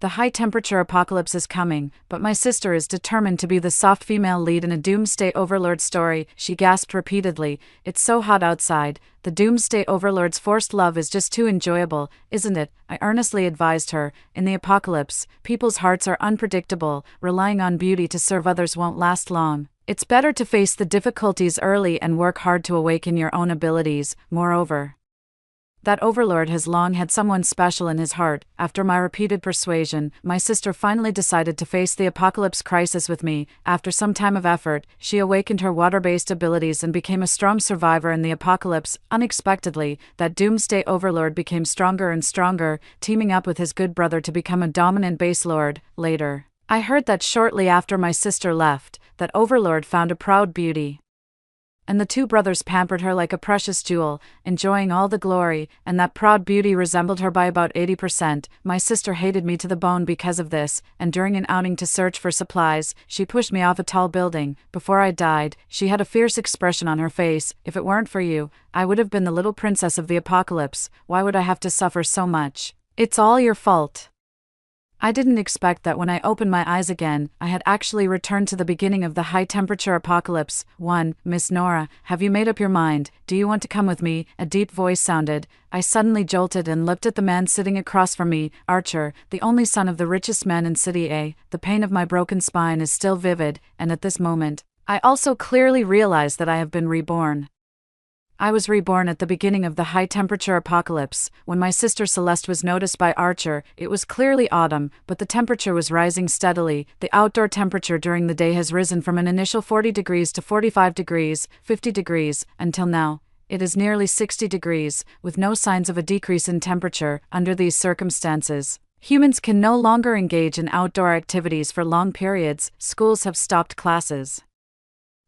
The high-temperature apocalypse is coming, but my sister is determined to be the soft female lead in a doomsday overlord story, she gasped repeatedly. It's so hot outside. The doomsday overlord's forced love is just too enjoyable, isn't it? I earnestly advised her. In the apocalypse, people's hearts are unpredictable. Relying on beauty to serve others won't last long. It's better to face the difficulties early and work hard to awaken your own abilities. Moreover, that overlord has long had someone special in his heart. After my repeated persuasion, my sister finally decided to face the apocalypse crisis with me. After some time of effort, she awakened her water-based abilities and became a strong survivor in the apocalypse. Unexpectedly, that doomsday overlord became stronger and stronger, teaming up with his good brother to become a dominant base lord. Later, I heard that shortly after my sister left, that overlord found a proud beauty, and the two brothers pampered her like a precious jewel, enjoying all the glory, and that proud beauty resembled her by about 80%. My sister hated me to the bone because of this, and during an outing to search for supplies, she pushed me off a tall building. Before I died, she had a fierce expression on her face. If it weren't for you, I would have been the little princess of the apocalypse. Why would I have to suffer so much? It's all your fault. I didn't expect that when I opened my eyes again, I had actually returned to the beginning of the high-temperature apocalypse. 1. Miss Nora, have you made up your mind? Do you want to come with me? A deep voice sounded. I suddenly jolted and looked at the man sitting across from me, Archer, the only son of the richest man in City A. The pain of my broken spine is still vivid, and at this moment, I also clearly realize that I have been reborn. I was reborn at the beginning of the high-temperature apocalypse. When my sister Celeste was noticed by Archer, it was clearly autumn, but the temperature was rising steadily. The outdoor temperature during the day has risen from an initial 40 degrees to 45 degrees, 50 degrees, until now. It is nearly 60 degrees, with no signs of a decrease in temperature. Under these circumstances, humans can no longer engage in outdoor activities for long periods. Schools have stopped classes.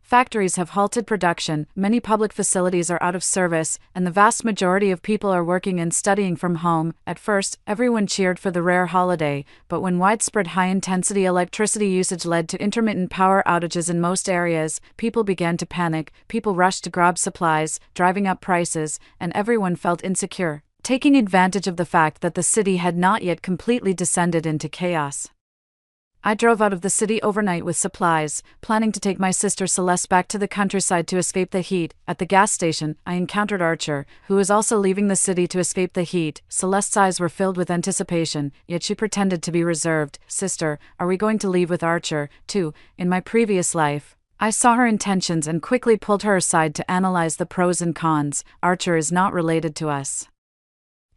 Factories have halted production, many public facilities are out of service, and the vast majority of people are working and studying from home. At first, everyone cheered for the rare holiday, but when widespread high-intensity electricity usage led to intermittent power outages in most areas, people began to panic. People rushed to grab supplies, driving up prices, and everyone felt insecure, taking advantage of the fact that the city had not yet completely descended into chaos. I drove out of the city overnight with supplies, planning to take my sister Celeste back to the countryside to escape the heat. At the gas station, I encountered Archer, who was also leaving the city to escape the heat. Celeste's eyes were filled with anticipation, yet she pretended to be reserved. Sister, are we going to leave with Archer, too? In my previous life, I saw her intentions and quickly pulled her aside to analyze the pros and cons. Archer is not related to us.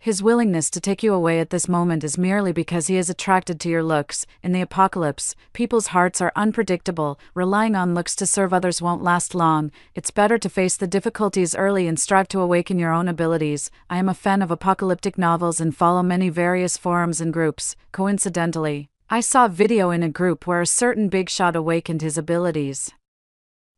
His willingness to take you away at this moment is merely because he is attracted to your looks. In the apocalypse, people's hearts are unpredictable. Relying on looks to serve others won't last long. It's better to face the difficulties early and strive to awaken your own abilities. I am a fan of apocalyptic novels and follow many various forums and groups. Coincidentally, I saw a video in a group where a certain big shot awakened his abilities.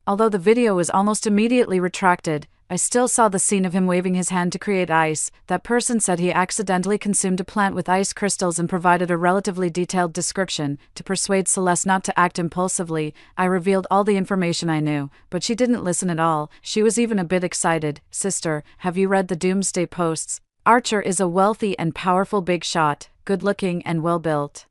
Although the video was almost immediately retracted, I still saw the scene of him waving his hand to create ice. That person said he accidentally consumed a plant with ice crystals and provided a relatively detailed description. To persuade Celeste not to act impulsively, I revealed all the information I knew, but she didn't listen at all. She was even a bit excited. Sister, have you read the Doomsday Posts? Archer is a wealthy and powerful big shot, good-looking and well-built,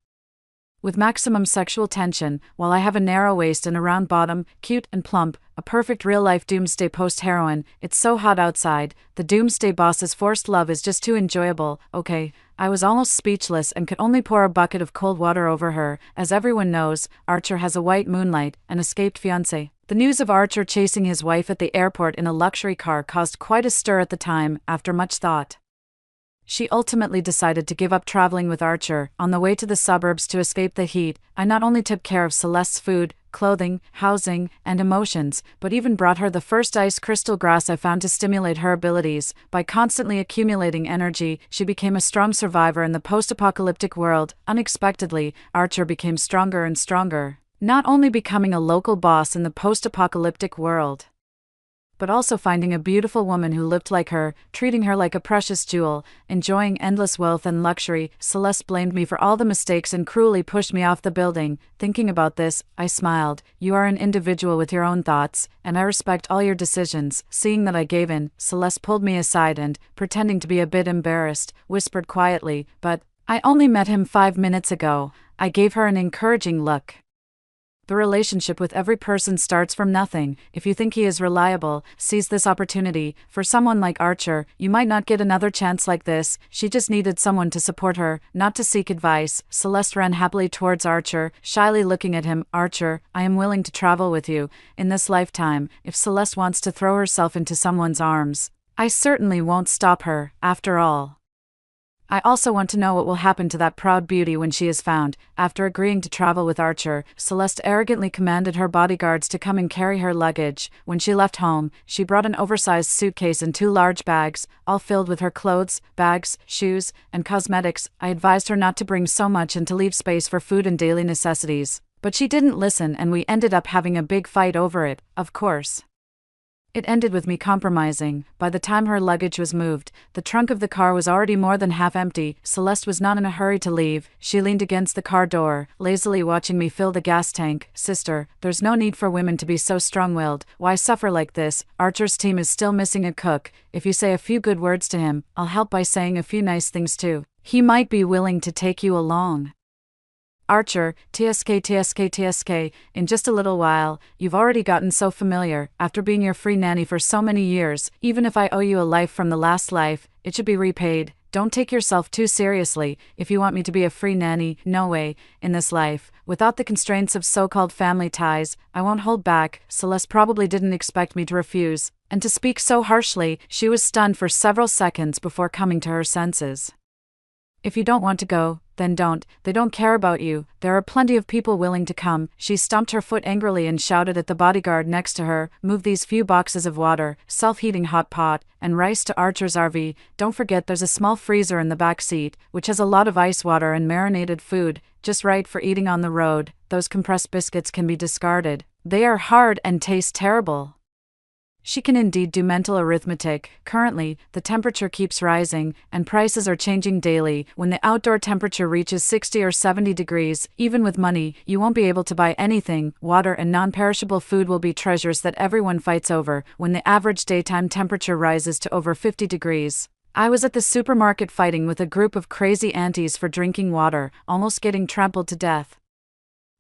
with maximum sexual tension, while I have a narrow waist and a round bottom, cute and plump, a perfect real-life Doomsday Post heroine. It's so hot outside, the Doomsday boss's forced love is just too enjoyable. Okay, I was almost speechless and could only pour a bucket of cold water over her. As everyone knows, Archer has a white moonlight, an escaped fiancé. The news of Archer chasing his wife at the airport in a luxury car caused quite a stir at the time. After much thought, she ultimately decided to give up traveling with Archer. On the way to the suburbs to escape the heat, I not only took care of Celeste's food, clothing, housing, and emotions, but even brought her the first ice crystal grass I found to stimulate her abilities. By constantly accumulating energy, she became a strong survivor in the post-apocalyptic world. Unexpectedly, Archer became stronger and stronger, not only becoming a local boss in the post-apocalyptic world, but also finding a beautiful woman who looked like her, treating her like a precious jewel, enjoying endless wealth and luxury. Celeste blamed me for all the mistakes and cruelly pushed me off the building. Thinking about this, I smiled. You are an individual with your own thoughts, and I respect all your decisions. Seeing that I gave in, Celeste pulled me aside and, pretending to be a bit embarrassed, whispered quietly, "But I only met him 5 minutes ago. I gave her an encouraging look. The relationship with every person starts from nothing. If you think he is reliable, seize this opportunity. For someone like Archer, you might not get another chance like this. She just needed someone to support her, not to seek advice. Celeste ran happily towards Archer, shyly looking at him. Archer, I am willing to travel with you in this lifetime. If Celeste wants to throw herself into someone's arms, I certainly won't stop her, after all. I also want to know what will happen to that proud beauty when she is found. After agreeing to travel with Archer, Celeste arrogantly commanded her bodyguards to come and carry her luggage. When she left home, she brought an oversized suitcase and 2 large bags, all filled with her clothes, bags, shoes, and cosmetics. I advised her not to bring so much and to leave space for food and daily necessities. But she didn't listen, and we ended up having a big fight over it, of course. It ended with me compromising. By the time her luggage was moved, the trunk of the car was already more than half empty. Celeste was not in a hurry to leave. She leaned against the car door, lazily watching me fill the gas tank. Sister, there's no need for women to be so strong-willed. Why suffer like this? Archer's team is still missing a cook. If you say a few good words to him, I'll help by saying a few nice things too. He might be willing to take you along. Archer, TSK, in just a little while. You've already gotten so familiar, after being your free nanny for so many years. Even if I owe you a life from the last life, it should be repaid. Don't take yourself too seriously. If you want me to be a free nanny, no way, in this life. Without the constraints of so-called family ties, I won't hold back. Celeste probably didn't expect me to refuse, and to speak so harshly. She was stunned for several seconds before coming to her senses. If you don't want to go, then don't. They don't care about you. There are plenty of people willing to come. She stomped her foot angrily and shouted at the bodyguard next to her, move these few boxes of water, self-heating hot pot, and rice to Archer's RV. Don't forget there's a small freezer in the back seat, which has a lot of ice water and marinated food, just right for eating on the road. Those compressed biscuits can be discarded. They are hard and taste terrible. She can indeed do mental arithmetic. Currently, the temperature keeps rising, and prices are changing daily. When the outdoor temperature reaches 60 or 70 degrees, even with money, you won't be able to buy anything. Water and non-perishable food will be treasures that everyone fights over. When the average daytime temperature rises to over 50 degrees. I was at the supermarket fighting with a group of crazy aunties for drinking water, almost getting trampled to death.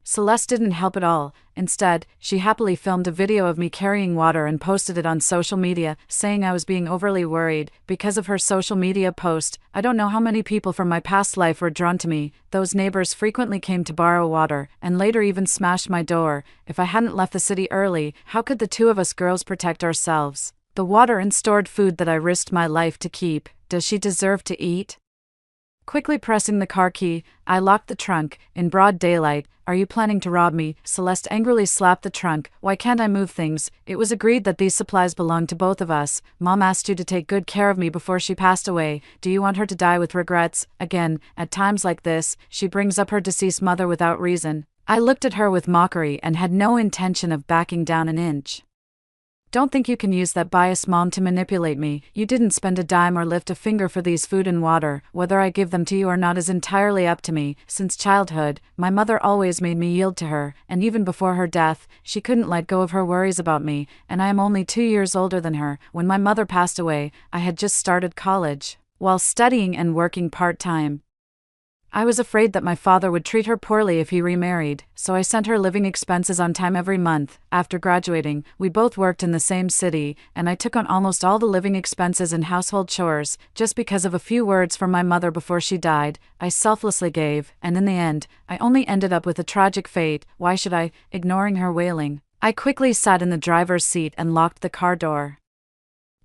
Celeste didn't help at all. Instead, she happily filmed a video of me carrying water and posted it on social media, saying I was being overly worried. Because of her social media post, I don't know how many people from my past life were drawn to me. Those neighbors frequently came to borrow water, and later even smashed my door. If I hadn't left the city early, how could the two of us girls protect ourselves? The water and stored food that I risked my life to keep, does she deserve to eat? Quickly pressing the car key, I locked the trunk. In broad daylight. Are you planning to rob me? Celeste angrily slapped the trunk. Why can't I move things? It was agreed that these supplies belonged to both of us. Mom asked you to take good care of me before she passed away. Do you want her to die with regrets? Again, at times like this, she brings up her deceased mother without reason. I looked at her with mockery and had no intention of backing down an inch. Don't think you can use that biased mom to manipulate me. You didn't spend a dime or lift a finger for these food and water. Whether I give them to you or not is entirely up to me. Since childhood, my mother always made me yield to her, and even before her death, she couldn't let go of her worries about me, and I am only 2 years older than her. When my mother passed away, I had just started college, while studying and working part-time. I was afraid that my father would treat her poorly if he remarried, so I sent her living expenses on time every month. After graduating, we both worked in the same city, and I took on almost all the living expenses and household chores, just because of a few words from my mother before she died. I selflessly gave, and in the end, I only ended up with a tragic fate. Why should I? Ignoring her wailing, I quickly sat in the driver's seat and locked the car door.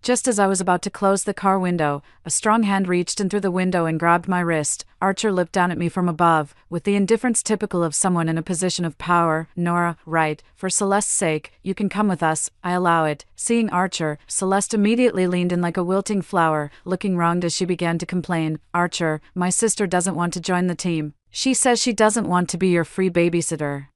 Just as I was about to close the car window, a strong hand reached in through the window and grabbed my wrist. Archer looked down at me from above, with the indifference typical of someone in a position of power. Nora, right, for Celeste's sake, you can come with us, I allow it. Seeing Archer, Celeste immediately leaned in like a wilting flower, looking wronged as she began to complain. Archer, my sister doesn't want to join the team. She says she doesn't want to be your free babysitter.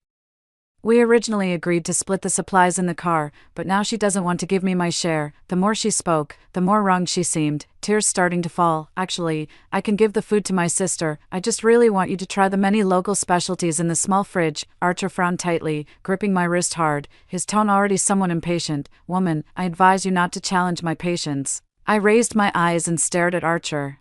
We originally agreed to split the supplies in the car, but now she doesn't want to give me my share. The more she spoke, the more wronged she seemed, tears starting to fall. Actually, I can give the food to my sister. I just really want you to try the many local specialties in the small fridge. Archer frowned tightly, gripping my wrist hard, his tone already somewhat impatient. Woman, I advise you not to challenge my patience. I raised my eyes and stared at Archer.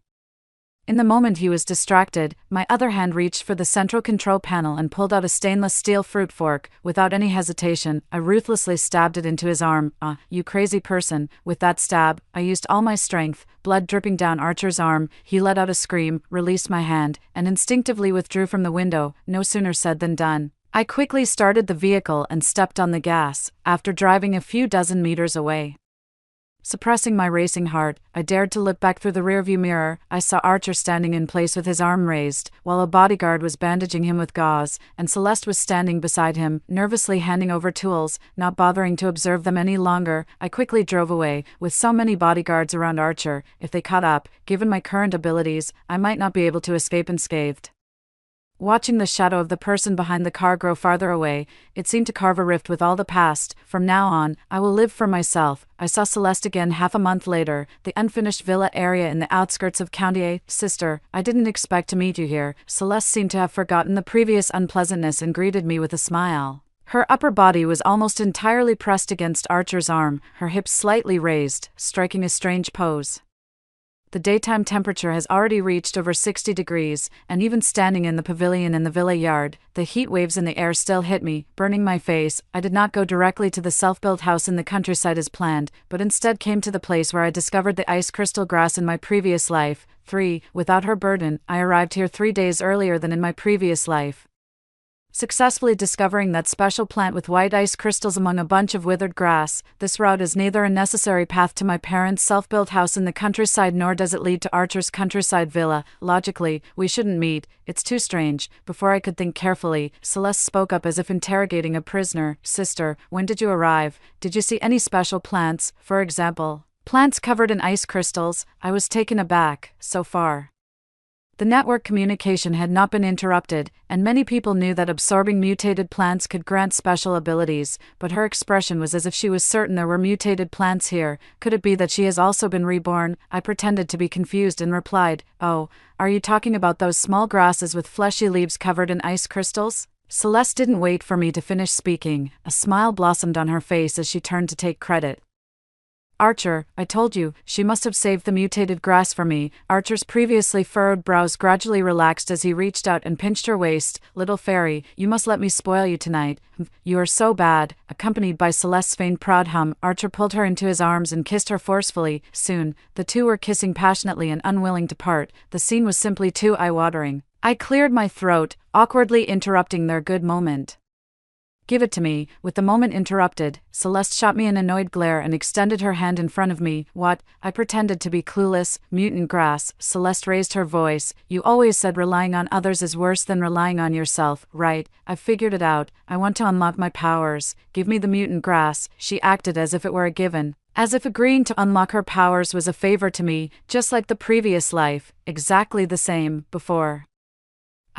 In the moment he was distracted, my other hand reached for the central control panel and pulled out a stainless steel fruit fork. Without any hesitation, I ruthlessly stabbed it into his arm. You crazy person. With that stab, I used all my strength, blood dripping down Archer's arm. He let out a scream, released my hand, and instinctively withdrew from the window. No sooner said than done. I quickly started the vehicle and stepped on the gas, after driving a few dozen meters away. Suppressing my racing heart, I dared to look back through the rearview mirror. I saw Archer standing in place with his arm raised, while a bodyguard was bandaging him with gauze, and Celeste was standing beside him, nervously handing over tools. Not bothering to observe them any longer, I quickly drove away. With so many bodyguards around Archer, if they caught up, given my current abilities, I might not be able to escape unscathed. Watching the shadow of the person behind the car grow farther away, it seemed to carve a rift with all the past. From now on, I will live for myself. I saw Celeste again half a month later, the unfinished villa area in the outskirts of County A. Sister, I didn't expect to meet you here. Celeste seemed to have forgotten the previous unpleasantness and greeted me with a smile. Her upper body was almost entirely pressed against Archer's arm, her hips slightly raised, striking a strange pose. The daytime temperature has already reached over 60 degrees, and even standing in the pavilion in the villa yard, the heat waves in the air still hit me, burning my face. I did not go directly to the self-built house in the countryside as planned, but instead came to the place where I discovered the ice crystal grass in my previous life. Without her burden, I arrived here 3 days earlier than in my previous life. Successfully discovering that special plant with white ice crystals among a bunch of withered grass, this route is neither a necessary path to my parents' self-built house in the countryside nor does it lead to Archer's countryside villa. Logically, we shouldn't meet. It's too strange. Before I could think carefully, Celeste spoke up as if interrogating a prisoner. Sister, when did you arrive? Did you see any special plants, for example? Plants covered in ice crystals? I was taken aback. So far, the network communication had not been interrupted, and many people knew that absorbing mutated plants could grant special abilities, but her expression was as if she was certain there were mutated plants here. Could it be that she has also been reborn? I pretended to be confused and replied, "Oh, are you talking about those small grasses with fleshy leaves covered in ice crystals?" Celeste didn't wait for me to finish speaking. A smile blossomed on her face as she turned to take credit. "Archer, I told you, she must have saved the mutated grass for me." Archer's previously furrowed brows gradually relaxed as he reached out and pinched her waist. "Little fairy, you must let me spoil you tonight. You are so bad." Accompanied by Celeste's faint proud hum, Archer pulled her into his arms and kissed her forcefully. Soon, the two were kissing passionately and unwilling to part. The scene was simply too eye-watering. I cleared my throat, awkwardly interrupting their good moment. "Give it to me." With the moment interrupted, Celeste shot me an annoyed glare and extended her hand in front of me. "What?" I pretended to be clueless. "Mutant grass." Celeste raised her voice. "You always said relying on others is worse than relying on yourself, right? I've figured it out. I want to unlock my powers. Give me the mutant grass." She acted as if it were a given, as if agreeing to unlock her powers was a favor to me, just like the previous life, exactly the same, before.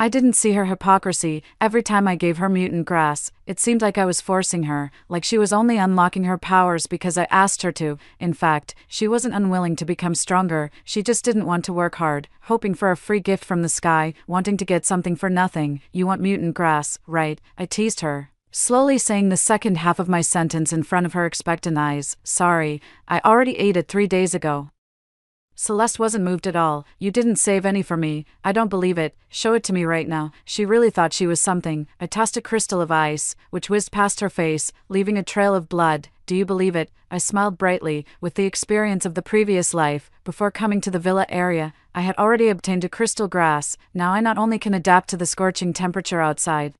I didn't see her hypocrisy. Every time I gave her mutant grass, it seemed like I was forcing her, like she was only unlocking her powers because I asked her to. In fact, she wasn't unwilling to become stronger, she just didn't want to work hard, hoping for a free gift from the sky, wanting to get something for nothing. "You want mutant grass, right?" I teased her, slowly saying the second half of my sentence in front of her expectant eyes. "Sorry, I already ate it 3 days ago." Celeste wasn't moved at all. "You didn't save any for me." "I don't believe it. Show it to me right now." She really thought she was something. I tossed a crystal of ice, which whizzed past her face, leaving a trail of blood. "Do you believe it?" I smiled brightly. With the experience of the previous life, before coming to the villa area, I had already obtained a crystal grass. Now I not only can adapt to the scorching temperature outside,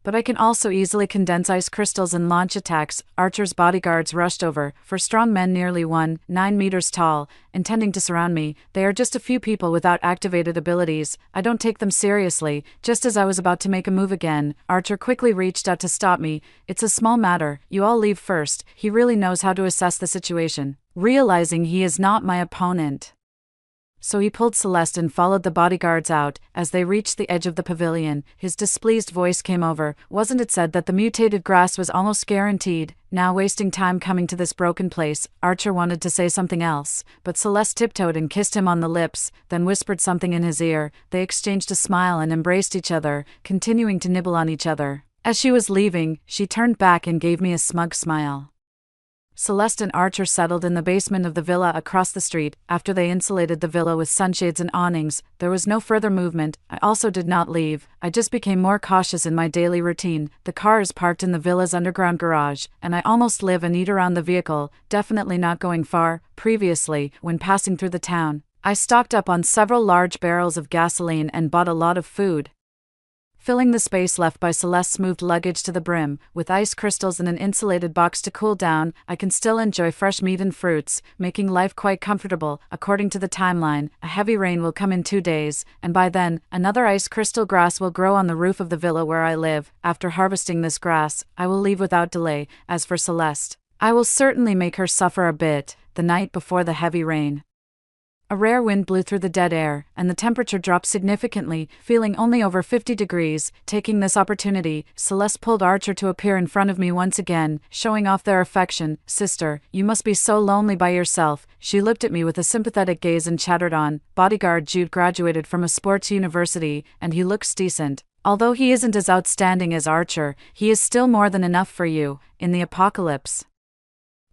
but I can also easily condense ice crystals and launch attacks. Archer's bodyguards rushed over, 4 strong men nearly 9 meters tall, intending to surround me. They are just a few people without activated abilities. I don't take them seriously. Just as I was about to make a move again, Archer quickly reached out to stop me. "It's a small matter, you all leave first." He really knows how to assess the situation, realizing he is not my opponent. So he pulled Celeste and followed the bodyguards out. As they reached the edge of the pavilion, his displeased voice came over. "Wasn't it said that the mutated grass was almost guaranteed? Now wasting time coming to this broken place." Archer wanted to say something else, but Celeste tiptoed and kissed him on the lips, then whispered something in his ear. They exchanged a smile and embraced each other, continuing to nibble on each other. As she was leaving, she turned back and gave me a smug smile. Celeste and Archer settled in the basement of the villa across the street. After they insulated the villa with sunshades and awnings, there was no further movement. I also did not leave. I just became more cautious in my daily routine. The car is parked in the villa's underground garage, and I almost live and eat around the vehicle, definitely not going far. Previously, when passing through the town, I stocked up on several large barrels of gasoline and bought a lot of food, filling the space left by Celeste's moved luggage to the brim. With ice crystals and an insulated box to cool down, I can still enjoy fresh meat and fruits, making life quite comfortable. According to the timeline, a heavy rain will come in 2 days, and by then, another ice crystal grass will grow on the roof of the villa where I live. After harvesting this grass, I will leave without delay. As for Celeste, I will certainly make her suffer a bit. The night before the heavy rain, a rare wind blew through the dead air, and the temperature dropped significantly, feeling only over 50 degrees. Taking this opportunity, Celeste pulled Archer to appear in front of me once again, showing off their affection. "Sister, you must be so lonely by yourself." She looked at me with a sympathetic gaze and chattered on. "Bodyguard Jude graduated from a sports university, and he looks decent. Although he isn't as outstanding as Archer, he is still more than enough for you. In the apocalypse,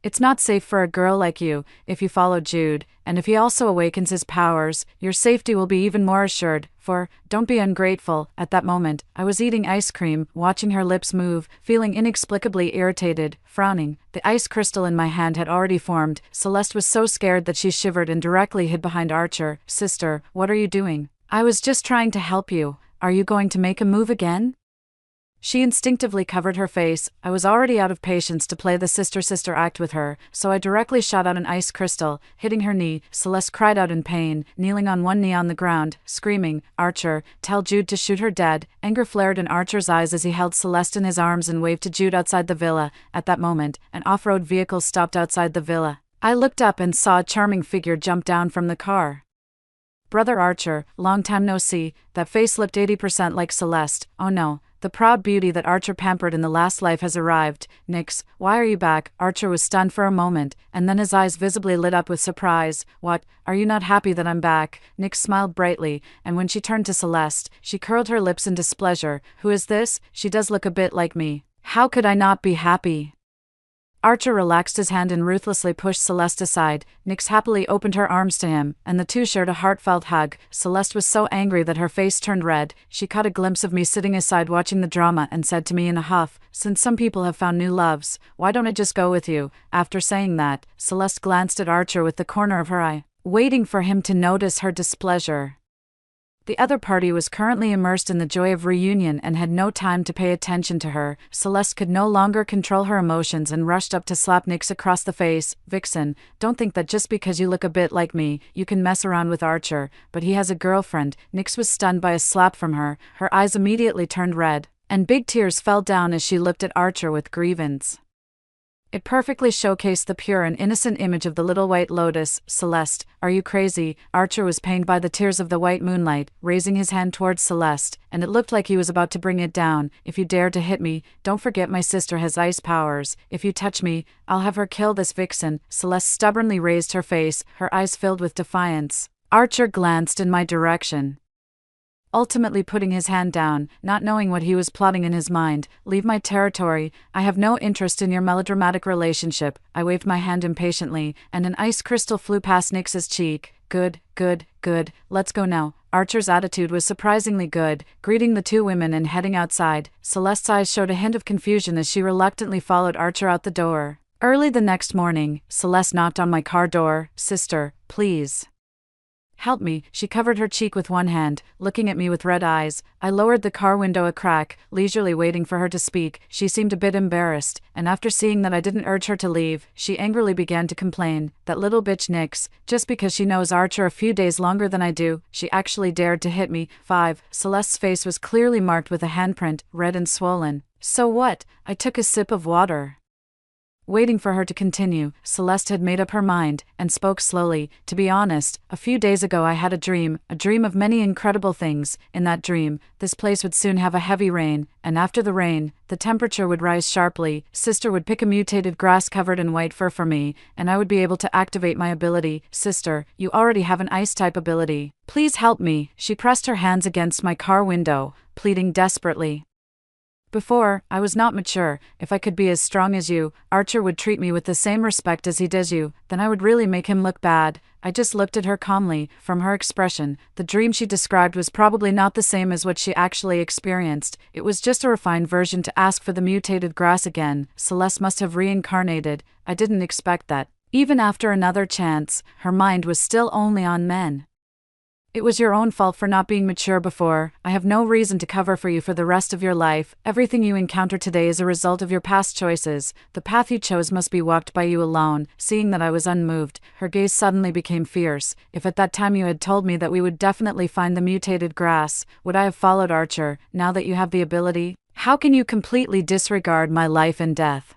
it's not safe for a girl like you. If you follow Jude, and if he also awakens his powers, your safety will be even more assured. Don't be ungrateful." At that moment, I was eating ice cream, watching her lips move, feeling inexplicably irritated, frowning. The ice crystal in my hand had already formed. Celeste was so scared that she shivered and directly hid behind Archer. "Sister, what are you doing?" "I was just trying to help you. Are you going to make a move again?" She instinctively covered her face. I was already out of patience to play the sister-sister act with her, so I directly shot out an ice crystal, hitting her knee. Celeste cried out in pain, kneeling on one knee on the ground, screaming, "Archer, tell Jude to shoot her dead." Anger flared in Archer's eyes as he held Celeste in his arms and waved to Jude outside the villa. At that moment, an off-road vehicle stopped outside the villa. I looked up and saw a charming figure jump down from the car. "Brother Archer, long time no see." That face looked 80% like Celeste. Oh no. The proud beauty that Archer pampered in the last life has arrived. "Nix, why are you back?" Archer was stunned for a moment, and then his eyes visibly lit up with surprise. "What, are you not happy that I'm back?" Nix smiled brightly, and when she turned to Celeste, she curled her lips in displeasure. "Who is this? She does look a bit like me. How could I not be happy?" Archer relaxed his hand and ruthlessly pushed Celeste aside. Nix happily opened her arms to him, and the two shared a heartfelt hug. Celeste was so angry that her face turned red. She caught a glimpse of me sitting aside watching the drama and said to me in a huff, "Since some people have found new loves, why don't I just go with you?" After saying that, Celeste glanced at Archer with the corner of her eye, waiting for him to notice her displeasure. The other party was currently immersed in the joy of reunion and had no time to pay attention to her. Celeste could no longer control her emotions and rushed up to slap Nix across the face. "Vixen, don't think that just because you look a bit like me, you can mess around with Archer, but he has a girlfriend." Nix was stunned by a slap from her. Her eyes immediately turned red, and big tears fell down as she looked at Archer with grievance. It perfectly showcased the pure and innocent image of the little white lotus. "Celeste, are you crazy?" Archer was pained by the tears of the white moonlight, raising his hand towards Celeste, and it looked like he was about to bring it down. "If you dare to hit me, don't forget my sister has ice powers. If you touch me, I'll have her kill this vixen." Celeste stubbornly raised her face, her eyes filled with defiance. Archer glanced in my direction, ultimately putting his hand down, not knowing what he was plotting in his mind. "Leave my territory. I have no interest in your melodramatic relationship." I waved my hand impatiently, and an ice crystal flew past Nix's cheek. Good. Let's go now." Archer's attitude was surprisingly good, greeting the two women and heading outside. Celeste's eyes showed a hint of confusion as she reluctantly followed Archer out the door. Early the next morning, Celeste knocked on my car door. "Sister, please help me." She covered her cheek with one hand, looking at me with red eyes. I lowered the car window a crack, leisurely waiting for her to speak. She seemed a bit embarrassed, and after seeing that I didn't urge her to leave, she angrily began to complain. "That little bitch Nix, just because she knows Archer a few days longer than I do, she actually dared to hit me." 5. Celeste's face was clearly marked with a handprint, red and swollen. "So what?" I took a sip of water, waiting for her to continue. Celeste had made up her mind, and spoke slowly. "To be honest, a few days ago I had a dream of many incredible things. In that dream, this place would soon have a heavy rain, and after the rain, the temperature would rise sharply. Sister would pick a mutated grass covered in white fur for me, and I would be able to activate my ability." "Sister, you already have an ice-type ability. Please help me." She pressed her hands against my car window, pleading desperately. Before, I was not mature. If I could be as strong as you, Archer would treat me with the same respect as he does you, then I would really make him look bad. I just looked at her calmly. From her expression, the dream she described was probably not the same as what she actually experienced. It was just a refined version to ask for the mutated grass again. Celeste must have reincarnated. I didn't expect that. Even after another chance, her mind was still only on men. It was your own fault for not being mature before. I have no reason to cover for you for the rest of your life. Everything you encounter today is a result of your past choices. The path you chose must be walked by you alone. Seeing that I was unmoved, her gaze suddenly became fierce. If at that time you had told me that we would definitely find the mutated grass, would I have followed Archer? Now that you have the ability, how can you completely disregard my life and death?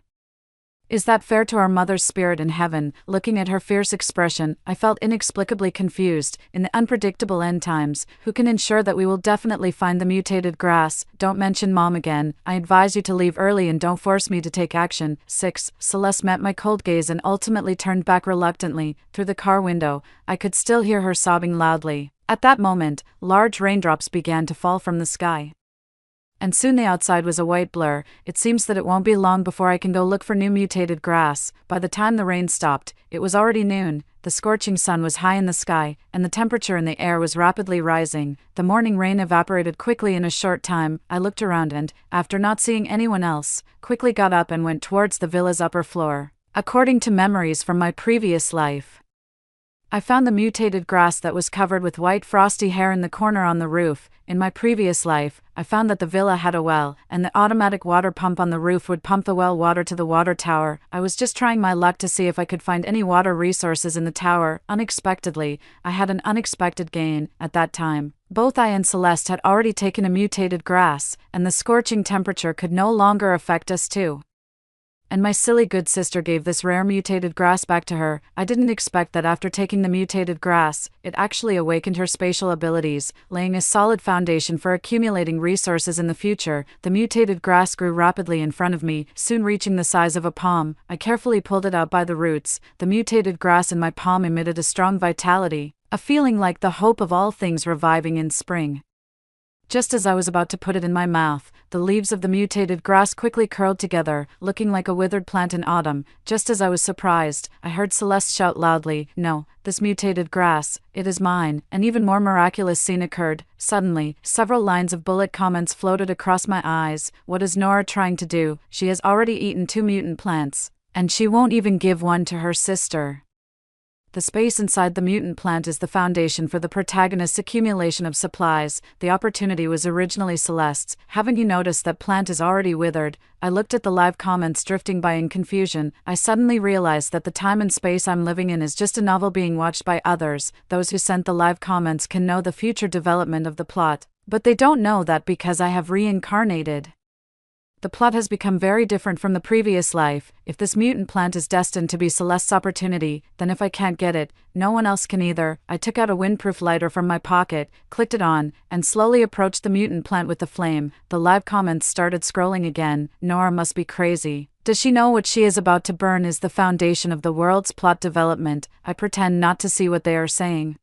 Is that fair to our mother's spirit in heaven? Looking at her fierce expression, I felt inexplicably confused. In the unpredictable end times, who can ensure that we will definitely find the mutated grass? Don't mention Mom again. I advise you to leave early and don't force me to take action. 6. Celeste met my cold gaze and ultimately turned back reluctantly. Through the car window, I could still hear her sobbing loudly. At that moment, large raindrops began to fall from the sky. And soon the outside was a white blur. It seems that it won't be long before I can go look for new mutated grass. By the time the rain stopped, it was already noon. The scorching sun was high in the sky, and the temperature in the air was rapidly rising. The morning rain evaporated quickly in a short time. I looked around and, after not seeing anyone else, quickly got up and went towards the villa's upper floor. According to memories from my previous life, I found the mutated grass that was covered with white frosty hair in the corner on the roof. In my previous life, I found that the villa had a well, and the automatic water pump on the roof would pump the well water to the water tower. I was just trying my luck to see if I could find any water resources in the tower. Unexpectedly, I had an unexpected gain. At that time, both I and Celeste had already taken a mutated grass, and the scorching temperature could no longer affect us too. And my silly good sister gave this rare mutated grass back to her. I didn't expect that after taking the mutated grass, it actually awakened her spatial abilities, laying a solid foundation for accumulating resources in the future. The mutated grass grew rapidly in front of me, soon reaching the size of a palm. I carefully pulled it out by the roots. The mutated grass in my palm emitted a strong vitality, a feeling like the hope of all things reviving in spring. Just as I was about to put it in my mouth, the leaves of the mutated grass quickly curled together, looking like a withered plant in autumn. Just as I was surprised, I heard Celeste shout loudly, "No, this mutated grass, it is mine." An even more miraculous scene occurred. Suddenly, several lines of bullet comments floated across my eyes. What is Nora trying to do? She has already eaten 2 mutant plants, and she won't even give one to her sister. The space inside the mutant plant is the foundation for the protagonist's accumulation of supplies. The opportunity was originally Celeste's. Haven't you noticed that plant is already withered? I looked at the live comments drifting by in confusion. I suddenly realized that the time and space I'm living in is just a novel being watched by others. Those who sent the live comments can know the future development of the plot, but they don't know that because I have reincarnated. The plot has become very different from the previous life. If this mutant plant is destined to be Celeste's opportunity, then if I can't get it, no one else can either. I took out a windproof lighter from my pocket, clicked it on, and slowly approached the mutant plant with the flame. The live comments started scrolling again. Nora must be crazy. Does she know what she is about to burn is the foundation of the world's plot development? I pretend not to see what they are saying,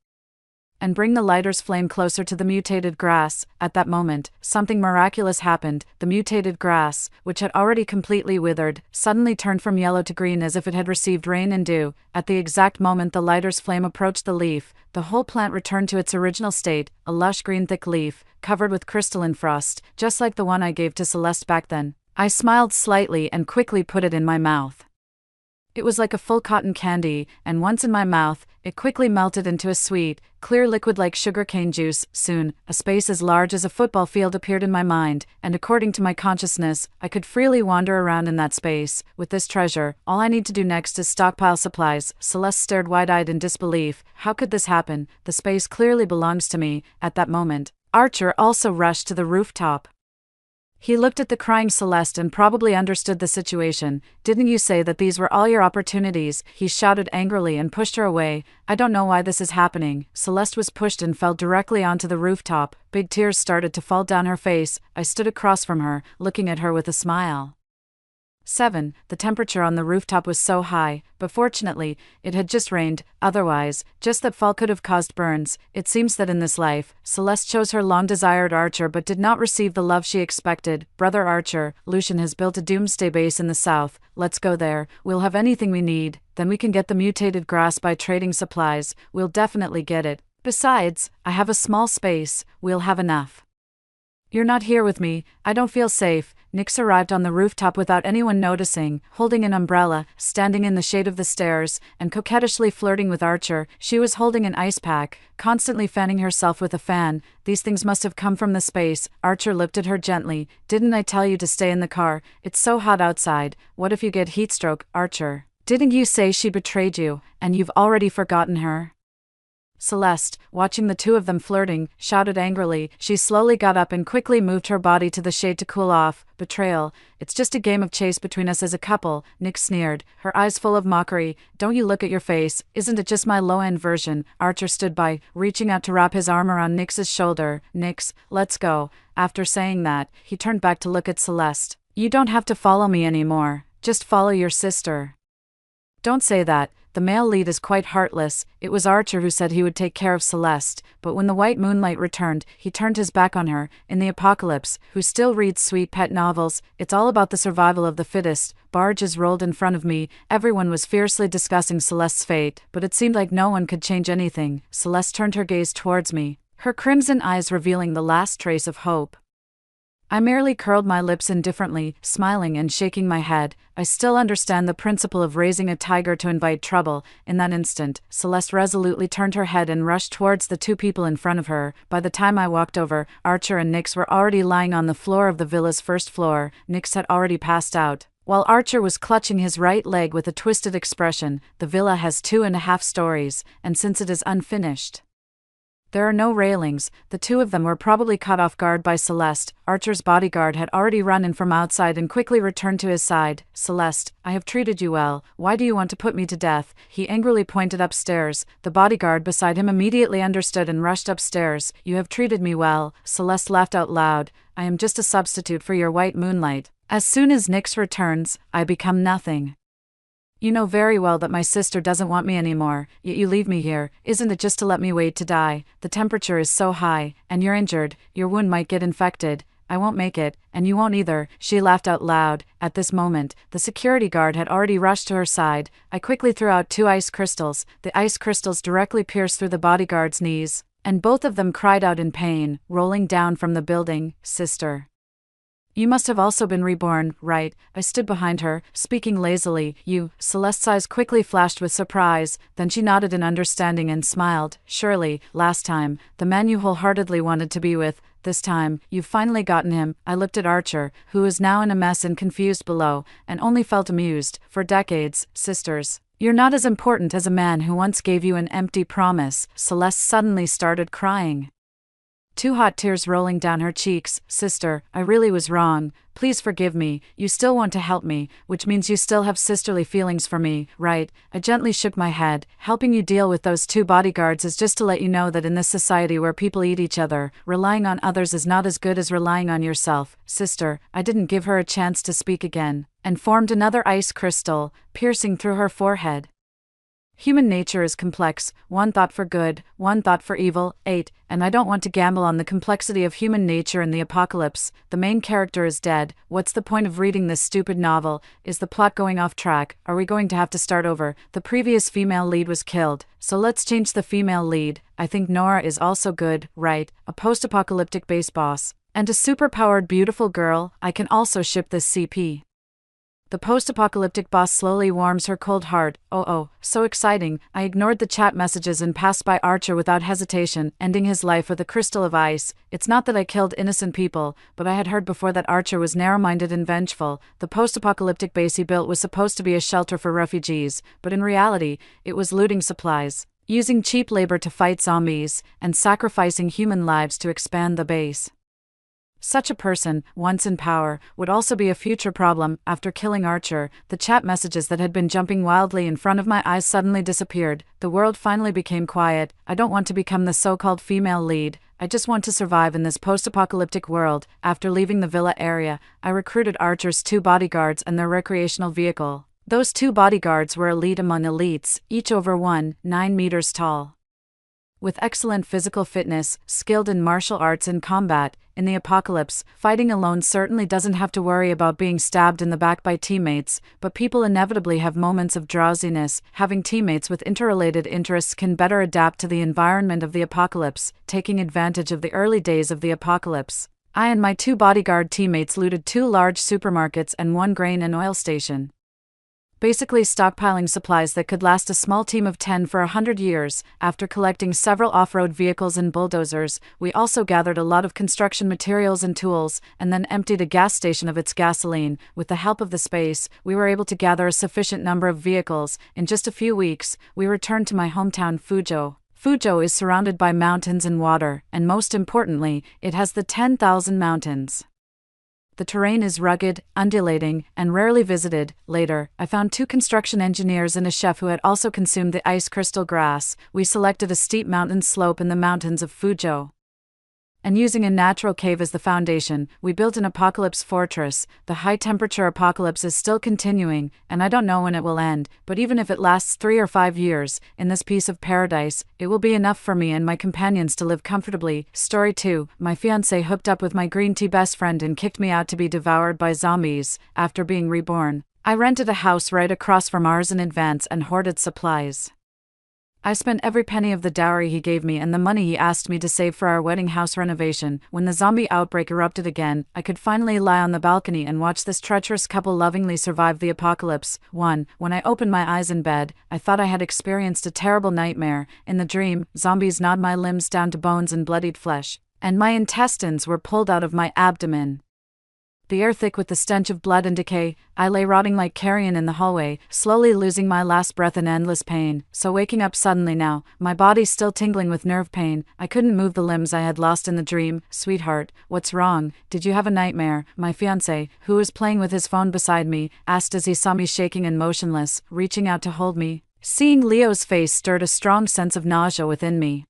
and bring the lighter's flame closer to the mutated grass. At that moment, something miraculous happened. The mutated grass, which had already completely withered, suddenly turned from yellow to green as if it had received rain and dew. At the exact moment the lighter's flame approached the leaf, the whole plant returned to its original state, a lush green thick leaf, covered with crystalline frost, just like the one I gave to Celeste back then. I smiled slightly and quickly put it in my mouth. It was like a full cotton candy, and once in my mouth, it quickly melted into a sweet, clear liquid like sugarcane juice. Soon, a space as large as a football field appeared in my mind, and according to my consciousness, I could freely wander around in that space. With this treasure, all I need to do next is stockpile supplies. Celeste stared wide-eyed in disbelief. How could this happen? The space clearly belongs to me. At that moment, Archer also rushed to the rooftop. He looked at the crying Celeste and probably understood the situation. "Didn't you say that these were all your opportunities?" he shouted angrily and pushed her away. "I don't know why this is happening." Celeste was pushed and fell directly onto the rooftop. Big tears started to fall down her face. I stood across from her, looking at her with a smile. 7. The temperature on the rooftop was so high, but fortunately, it had just rained. Otherwise, just that fall could have caused burns. It seems that in this life, Celeste chose her long-desired Archer but did not receive the love she expected. Brother Archer, Lucian has built a doomsday base in the south. Let's go there. We'll have anything we need. Then we can get the mutated grass by trading supplies. We'll definitely get it. Besides, I have a small space. We'll have enough. You're not here with me. I don't feel safe. Nyx arrived on the rooftop without anyone noticing, holding an umbrella, standing in the shade of the stairs, and coquettishly flirting with Archer. She was holding an ice pack, constantly fanning herself with a fan. These things must have come from the space. Archer lifted her gently. Didn't I tell you to stay in the car? It's so hot outside. What if you get heatstroke, Archer? Didn't you say she betrayed you, and you've already forgotten her? Celeste, watching the two of them flirting, shouted angrily. She slowly got up and quickly moved her body to the shade to cool off. Betrayal. It's just a game of chase between us as a couple, Nyx sneered, her eyes full of mockery. Don't you look at your face, isn't it just my low-end version? Archer stood by, reaching out to wrap his arm around Nyx's shoulder. Nyx, let's go. After saying that, he turned back to look at Celeste. You don't have to follow me anymore, just follow your sister. Don't say that. The male lead is quite heartless. It was Archer who said he would take care of Celeste, but when the white moonlight returned, he turned his back on her. In the apocalypse, who still reads sweet pet novels, it's all about the survival of the fittest. Barges rolled in front of me. Everyone was fiercely discussing Celeste's fate, but it seemed like no one could change anything. Celeste turned her gaze towards me, her crimson eyes revealing the last trace of hope. I merely curled my lips indifferently, smiling and shaking my head. I still understand the principle of raising a tiger to invite trouble. In that instant, Celeste resolutely turned her head and rushed towards the two people in front of her. By the time I walked over, Archer and Nyx were already lying on the floor of the villa's first floor. Nyx had already passed out, while Archer was clutching his right leg with a twisted expression. The villa has 2.5 stories, and since it is unfinished, there are no railings. The two of them were probably caught off guard by Celeste. Archer's bodyguard had already run in from outside and quickly returned to his side. Celeste, I have treated you well. Why do you want to put me to death? He angrily pointed upstairs. The bodyguard beside him immediately understood and rushed upstairs. You have treated me well. Celeste laughed out loud. I am just a substitute for your white moonlight. As soon as Nyx returns, I become nothing. You know very well that my sister doesn't want me anymore, yet you leave me here. Isn't it just to let me wait to die? The temperature is so high, and you're injured. Your wound might get infected. I won't make it, and you won't either. She laughed out loud. At this moment, the security guard had already rushed to her side. I quickly threw out 2 ice crystals. The ice crystals directly pierced through the bodyguard's knees, and both of them cried out in pain, rolling down from the building. Sister, you must have also been reborn, right? I stood behind her, speaking lazily. You. Celeste's eyes quickly flashed with surprise, then she nodded in understanding and smiled. Surely, last time, the man you wholeheartedly wanted to be with, this time, you've finally gotten him. I looked at Archer, who is now in a mess and confused below, and only felt amused. For decades, sisters, you're not as important as a man who once gave you an empty promise. Celeste suddenly started crying, 2 hot tears rolling down her cheeks. Sister, I really was wrong. Please forgive me. You still want to help me, which means you still have sisterly feelings for me, right? I gently shook my head. Helping you deal with those 2 bodyguards is just to let you know that in this society where people eat each other, relying on others is not as good as relying on yourself. Sister, I didn't give her a chance to speak again, and formed another ice crystal, piercing through her forehead. Human nature is complex, 1 thought for good, 1 thought for evil. 8. And I don't want to gamble on the complexity of human nature in the apocalypse. The main character is dead. What's the point of reading this stupid novel? Is the plot going off track? Are we going to have to start over? The previous female lead was killed, so let's change the female lead. I think Nora is also good, right? A post-apocalyptic base boss, and a super-powered beautiful girl. I can also ship this CP. The post-apocalyptic boss slowly warms her cold heart. Oh, so exciting. I ignored the chat messages and passed by Archer without hesitation, ending his life with a crystal of ice. It's not that I killed innocent people, but I had heard before that Archer was narrow-minded and vengeful. The post-apocalyptic base he built was supposed to be a shelter for refugees, but in reality, it was looting supplies, using cheap labor to fight zombies, and sacrificing human lives to expand the base. Such a person, once in power, would also be a future problem. After killing Archer, the chat messages that had been jumping wildly in front of my eyes suddenly disappeared. The world finally became quiet. I don't want to become the so-called female lead. I just want to survive in this post-apocalyptic world. After leaving the villa area, I recruited Archer's 2 bodyguards and their recreational vehicle. Those 2 bodyguards were elite among elites, each over 9 meters tall. With excellent physical fitness, skilled in martial arts and combat, in the apocalypse, fighting alone certainly doesn't have to worry about being stabbed in the back by teammates, but people inevitably have moments of drowsiness. Having teammates with interrelated interests can better adapt to the environment of the apocalypse, taking advantage of the early days of the apocalypse. I and my 2 bodyguard teammates looted 2 large supermarkets and 1 grain and oil station. Basically stockpiling supplies that could last a small team of 10 for 100 years. After collecting several off-road vehicles and bulldozers, we also gathered a lot of construction materials and tools, and then emptied a gas station of its gasoline. With the help of the space, we were able to gather a sufficient number of vehicles. In just a few weeks, we returned to my hometown Fuzhou. Fuzhou is surrounded by mountains and water, and most importantly, it has the 10,000 mountains. The terrain is rugged, undulating, and rarely visited. Later, I found 2 construction engineers and a chef who had also consumed the ice crystal grass. We selected a steep mountain slope in the mountains of Fuzhou, and using a natural cave as the foundation, we built an apocalypse fortress. The high-temperature apocalypse is still continuing, and I don't know when it will end, but even if it lasts 3 or 5 years, in this piece of paradise, it will be enough for me and my companions to live comfortably. Story 2. My fiancé hooked up with my green tea best friend and kicked me out to be devoured by zombies. After being reborn, I rented a house right across from ours in advance and hoarded supplies. I spent every penny of the dowry he gave me and the money he asked me to save for our wedding house renovation. When the zombie outbreak erupted again, I could finally lie on the balcony and watch this treacherous couple lovingly survive the apocalypse. 1. When I opened my eyes in bed, I thought I had experienced a terrible nightmare. In the dream, zombies gnawed my limbs down to bones and bloodied flesh, and my intestines were pulled out of my abdomen. The air thick with the stench of blood and decay, I lay rotting like carrion in the hallway, slowly losing my last breath in endless pain. So waking up suddenly now, my body still tingling with nerve pain, I couldn't move the limbs I had lost in the dream. Sweetheart, what's wrong? Did you have a nightmare? My fiancé, who was playing with his phone beside me, asked as he saw me shaking and motionless, reaching out to hold me. Seeing Leo's face stirred a strong sense of nausea within me,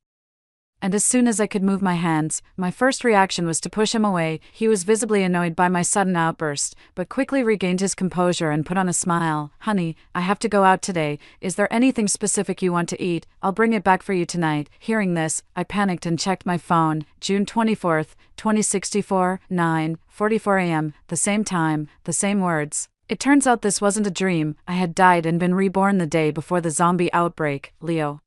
and as soon as I could move my hands, my first reaction was to push him away. He was visibly annoyed by my sudden outburst, but quickly regained his composure and put on a smile. Honey, I have to go out today. Is there anything specific you want to eat? I'll bring it back for you tonight. Hearing this, I panicked and checked my phone. June 24th, 2064, 9:44 a.m., the same time, the same words. It turns out this wasn't a dream. I had died and been reborn the day before the zombie outbreak. Leo.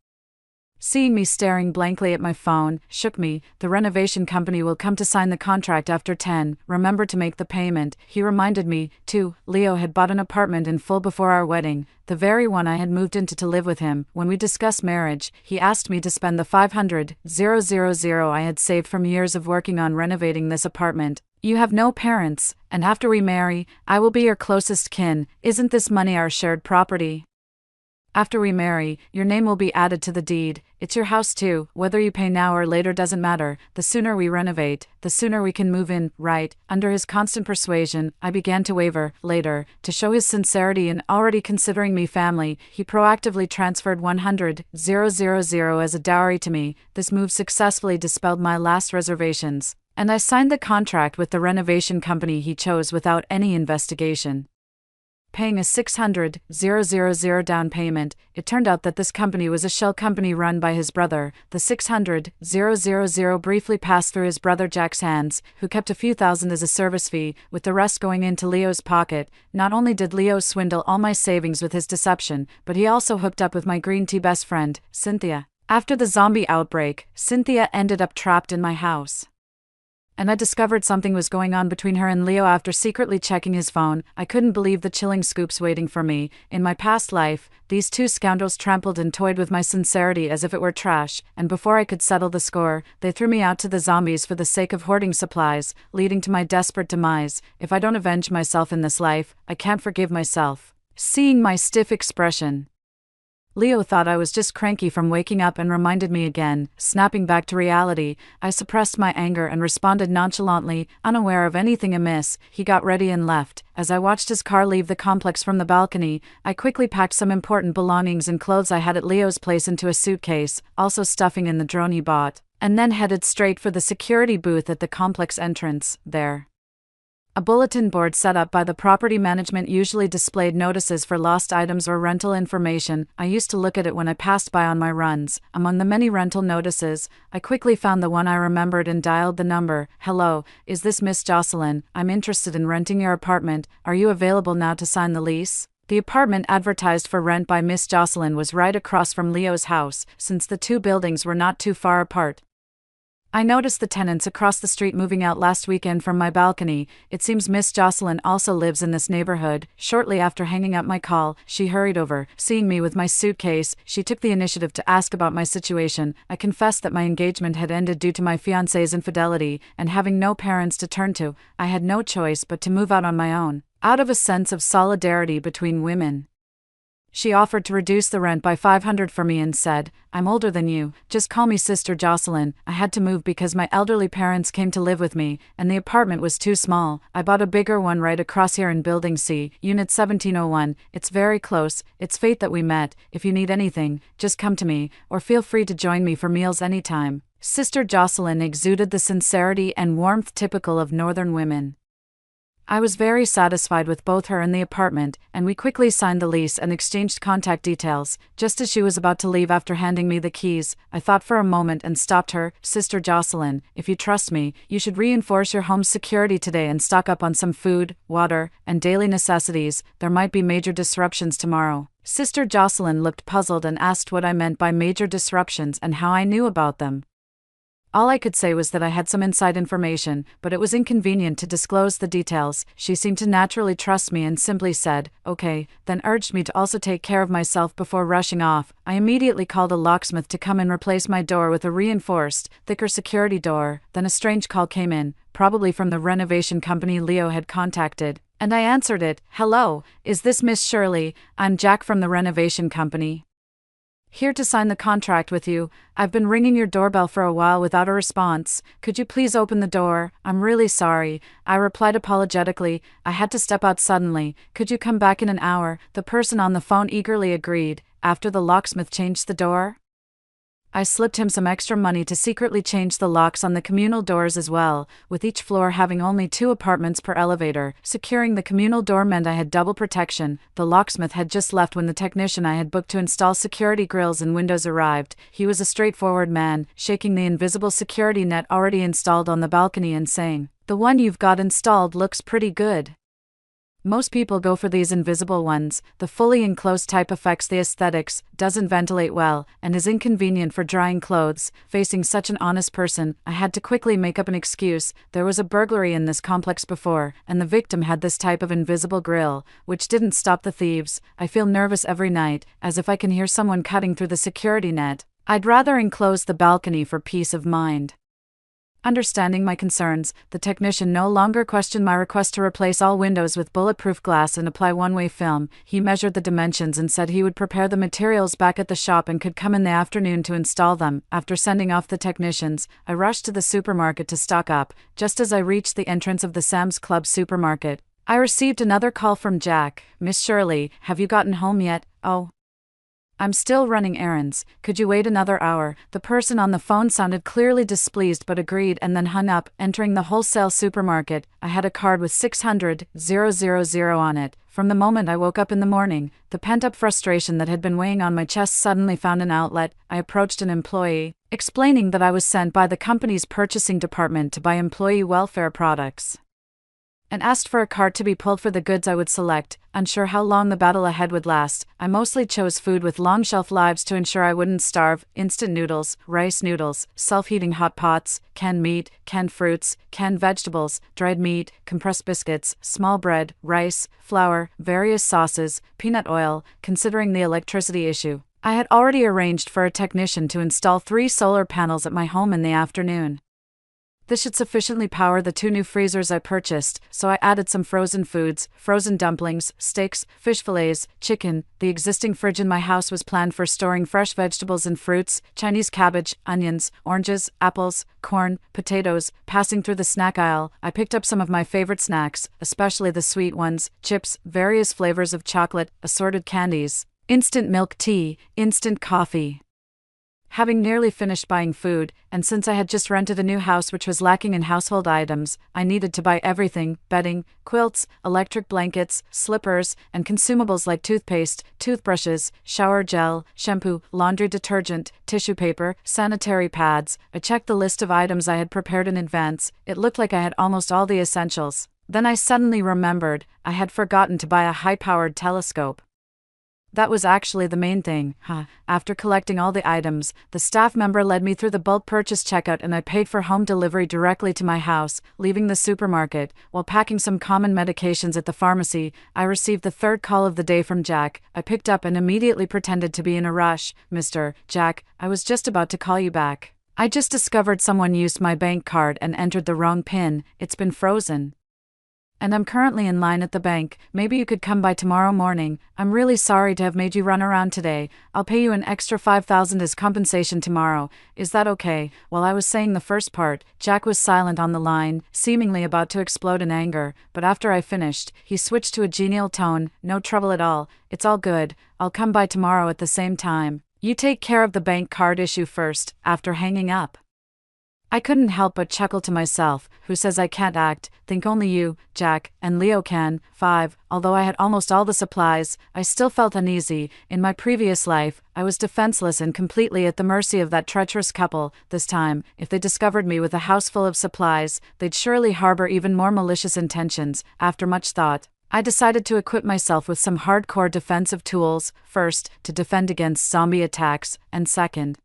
Seeing me staring blankly at my phone, shook me. The renovation company will come to sign the contract after 10. Remember to make the payment. He reminded me, too. Leo had bought an apartment in full before our wedding, the very one I had moved into to live with him. When we discussed marriage, he asked me to spend the $500,000 I had saved from years of working on renovating this apartment. You have no parents, and after we marry, I will be your closest kin. Isn't this money our shared property? After we marry, your name will be added to the deed. It's your house too. Whether you pay now or later doesn't matter. The sooner we renovate, the sooner we can move in, right? Under his constant persuasion, I began to waver. Later, to show his sincerity in already considering me family, he proactively transferred $100,000 as a dowry to me. This move successfully dispelled my last reservations, and I signed the contract with the renovation company he chose without any investigation. Paying a $600,000 down payment, it turned out that this company was a shell company run by his brother. The $600,000 briefly passed through his brother Jack's hands, who kept a few thousand as a service fee, with the rest going into Leo's pocket. Not only did Leo swindle all my savings with his deception, but he also hooked up with my green tea best friend, Cynthia. After the zombie outbreak, Cynthia ended up trapped in my house, and I discovered something was going on between her and Leo after secretly checking his phone. I couldn't believe the chilling scoops waiting for me. In my past life, these two scoundrels trampled and toyed with my sincerity as if it were trash, and before I could settle the score, they threw me out to the zombies for the sake of hoarding supplies, leading to my desperate demise. If I don't avenge myself in this life, I can't forgive myself. Seeing my stiff expression, Leo thought I was just cranky from waking up and reminded me again. Snapping back to reality, I suppressed my anger and responded nonchalantly, unaware of anything amiss. He got ready and left. As I watched his car leave the complex from the balcony, I quickly packed some important belongings and clothes I had at Leo's place into a suitcase, also stuffing in the drone he bought, and then headed straight for the security booth at the complex entrance. There, a bulletin board set up by the property management usually displayed notices for lost items or rental information. I used to look at it when I passed by on my runs. Among the many rental notices, I quickly found the one I remembered and dialed the number. "Hello, is this Miss Jocelyn? I'm interested in renting your apartment. Are you available now to sign the lease?" The apartment advertised for rent by Miss Jocelyn was right across from Leo's house, since the two buildings were not too far apart. I noticed the tenants across the street moving out last weekend from my balcony. It seems Miss Jocelyn also lives in this neighborhood. Shortly after hanging up my call, she hurried over. Seeing me with my suitcase, she took the initiative to ask about my situation. I confessed that my engagement had ended due to my fiancé's infidelity, and having no parents to turn to, I had no choice but to move out on my own, out of a sense of solidarity between women. She offered to reduce the rent by $500 for me and said, "I'm older than you, just call me Sister Jocelyn." I had to move because my elderly parents came to live with me, and the apartment was too small. I bought a bigger one right across here in Building C, Unit 1701. It's very close. It's fate that we met. If you need anything, just come to me, or feel free to join me for meals anytime. Sister Jocelyn exuded the sincerity and warmth typical of northern women. I was very satisfied with both her and the apartment, and we quickly signed the lease and exchanged contact details. Just as she was about to leave after handing me the keys, I thought for a moment and stopped her. "Sister Jocelyn, if you trust me, you should reinforce your home's security today and stock up on some food, water, and daily necessities. There might be major disruptions tomorrow." Sister Jocelyn looked puzzled and asked what I meant by major disruptions and how I knew about them. All I could say was that I had some inside information, but it was inconvenient to disclose the details. She seemed to naturally trust me and simply said, "Okay," then urged me to also take care of myself before rushing off. I immediately called a locksmith to come and replace my door with a reinforced, thicker security door. Then a strange call came in, probably from the renovation company Leo had contacted, and I answered it. "Hello, is this Miss Shirley? I'm Jack from the renovation company. Here to sign the contract with you. I've been ringing your doorbell for a while without a response. Could you please open the door? I'm really sorry," I replied apologetically. "I had to step out suddenly. Could you come back in an hour?" The person on the phone eagerly agreed. After the locksmith changed the door, I slipped him some extra money to secretly change the locks on the communal doors as well, with each floor having only 2 apartments per elevator. Securing the communal door meant I had double protection. The locksmith had just left when the technician I had booked to install security grills and windows arrived. He was a straightforward man, shaking the invisible security net already installed on the balcony and saying, "The one you've got installed looks pretty good. Most people go for these invisible ones. The fully enclosed type affects the aesthetics, doesn't ventilate well, and is inconvenient for drying clothes." Facing such an honest person, I had to quickly make up an excuse. There was a burglary in this complex before, and the victim had this type of invisible grill, which didn't stop the thieves. I feel nervous every night, as if I can hear someone cutting through the security net. I'd rather enclose the balcony for peace of mind. Understanding my concerns, the technician no longer questioned my request to replace all windows with bulletproof glass and apply one-way film. He measured the dimensions and said he would prepare the materials back at the shop and could come in the afternoon to install them. After sending off the technicians, I rushed to the supermarket to stock up. Just as I reached the entrance of the Sam's Club supermarket, I received another call from Jack. "Miss Shirley, have you gotten home yet?" "Oh, I'm still running errands. Could you wait another hour?" The person on the phone sounded clearly displeased but agreed and then hung up. Entering the wholesale supermarket, I had a card with 600,000 on it. From the moment I woke up in the morning, the pent-up frustration that had been weighing on my chest suddenly found an outlet. I approached an employee, explaining that I was sent by the company's purchasing department to buy employee welfare products, and asked for a cart to be pulled for the goods I would select. Unsure how long the battle ahead would last, I mostly chose food with long shelf lives to ensure I wouldn't starve. Instant noodles, rice noodles, self-heating hot pots, canned meat, canned fruits, canned vegetables, dried meat, compressed biscuits, small bread, rice, flour, various sauces, peanut oil. Considering the electricity issue, I had already arranged for a technician to install 3 solar panels at my home in the afternoon. This should sufficiently power the 2 new freezers I purchased, so I added some frozen foods, frozen dumplings, steaks, fish fillets, chicken. The existing fridge in my house was planned for storing fresh vegetables and fruits, Chinese cabbage, onions, oranges, apples, corn, potatoes. Passing through the snack aisle, I picked up some of my favorite snacks, especially the sweet ones, chips, various flavors of chocolate, assorted candies, instant milk tea, instant coffee. Having nearly finished buying food, and since I had just rented a new house which was lacking in household items, I needed to buy everything: bedding, quilts, electric blankets, slippers, and consumables like toothpaste, toothbrushes, shower gel, shampoo, laundry detergent, tissue paper, sanitary pads. I checked the list of items I had prepared in advance. It looked like I had almost all the essentials. Then I suddenly remembered I had forgotten to buy a high-powered telescope. That was actually the main thing. After collecting all the items, the staff member led me through the bulk purchase checkout and I paid for home delivery directly to my house. Leaving the supermarket, while packing some common medications at the pharmacy, I received the 3rd call of the day from Jack. I picked up and immediately pretended to be in a rush. "Mr. Jack, I was just about to call you back. I just discovered someone used my bank card and entered the wrong PIN. It's been frozen. And I'm currently in line at the bank. Maybe you could come by tomorrow morning. I'm really sorry to have made you run around today. I'll pay you an extra $5,000 as compensation tomorrow. Is that okay?" While I was saying the first part, Jack was silent on the line, seemingly about to explode in anger, but after I finished, he switched to a genial tone. "No trouble at all. It's all good. I'll come by tomorrow at the same time. You take care of the bank card issue first." After hanging up, I couldn't help but chuckle to myself. Who says I can't act? Think only you, Jack, and Leo can. 5. Although I had almost all the supplies, I still felt uneasy. In my previous life, I was defenseless and completely at the mercy of that treacherous couple. This time, if they discovered me with a house full of supplies, they'd surely harbor even more malicious intentions. After much thought, I decided to equip myself with some hardcore defensive tools. First, to defend against zombie attacks, and second,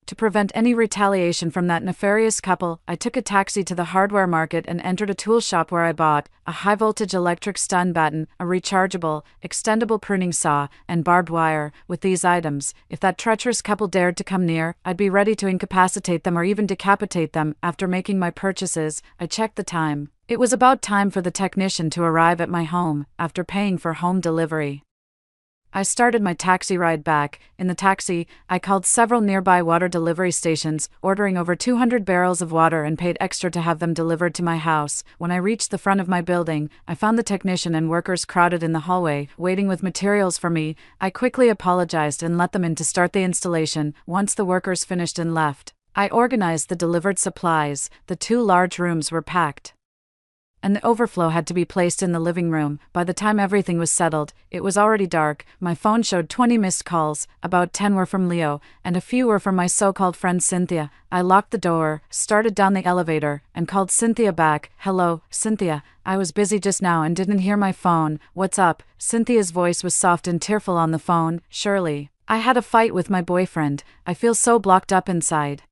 to prevent any retaliation from that nefarious couple. I took a taxi to the hardware market and entered a tool shop where I bought a high-voltage electric stun baton, a rechargeable, extendable pruning saw, and barbed wire. With these items, if that treacherous couple dared to come near, I'd be ready to incapacitate them or even decapitate them. After making my purchases, I checked the time. It was about time for the technician to arrive at my home. After paying for home delivery, I started my taxi ride back. In the taxi, I called several nearby water delivery stations, ordering over 200 barrels of water and paid extra to have them delivered to my house. When I reached the front of my building, I found the technician and workers crowded in the hallway, waiting with materials for me. I quickly apologized and let them in to start the installation. Once the workers finished and left, I organized the delivered supplies. The 2 large rooms were packed, and the overflow had to be placed in the living room. By the time everything was settled, it was already dark. My phone showed 20 missed calls. About 10 were from Leo, and a few were from my so-called friend Cynthia. I locked the door, started down the elevator, and called Cynthia back. "Hello, Cynthia. I was busy just now and didn't hear my phone. What's up?" Cynthia's voice was soft and tearful on the phone. "Shirley, I had a fight with my boyfriend. I feel so blocked up inside.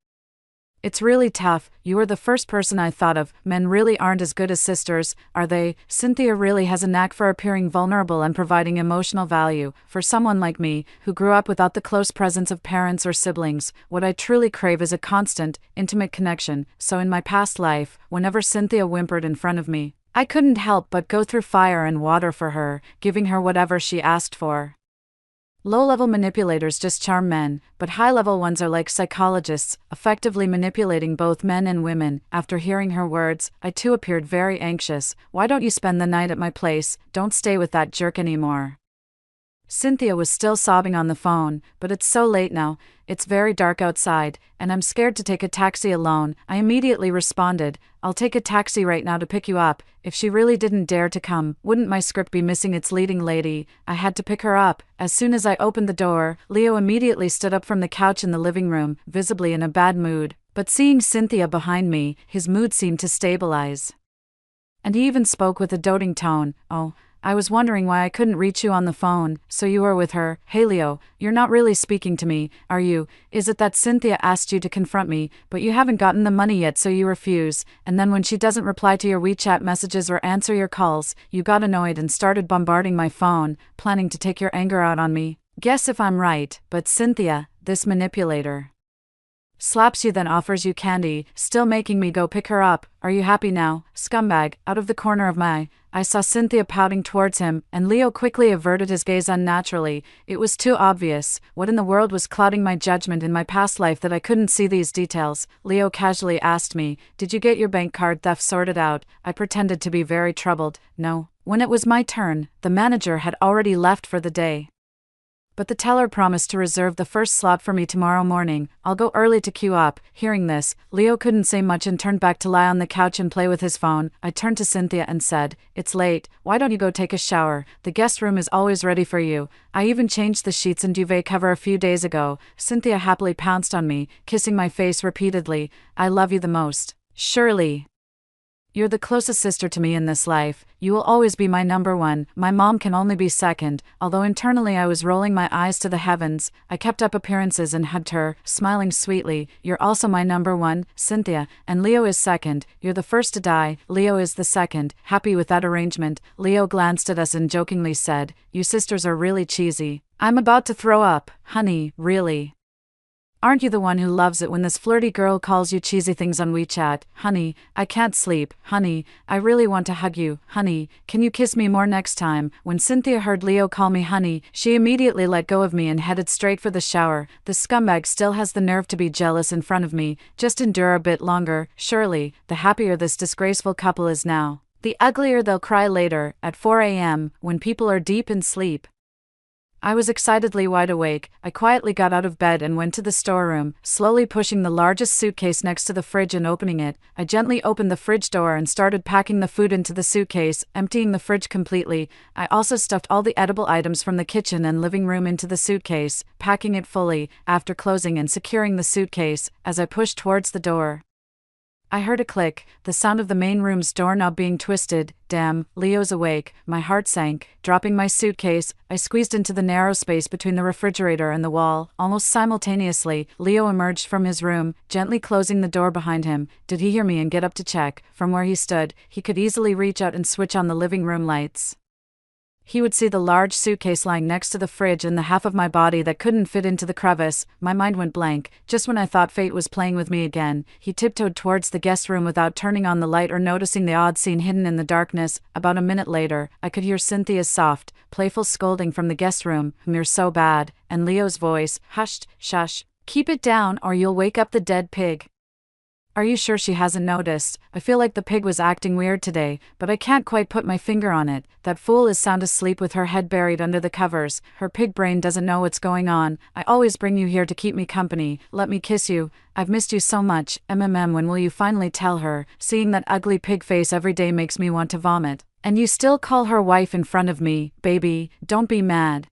It's really tough. You were the first person I thought of. Men really aren't as good as sisters, are they?" Cynthia really has a knack for appearing vulnerable and providing emotional value. For someone like me, who grew up without the close presence of parents or siblings, what I truly crave is a constant, intimate connection. So in my past life, whenever Cynthia whimpered in front of me, I couldn't help but go through fire and water for her, giving her whatever she asked for. Low-level manipulators just charm men, but high-level ones are like psychologists, effectively manipulating both men and women. After hearing her words, I too appeared very anxious. "Why don't you spend the night at my place? Don't stay with that jerk anymore." Cynthia was still sobbing on the phone. "But it's so late now. It's very dark outside, and I'm scared to take a taxi alone." I immediately responded, "I'll take a taxi right now to pick you up." If she really didn't dare to come, wouldn't my script be missing its leading lady? I had to pick her up. As soon as I opened the door, Leo immediately stood up from the couch in the living room, visibly in a bad mood. But seeing Cynthia behind me, his mood seemed to stabilize, and he even spoke with a doting tone. "Oh, I was wondering why I couldn't reach you on the phone. So you were with her. Hey Leo, you're not really speaking to me, are you? Is it that Cynthia asked you to confront me, but you haven't gotten the money yet so you refuse, and then when she doesn't reply to your WeChat messages or answer your calls, you got annoyed and started bombarding my phone, planning to take your anger out on me? Guess if I'm right, but Cynthia, this manipulator, Slaps you then offers you candy, still making me go pick her up. Are you happy now, scumbag? Out of the corner of my eye, I saw Cynthia pouting towards him, and Leo quickly averted his gaze unnaturally. It was too obvious. What in the world was clouding my judgment in my past life that I couldn't see these details? Leo casually asked me, "Did you get your bank card theft sorted out?" I pretended to be very troubled. No. When it was my turn, the manager had already left for the day. But the teller promised to reserve the first slot for me tomorrow morning. I'll go early to queue up. Hearing this, Leo couldn't say much and turned back to lie on the couch and play with his phone. I turned to Cynthia and said, "It's late. Why don't you go take a shower? The guest room is always ready for you. I even changed the sheets and duvet cover a few days ago." Cynthia happily pounced on me, kissing my face repeatedly. "I love you the most, Shirley. You're the closest sister to me in this life. You will always be my number one. My mom can only be second." Although internally I was rolling my eyes to the heavens, I kept up appearances and hugged her, smiling sweetly. "You're also my number one, Cynthia, and Leo is second. You're the first to die, Leo is the second." Happy with that arrangement, Leo glanced at us and jokingly said, "You sisters are really cheesy." I'm about to throw up. Honey, really? Aren't you the one who loves it when this flirty girl calls you cheesy things on WeChat? Honey, I can't sleep. Honey, I really want to hug you. Honey, can you kiss me more next time? When Cynthia heard Leo call me honey, she immediately let go of me and headed straight for the shower. The scumbag still has the nerve to be jealous in front of me. Just endure a bit longer, Shirley. The happier this disgraceful couple is now, the uglier they'll cry later, at 4 a.m., when people are deep in sleep. I was excitedly wide awake. I quietly got out of bed and went to the storeroom, slowly pushing the largest suitcase next to the fridge and opening it. I gently opened the fridge door and started packing the food into the suitcase, emptying the fridge completely. I also stuffed all the edible items from the kitchen and living room into the suitcase, packing it fully. After closing and securing the suitcase, as I pushed towards the door, I heard a click, the sound of the main room's doorknob being twisted. Damn, Leo's awake. My heart sank. Dropping my suitcase, I squeezed into the narrow space between the refrigerator and the wall. Almost simultaneously, Leo emerged from his room, gently closing the door behind him. Did he hear me and get up to check? From where he stood, he could easily reach out and switch on the living room lights. He would see the large suitcase lying next to the fridge and the half of my body that couldn't fit into the crevice. My mind went blank. Just when I thought fate was playing with me again, he tiptoed towards the guest room without turning on the light or noticing the odd scene hidden in the darkness. About a minute later, I could hear Cynthia's soft, playful scolding from the guest room, "You're so bad," and Leo's voice, "Hushed, shush. Keep it down or you'll wake up the dead pig." Are you sure she hasn't noticed? I feel like the pig was acting weird today, but I can't quite put my finger on it. That fool is sound asleep with her head buried under the covers. Her pig brain doesn't know what's going on. I always bring you here to keep me company. Let me kiss you. I've missed you so much. When will you finally tell her? Seeing that ugly pig face every day makes me want to vomit. And you still call her wife in front of me, baby. Don't be mad.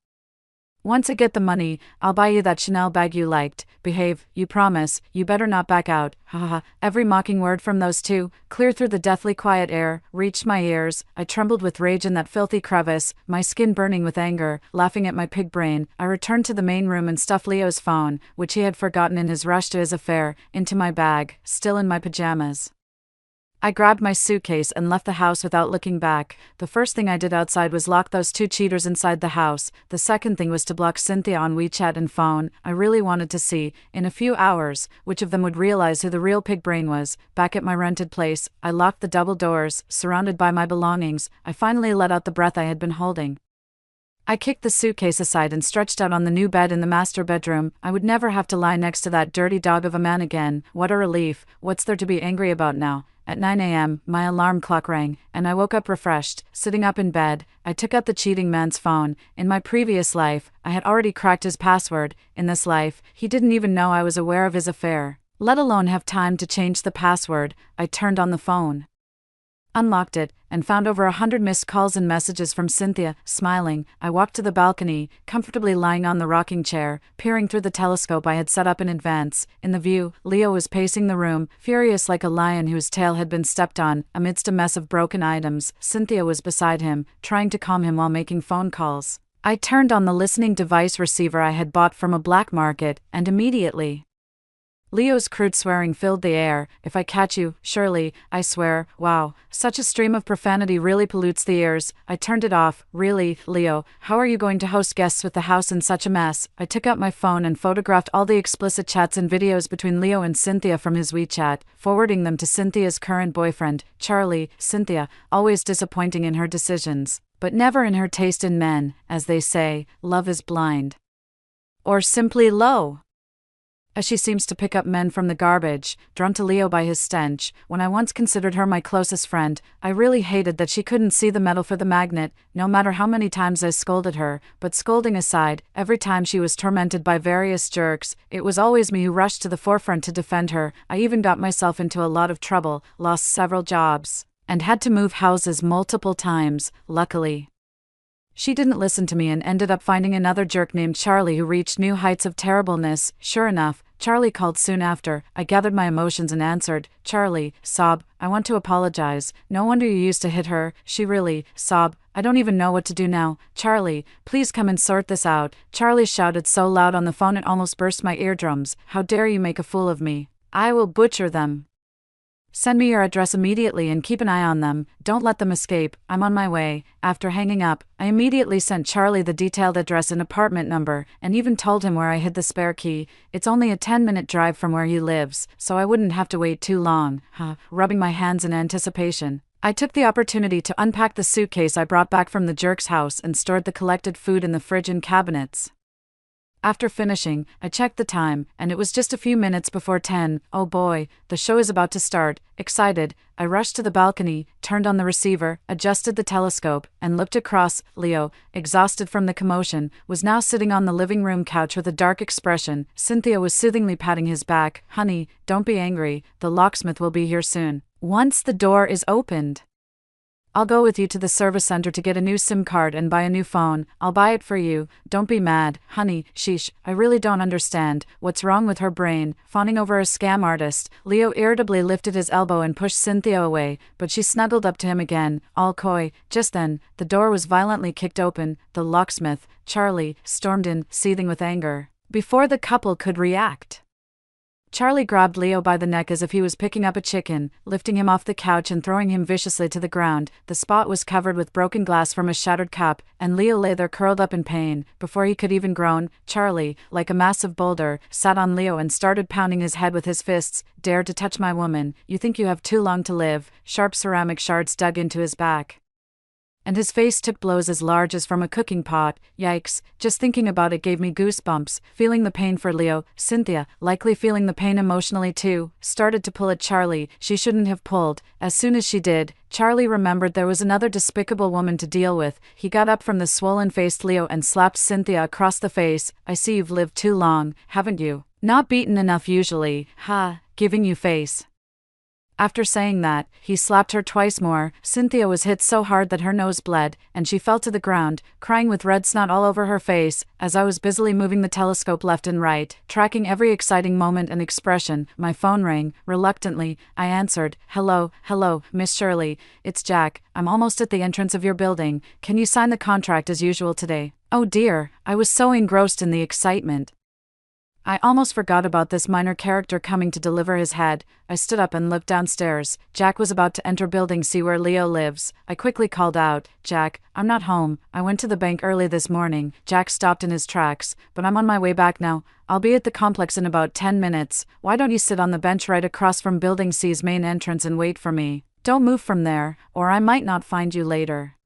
Once I get the money, I'll buy you that Chanel bag you liked. Behave, you promise. You better not back out. Ha ha ha. Every mocking word from those two, clear through the deathly quiet air, reached my ears. I trembled with rage in that filthy crevice, my skin burning with anger, laughing at my pig brain. I returned to the main room and stuffed Leo's phone, which he had forgotten in his rush to his affair, into my bag, still in my pajamas. I grabbed my suitcase and left the house without looking back. The first thing I did outside was lock those two cheaters inside the house. The second thing was to block Cynthia on WeChat and phone. I really wanted to see, in a few hours, which of them would realize who the real pig brain was. Back at my rented place, I locked the double doors. Surrounded by my belongings, I finally let out the breath I had been holding. I kicked the suitcase aside and stretched out on the new bed in the master bedroom. I would never have to lie next to that dirty dog of a man again. What a relief. What's there to be angry about now? At 9 a.m., my alarm clock rang, and I woke up refreshed. Sitting up in bed, I took out the cheating man's phone. In my previous life, I had already cracked his password. In this life, he didn't even know I was aware of his affair, let alone have time to change the password. I turned on the phone, unlocked it, and found over 100 missed calls and messages from Cynthia. Smiling, I walked to the balcony, comfortably lying on the rocking chair, peering through the telescope I had set up in advance. In the view, Leo was pacing the room, furious like a lion whose tail had been stepped on. Amidst a mess of broken items, Cynthia was beside him, trying to calm him while making phone calls. I turned on the listening device receiver I had bought from a black market, and immediately Leo's crude swearing filled the air. If I catch you, Shirley, I swear. Wow, such a stream of profanity really pollutes the ears. I turned it off. Really, Leo, how are you going to host guests with the house in such a mess? I took out my phone and photographed all the explicit chats and videos between Leo and Cynthia from his WeChat, forwarding them to Cynthia's current boyfriend, Charlie. Cynthia, always disappointing in her decisions, but never in her taste in men. As they say, love is blind. Or simply low. As she seems to pick up men from the garbage, drawn to Leo by his stench. When I once considered her my closest friend, I really hated that she couldn't see the metal for the magnet, no matter how many times I scolded her. But scolding aside, every time she was tormented by various jerks, it was always me who rushed to the forefront to defend her. I even got myself into a lot of trouble, lost several jobs, and had to move houses multiple times, luckily. She didn't listen to me and ended up finding another jerk named Charlie who reached new heights of terribleness. Sure enough, Charlie called soon after. I gathered my emotions and answered. Charlie, sob, I want to apologize. No wonder you used to hit her. She really, sob, I don't even know what to do now. Charlie, please come and sort this out. Charlie shouted so loud on the phone it almost burst my eardrums. How dare you make a fool of me? I will butcher them. Send me your address immediately and keep an eye on them. Don't let them escape. I'm on my way. After hanging up, I immediately sent Charlie the detailed address and apartment number, and even told him where I hid the spare key. It's only a 10-minute drive from where he lives, so I wouldn't have to wait too long. Rubbing my hands in anticipation, I took the opportunity to unpack the suitcase I brought back from the jerk's house and stored the collected food in the fridge and cabinets. After finishing, I checked the time, and it was just a few minutes before 10. Oh boy, the show is about to start. Excited, I rushed to the balcony, turned on the receiver, adjusted the telescope, and looked across. Leo, exhausted from the commotion, was now sitting on the living room couch with a dark expression. Cynthia was soothingly patting his back. Honey, don't be angry, the locksmith will be here soon. Once the door is opened, I'll go with you to the service center to get a new SIM card and buy a new phone. I'll buy it for you. Don't be mad, honey. Sheesh, I really don't understand. What's wrong with her brain? Fawning over a scam artist. Leo irritably lifted his elbow and pushed Cynthia away, but she snuggled up to him again, all coy. Just then, the door was violently kicked open. The locksmith, Charlie, stormed in, seething with anger. Before the couple could react, Charlie grabbed Leo by the neck as if he was picking up a chicken, lifting him off the couch and throwing him viciously to the ground. The spot was covered with broken glass from a shattered cup, and Leo lay there curled up in pain. Before he could even groan, Charlie, like a massive boulder, sat on Leo and started pounding his head with his fists. Dare to touch my woman, you think you have too long to live. Sharp ceramic shards dug into his back, and his face took blows as large as from a cooking pot. Yikes, just thinking about it gave me goosebumps. Feeling the pain for Leo, Cynthia, likely feeling the pain emotionally too, started to pull at Charlie. She shouldn't have pulled. As soon as she did, Charlie remembered there was another despicable woman to deal with. He got up from the swollen-faced Leo and slapped Cynthia across the face. I see you've lived too long, haven't you? Not beaten enough usually. Giving you face. After saying that, he slapped her twice more. Cynthia was hit so hard that her nose bled, and she fell to the ground, crying with red snot all over her face. As I was busily moving the telescope left and right, tracking every exciting moment and expression, my phone rang. Reluctantly, I answered. Hello, Miss Shirley, it's Jack. I'm almost at the entrance of your building. Can you sign the contract as usual today? Oh dear, I was so engrossed in the excitement, I almost forgot about this minor character coming to deliver his head. I stood up and looked downstairs. Jack was about to enter building C where Leo lives. I quickly called out, Jack, I'm not home. I went to the bank early this morning. Jack stopped in his tracks, but I'm on my way back now. I'll be at the complex in about 10 minutes. Why don't you sit on the bench right across from building C's main entrance and wait for me? Don't move from there, or I might not find you later.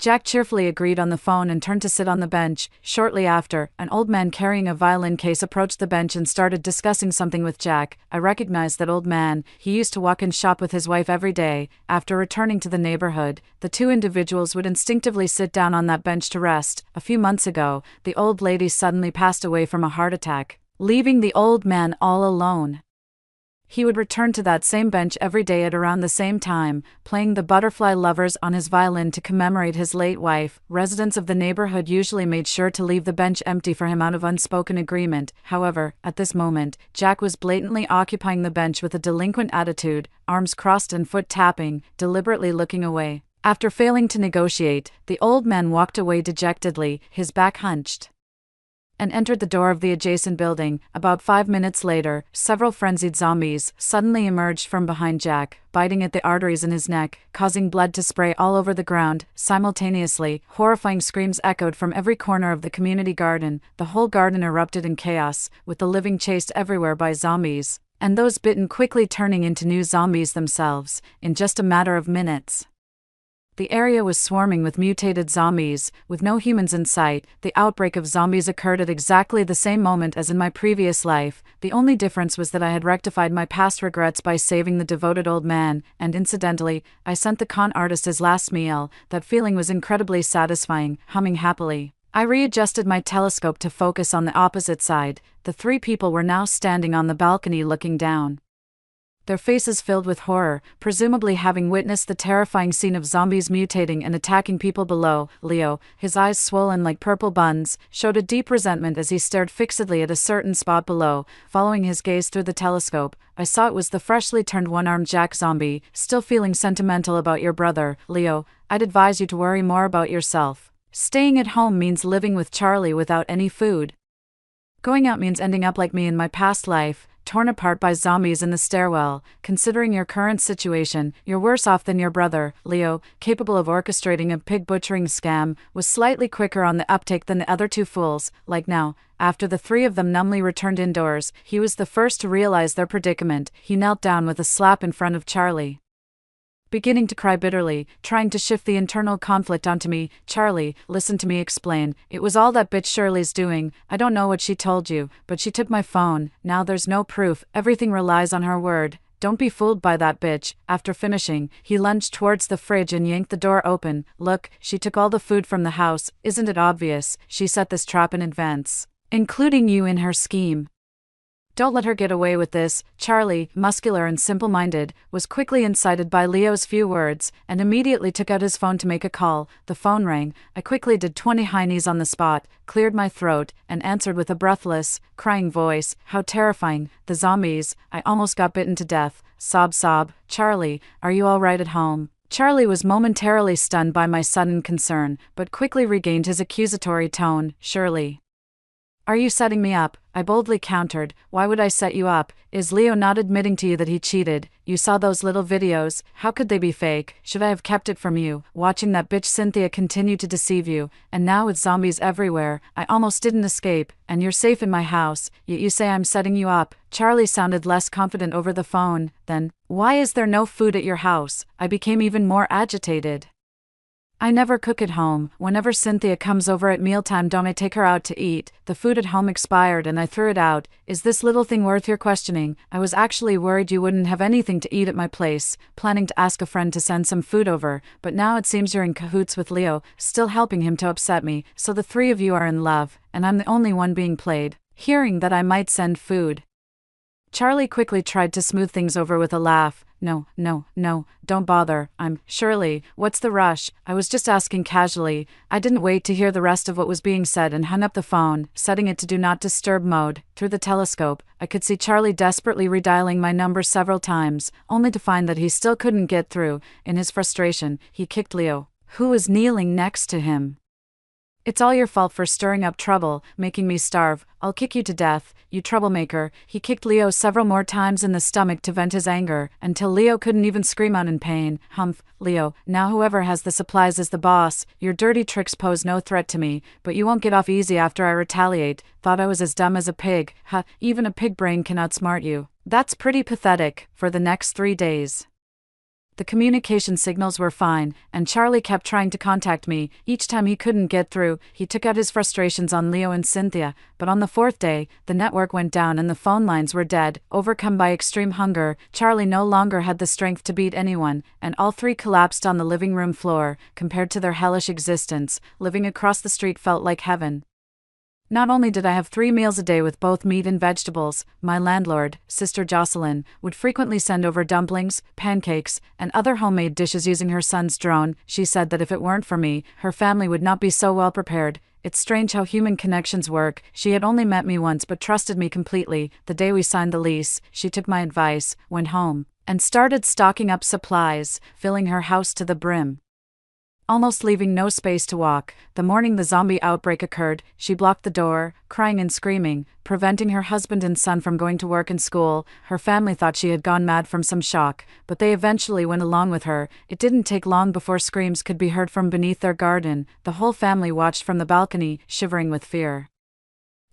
Jack cheerfully agreed on the phone and turned to sit on the bench. Shortly after, an old man carrying a violin case approached the bench and started discussing something with Jack. I recognized that old man. He used to walk and shop with his wife every day. After returning to the neighborhood, the two individuals would instinctively sit down on that bench to rest. A few months ago, the old lady suddenly passed away from a heart attack, leaving the old man all alone. He would return to that same bench every day at around the same time, playing the Butterfly Lovers on his violin to commemorate his late wife. Residents of the neighborhood usually made sure to leave the bench empty for him out of unspoken agreement. However, at this moment, Jack was blatantly occupying the bench with a delinquent attitude, arms crossed and foot tapping, deliberately looking away. After failing to negotiate, the old man walked away dejectedly, his back hunched, and entered the door of the adjacent building. About 5 minutes later, several frenzied zombies suddenly emerged from behind Jack, biting at the arteries in his neck, causing blood to spray all over the ground. Simultaneously, horrifying screams echoed from every corner of the community garden. The whole garden erupted in chaos, with the living chased everywhere by zombies, and those bitten quickly turning into new zombies themselves, in just a matter of minutes. The area was swarming with mutated zombies, with no humans in sight. The outbreak of zombies occurred at exactly the same moment as in my previous life. The only difference was that I had rectified my past regrets by saving the devoted old man, and incidentally, I sent the con artist his last meal. That feeling was incredibly satisfying, humming happily. I readjusted my telescope to focus on the opposite side. The three people were now standing on the balcony looking down, their faces filled with horror, presumably having witnessed the terrifying scene of zombies mutating and attacking people below. Leo, his eyes swollen like purple buns, showed a deep resentment as he stared fixedly at a certain spot below. Following his gaze through the telescope, I saw it was the freshly turned one-armed Jack zombie. Still feeling sentimental about your brother, Leo? I'd advise you to worry more about yourself. Staying at home means living with Charlie without any food. Going out means ending up like me in my past life, torn apart by zombies in the stairwell. Considering your current situation, you're worse off than your brother. Leo, capable of orchestrating a pig butchering scam, was slightly quicker on the uptake than the other two fools. Like now, after the three of them numbly returned indoors, he was the first to realize their predicament. He knelt down with a slap in front of Charlie, beginning to cry bitterly, trying to shift the internal conflict onto me. Charlie, listen to me explain. It was all that bitch Shirley's doing. I don't know what she told you, but she took my phone. Now there's no proof. Everything relies on her word. Don't be fooled by that bitch. After finishing, he lunged towards the fridge and yanked the door open. Look, she took all the food from the house. Isn't it obvious? She set this trap in advance, including you in her scheme. Don't let her get away with this. Charlie, muscular and simple-minded, was quickly incited by Leo's few words, and immediately took out his phone to make a call. The phone rang. I quickly did 20 high knees on the spot, cleared my throat, and answered with a breathless, crying voice. How terrifying. The zombies. I almost got bitten to death. Sob sob. Charlie, are you all right at home? Charlie was momentarily stunned by my sudden concern, but quickly regained his accusatory tone. Shirley, are you setting me up? I boldly countered. Why would I set you up? Is Leo not admitting to you that he cheated? You saw those little videos. How could they be fake? Should I have kept it from you? Watching that bitch Cynthia continue to deceive you, and now with zombies everywhere, I almost didn't escape, and you're safe in my house, yet you say I'm setting you up. Charlie sounded less confident over the phone. Then, why is there no food at your house? I became even more agitated. I never cook at home. Whenever Cynthia comes over at mealtime, don't I take her out to eat? The food at home expired and I threw it out. Is this little thing worth your questioning? I was actually worried you wouldn't have anything to eat at my place, planning to ask a friend to send some food over, but now it seems you're in cahoots with Leo, still helping him to upset me, so the three of you are in love, and I'm the only one being played. Hearing that I might send food, Charlie quickly tried to smooth things over with a laugh. No, don't bother. Shirley, what's the rush? I was just asking casually. I didn't wait to hear the rest of what was being said and hung up the phone, setting it to do not disturb mode. Through the telescope, I could see Charlie desperately redialing my number several times, only to find that he still couldn't get through. In his frustration, he kicked Leo, who was kneeling next to him. It's all your fault for stirring up trouble, making me starve. I'll kick you to death, you troublemaker. He kicked Leo several more times in the stomach to vent his anger, until Leo couldn't even scream out in pain. Humph, Leo, now whoever has the supplies is the boss. Your dirty tricks pose no threat to me, but you won't get off easy after I retaliate. Thought I was as dumb as a pig. Ha, even a pig brain can outsmart you. That's pretty pathetic. For the next 3 days, the communication signals were fine, and Charlie kept trying to contact me. Each time he couldn't get through, he took out his frustrations on Leo and Cynthia, but on the 4th day, the network went down and the phone lines were dead. Overcome by extreme hunger, Charlie no longer had the strength to beat anyone, and all three collapsed on the living room floor. Compared to their hellish existence, living across the street felt like heaven. Not only did I have 3 meals a day with both meat and vegetables, my landlord, Sister Jocelyn, would frequently send over dumplings, pancakes, and other homemade dishes using her son's drone. She said that if it weren't for me, her family would not be so well prepared. It's strange how human connections work. She had only met me once but trusted me completely. The day we signed the lease, she took my advice, went home, and started stocking up supplies, filling her house to the brim. almost leaving no space to walk. The morning the zombie outbreak occurred, she blocked the door, crying and screaming, preventing her husband and son from going to work and school. Her family thought she had gone mad from some shock, but they eventually went along with her. It didn't take long before screams could be heard from beneath their garden. The whole family watched from the balcony, shivering with fear.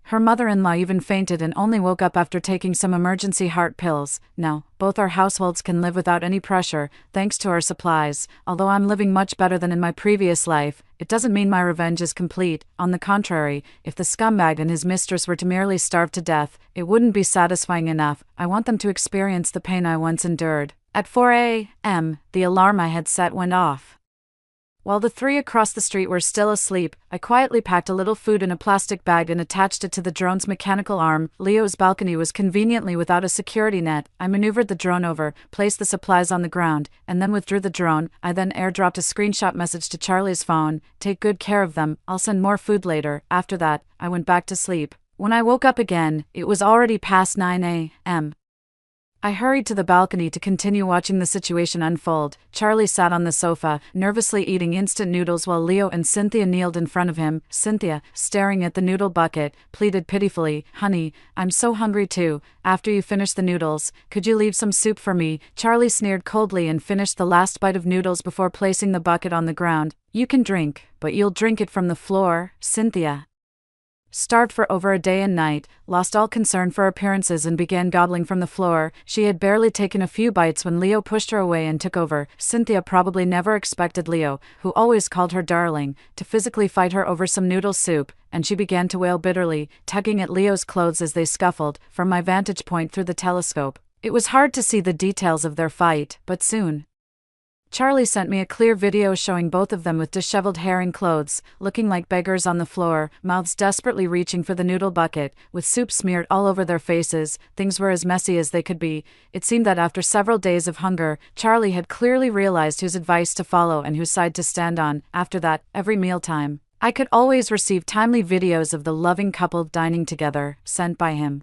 Her mother-in-law even fainted and only woke up after taking some emergency heart pills. Now, both our households can live without any pressure, thanks to our supplies. Although I'm living much better than in my previous life, it doesn't mean my revenge is complete. On the contrary, if the scumbag and his mistress were to merely starve to death, it wouldn't be satisfying enough. I want them to experience the pain I once endured. At 4 a.m., the alarm I had set went off. While the three across the street were still asleep, I quietly packed a little food in a plastic bag and attached it to the drone's mechanical arm. Leo's balcony was conveniently without a security net. I maneuvered the drone over, placed the supplies on the ground, and then withdrew the drone. I then airdropped a screenshot message to Charlie's phone. "Take good care of them, I'll send more food later." After that, I went back to sleep. When I woke up again, it was already past 9 a.m. I hurried to the balcony to continue watching the situation unfold. Charlie sat on the sofa, nervously eating instant noodles while Leo and Cynthia kneeled in front of him. Cynthia, staring at the noodle bucket, pleaded pitifully, "Honey, I'm so hungry too. After you finish the noodles, could you leave some soup for me?" Charlie sneered coldly and finished the last bite of noodles before placing the bucket on the ground. "You can drink, but you'll drink it from the floor." Cynthia starved for over a day and night, lost all concern for appearances and began gobbling from the floor. She had barely taken a few bites when Leo pushed her away and took over. Cynthia probably never expected Leo, who always called her darling, to physically fight her over some noodle soup, and she began to wail bitterly, tugging at Leo's clothes as they scuffled. From my vantage point through the telescope, it was hard to see the details of their fight, but soon Charlie sent me a clear video showing both of them with disheveled hair and clothes, looking like beggars on the floor, mouths desperately reaching for the noodle bucket, with soup smeared all over their faces. Things were as messy as they could be. It seemed that after several days of hunger, Charlie had clearly realized whose advice to follow and whose side to stand on. After that, every mealtime, I could always receive timely videos of the loving couple dining together, sent by him.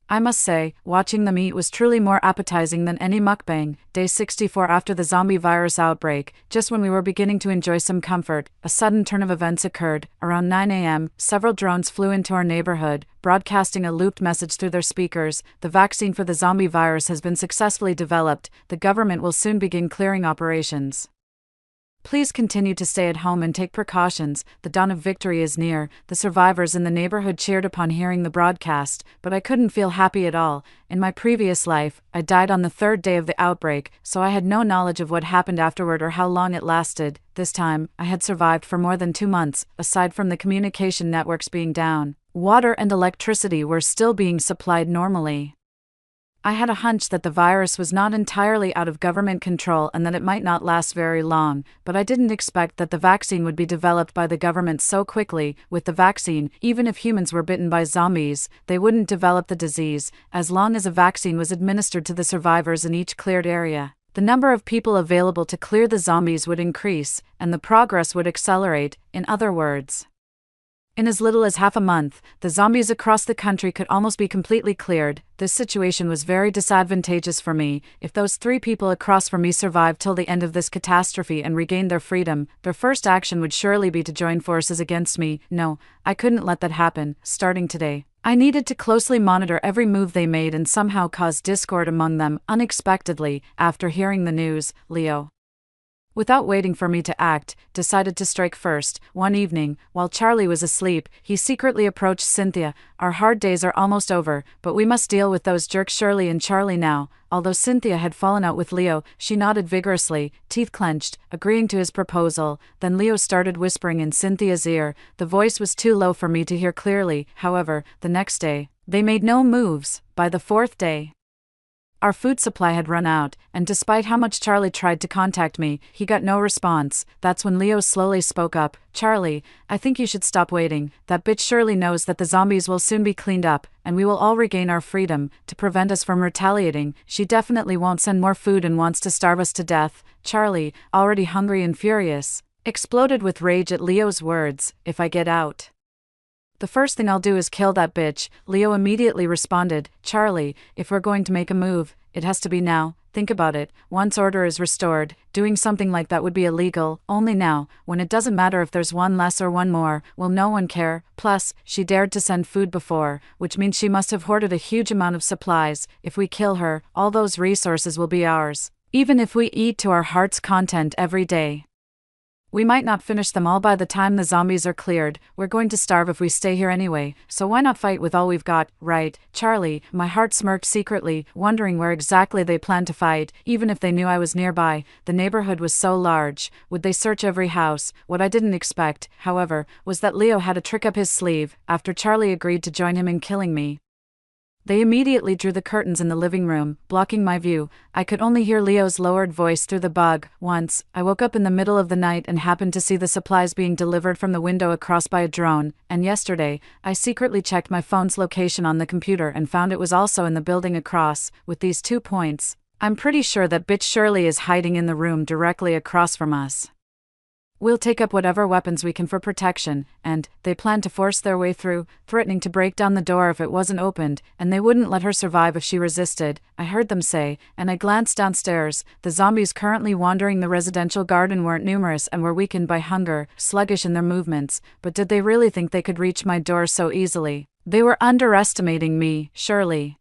I must say, watching them eat was truly more appetizing than any mukbang. Day 64 after the zombie virus outbreak, just when we were beginning to enjoy some comfort, a sudden turn of events occurred. Around 9 a.m., several drones flew into our neighborhood, broadcasting a looped message through their speakers. "The vaccine for the zombie virus has been successfully developed. The government will soon begin clearing operations. Please continue to stay at home and take precautions. The dawn of victory is near." The survivors in the neighborhood cheered upon hearing the broadcast, but I couldn't feel happy at all. In my previous life, I died on the third day of the outbreak, so I had no knowledge of what happened afterward or how long it lasted. This time, I had survived for more than 2 months. Aside from the communication networks being down, water and electricity were still being supplied normally. I had a hunch that the virus was not entirely out of government control and that it might not last very long, but I didn't expect that the vaccine would be developed by the government so quickly. With the vaccine, even if humans were bitten by zombies, they wouldn't develop the disease, as long as a vaccine was administered to the survivors in each cleared area. The number of people available to clear the zombies would increase, and the progress would accelerate. In other words, in as little as half a month, the zombies across the country could almost be completely cleared. This situation was very disadvantageous for me. If those 3 people across from me survived till the end of this catastrophe and regained their freedom, their first action would surely be to join forces against me. No, I couldn't let that happen. Starting today, I needed to closely monitor every move they made and somehow cause discord among them. Unexpectedly, after hearing the news, Leo, without waiting for me to act, decided to strike first. One evening, while Charlie was asleep, he secretly approached Cynthia. "Our hard days are almost over, but we must deal with those jerks Shirley and Charlie now." Although Cynthia had fallen out with Leo, she nodded vigorously, teeth clenched, agreeing to his proposal. Then Leo started whispering in Cynthia's ear. The voice was too low for me to hear clearly. However, the next day, they made no moves. By the 4th day, our food supply had run out, and despite how much Charlie tried to contact me, he got no response. That's when Leo slowly spoke up. "Charlie, I think you should stop waiting. That bitch Shirley knows that the zombies will soon be cleaned up, and we will all regain our freedom. To prevent us from retaliating, she definitely won't send more food and wants to starve us to death." Charlie, already hungry and furious, exploded with rage at Leo's words. "If I get out, the first thing I'll do is kill that bitch." Leo immediately responded, "Charlie, if we're going to make a move, It has to be now. Think about it. Once order is restored, doing something like that would be illegal. Only now, when it doesn't matter if there's one less or one more, will no one care? Plus, she dared to send food before, which means she must have hoarded a huge amount of supplies. If we kill her, all those resources will be ours. Even if we eat to our heart's content every day. We might not finish them all by the time the zombies are cleared. We're going to starve if we stay here anyway, so why not fight with all we've got, right, Charlie? My heart smirked secretly, wondering where exactly they planned to fight, even if they knew I was nearby. The neighborhood was so large. Would they search every house? What I didn't expect, however, was that Leo had a trick up his sleeve. After Charlie agreed to join him in killing me, they immediately drew the curtains in the living room, blocking my view. I could only hear Leo's lowered voice through the bug. Once, I woke up in the middle of the night and happened to see the supplies being delivered from the window across by a drone, and yesterday, I secretly checked my phone's location on the computer and found it was also in the building across. With these 2 points, I'm pretty sure that bitch Shirley is hiding in the room directly across from us. We'll take up whatever weapons we can for protection, and they plan to force their way through, threatening to break down the door if it wasn't opened, and they wouldn't let her survive if she resisted, I heard them say, and I glanced downstairs. The zombies currently wandering the residential garden weren't numerous and were weakened by hunger, sluggish in their movements, but did they really think they could reach my door so easily? They were underestimating me, surely.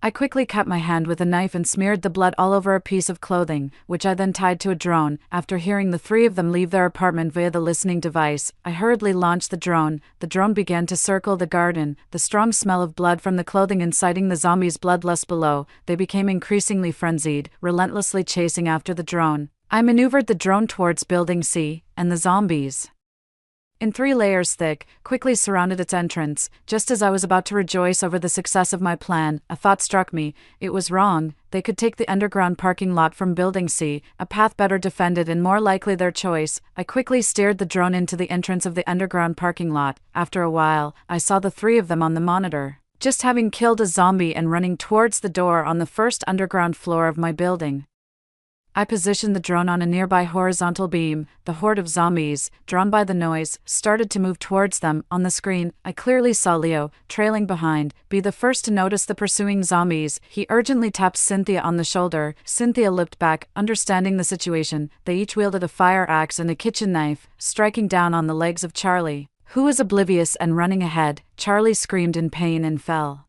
I quickly cut my hand with a knife and smeared the blood all over a piece of clothing, which I then tied to a drone. After hearing the 3 of them leave their apartment via the listening device, I hurriedly launched the drone. The drone began to circle the garden, the strong smell of blood from the clothing inciting the zombies' bloodlust below. They became increasingly frenzied, relentlessly chasing after the drone. I maneuvered the drone towards Building C, and the zombies, in 3 layers thick, quickly surrounded its entrance. Just as I was about to rejoice over the success of my plan, a thought struck me. It was wrong. They could take the underground parking lot from Building C, a path better defended and more likely their choice. I quickly steered the drone into the entrance of the underground parking lot. After a while, I saw the 3 of them on the monitor, just having killed a zombie and running towards the door on the first underground floor of my building. I positioned the drone on a nearby horizontal beam. The horde of zombies, drawn by the noise, started to move towards them. On the screen, I clearly saw Leo, trailing behind, be the first to notice the pursuing zombies. He urgently tapped Cynthia on the shoulder. Cynthia looked back, understanding the situation. They each wielded a fire axe and a kitchen knife, striking down on the legs of Charlie, who was oblivious and running ahead. Charlie screamed in pain and fell,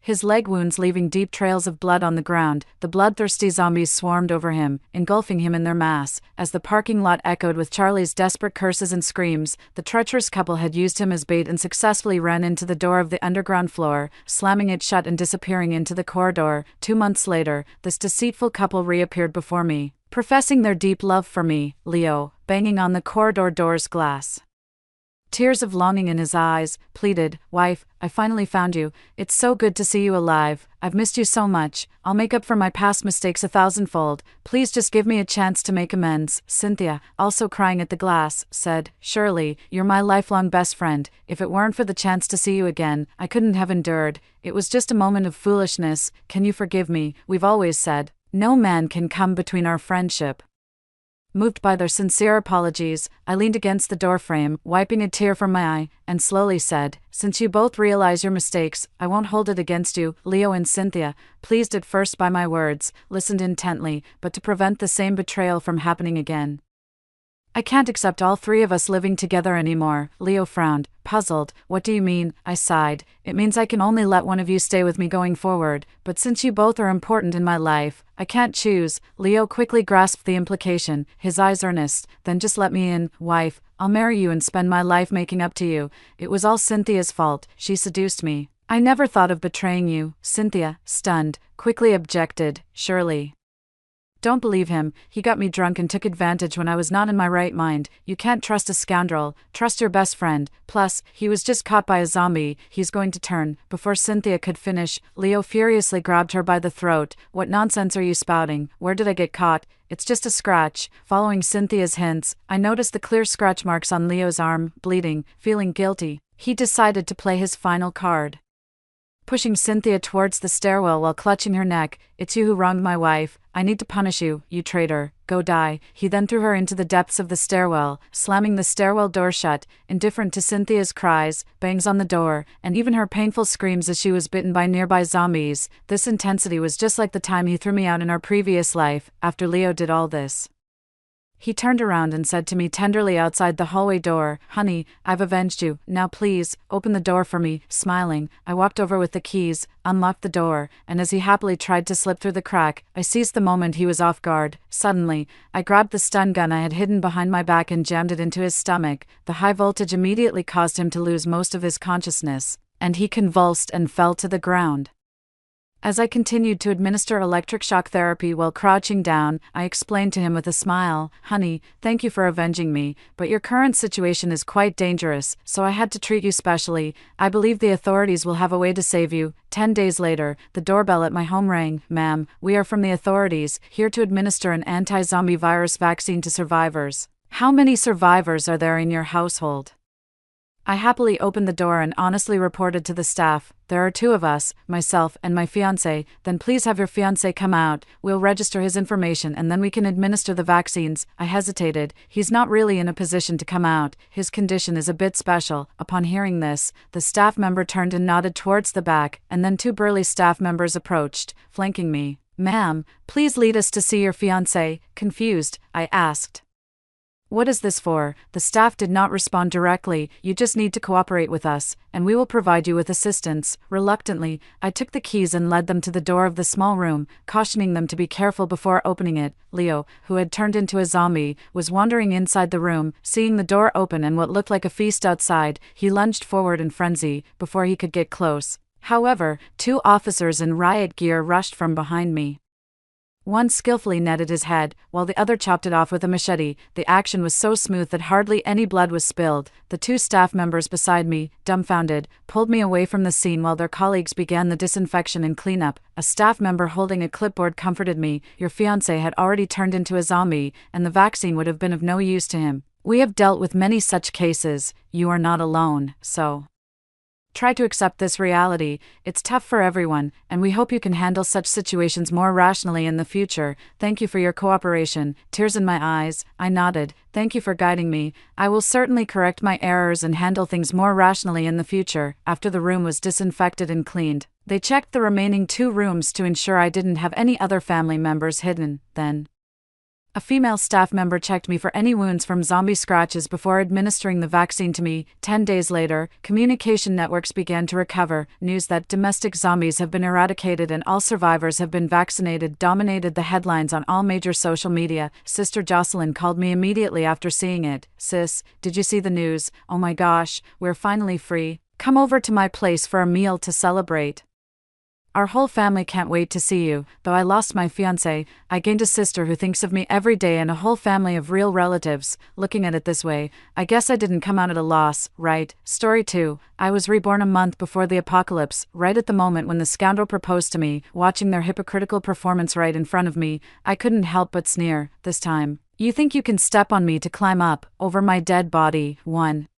his leg wounds leaving deep trails of blood on the ground. The bloodthirsty zombies swarmed over him, engulfing him in their mass. As the parking lot echoed with Charlie's desperate curses and screams, the treacherous couple had used him as bait and successfully ran into the door of the underground floor, slamming it shut and disappearing into the corridor. 2 months later, this deceitful couple reappeared before me, professing their deep love for me. Leo, banging on the corridor door's glass, tears of longing in his eyes, pleaded, "Wife, I finally found you. It's so good to see you alive. I've missed you so much. I'll make up for my past mistakes 1,000-fold. Please just give me a chance to make amends." Cynthia, also crying at the glass, said, "Shirley, you're my lifelong best friend. If it weren't for the chance to see you again, I couldn't have endured. It was just a moment of foolishness. Can you forgive me? We've always said, no man can come between our friendship." Moved by their sincere apologies, I leaned against the doorframe, wiping a tear from my eye, and slowly said, "Since you both realize your mistakes, I won't hold it against you." Leo and Cynthia, pleased at first by my words, listened intently, but to prevent the same betrayal from happening again. "I can't accept all 3 of us living together anymore." Leo frowned, puzzled. "What do you mean?" I sighed. "It means I can only let one of you stay with me going forward, but since you both are important in my life, I can't choose." Leo quickly grasped the implication, his eyes earnest. "Then just let me in, wife. I'll marry you and spend my life making up to you. It was all Cynthia's fault. She seduced me. I never thought of betraying you." Cynthia, stunned, quickly objected, "Surely. Don't believe him. He got me drunk and took advantage when I was not in my right mind. You can't trust a scoundrel. Trust your best friend. Plus, he was just caught by a zombie. He's going to turn." Before Cynthia could finish, Leo furiously grabbed her by the throat. "What nonsense are you spouting? Where did I get caught? It's just a scratch." Following Cynthia's hints, I noticed the clear scratch marks on Leo's arm, bleeding. Feeling guilty, he decided to play his final card. pushing Cynthia towards the stairwell while clutching her neck. "It's you who wronged my wife. I need to punish you, you traitor. Go die." He then threw her into the depths of the stairwell, slamming the stairwell door shut. Indifferent to Cynthia's cries, bangs on the door, and even her painful screams as she was bitten by nearby zombies, this intensity was just like the time he threw me out in our previous life. After Leo did all this, he turned around and said to me tenderly outside the hallway door, "Honey, I've avenged you. Now please, open the door for me." Smiling, I walked over with the keys, unlocked the door, and as he happily tried to slip through the crack, I seized the moment he was off guard. Suddenly, I grabbed the stun gun I had hidden behind my back and jammed it into his stomach. The high voltage immediately caused him to lose most of his consciousness, and he convulsed and fell to the ground. As I continued to administer electric shock therapy while crouching down, I explained to him with a smile, "Honey, thank you for avenging me, but your current situation is quite dangerous, so I had to treat you specially. I believe the authorities will have a way to save you." 10 days later, the doorbell at my home rang. "Ma'am, we are from the authorities, here to administer an anti-zombie virus vaccine to survivors. How many survivors are there in your household?" I happily opened the door and honestly reported to the staff, "There are 2 of us, myself and my fiancé." "Then please have your fiancé come out, we'll register his information and then we can administer the vaccines." I hesitated. "He's not really in a position to come out, his condition is a bit special." Upon hearing this, the staff member turned and nodded towards the back, and then 2 burly staff members approached, flanking me. "Ma'am, please lead us to see your fiancé." Confused, I asked, "What is this for?" The staff did not respond directly. "You just need to cooperate with us, and we will provide you with assistance." Reluctantly, I took the keys and led them to the door of the small room, cautioning them to be careful before opening it. Leo, who had turned into a zombie, was wandering inside the room. Seeing the door open and what looked like a feast outside, he lunged forward in frenzy, before he could get close. However, 2 officers in riot gear rushed from behind me. One skillfully netted his head, while the other chopped it off with a machete. The action was so smooth that hardly any blood was spilled. The 2 staff members beside me, dumbfounded, pulled me away from the scene while their colleagues began the disinfection and cleanup. A staff member holding a clipboard comforted me. "Your fiancé had already turned into a zombie, and the vaccine would have been of no use to him. We have dealt with many such cases. You are not alone, so try to accept this reality. It's tough for everyone, and we hope you can handle such situations more rationally in the future. Thank you for your cooperation." Tears in my eyes, I nodded. "Thank you for guiding me. I will certainly correct my errors and handle things more rationally in the future." After the room was disinfected and cleaned, they checked the remaining 2 rooms to ensure I didn't have any other family members hidden. Then a female staff member checked me for any wounds from zombie scratches before administering the vaccine to me. 10 days later, communication networks began to recover. News that domestic zombies have been eradicated and all survivors have been vaccinated dominated the headlines on all major social media. Sister Jocelyn called me immediately after seeing it. "Sis, did you see the news? Oh my gosh, we're finally free. Come over to my place for a meal to celebrate. Our whole family can't wait to see you." Though I lost my fiancé, I gained a sister who thinks of me every day and a whole family of real relatives. Looking at it this way, I guess I didn't come out at a loss, right? Story 2. I was reborn a month before the apocalypse, right at the moment when the scoundrel proposed to me. Watching their hypocritical performance right in front of me, I couldn't help but sneer. This time, "You think you can step on me to climb up over my dead body?" 1.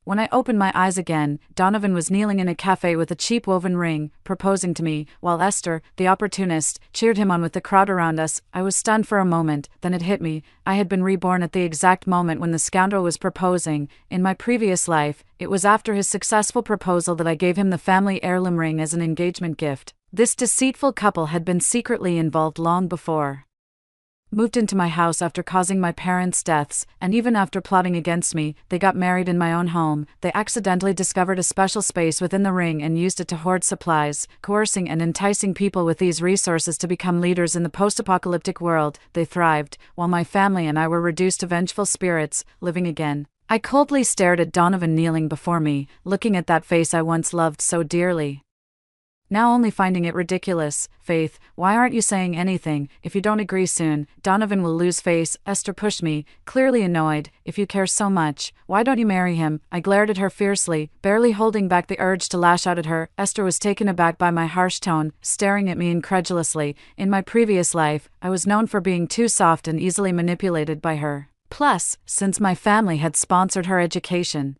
When I opened my eyes again, Donovan was kneeling in a cafe with a cheap woven ring, proposing to me, while Esther, the opportunist, cheered him on with the crowd around us. I was stunned for a moment, then it hit me. I had been reborn at the exact moment when the scoundrel was proposing. In my previous life, it was after his successful proposal that I gave him the family heirloom ring as an engagement gift. This deceitful couple had been secretly involved long before. Moved into my house after causing my parents' deaths, and even after plotting against me, they got married in my own home. They accidentally discovered a special space within the ring and used it to hoard supplies, coercing and enticing people with these resources to become leaders in the post-apocalyptic world. They thrived, while my family and I were reduced to vengeful spirits, living again. I coldly stared at Donovan kneeling before me, looking at that face I once loved so dearly. Now only finding it ridiculous. "Faith, why aren't you saying anything? If you don't agree soon, Donovan will lose face." Esther pushed me, clearly annoyed. "If you care so much, why don't you marry him?" I glared at her fiercely, barely holding back the urge to lash out at her. Esther was taken aback by my harsh tone, staring at me incredulously. In my previous life, I was known for being too soft and easily manipulated by her. Plus, since my family had sponsored her education,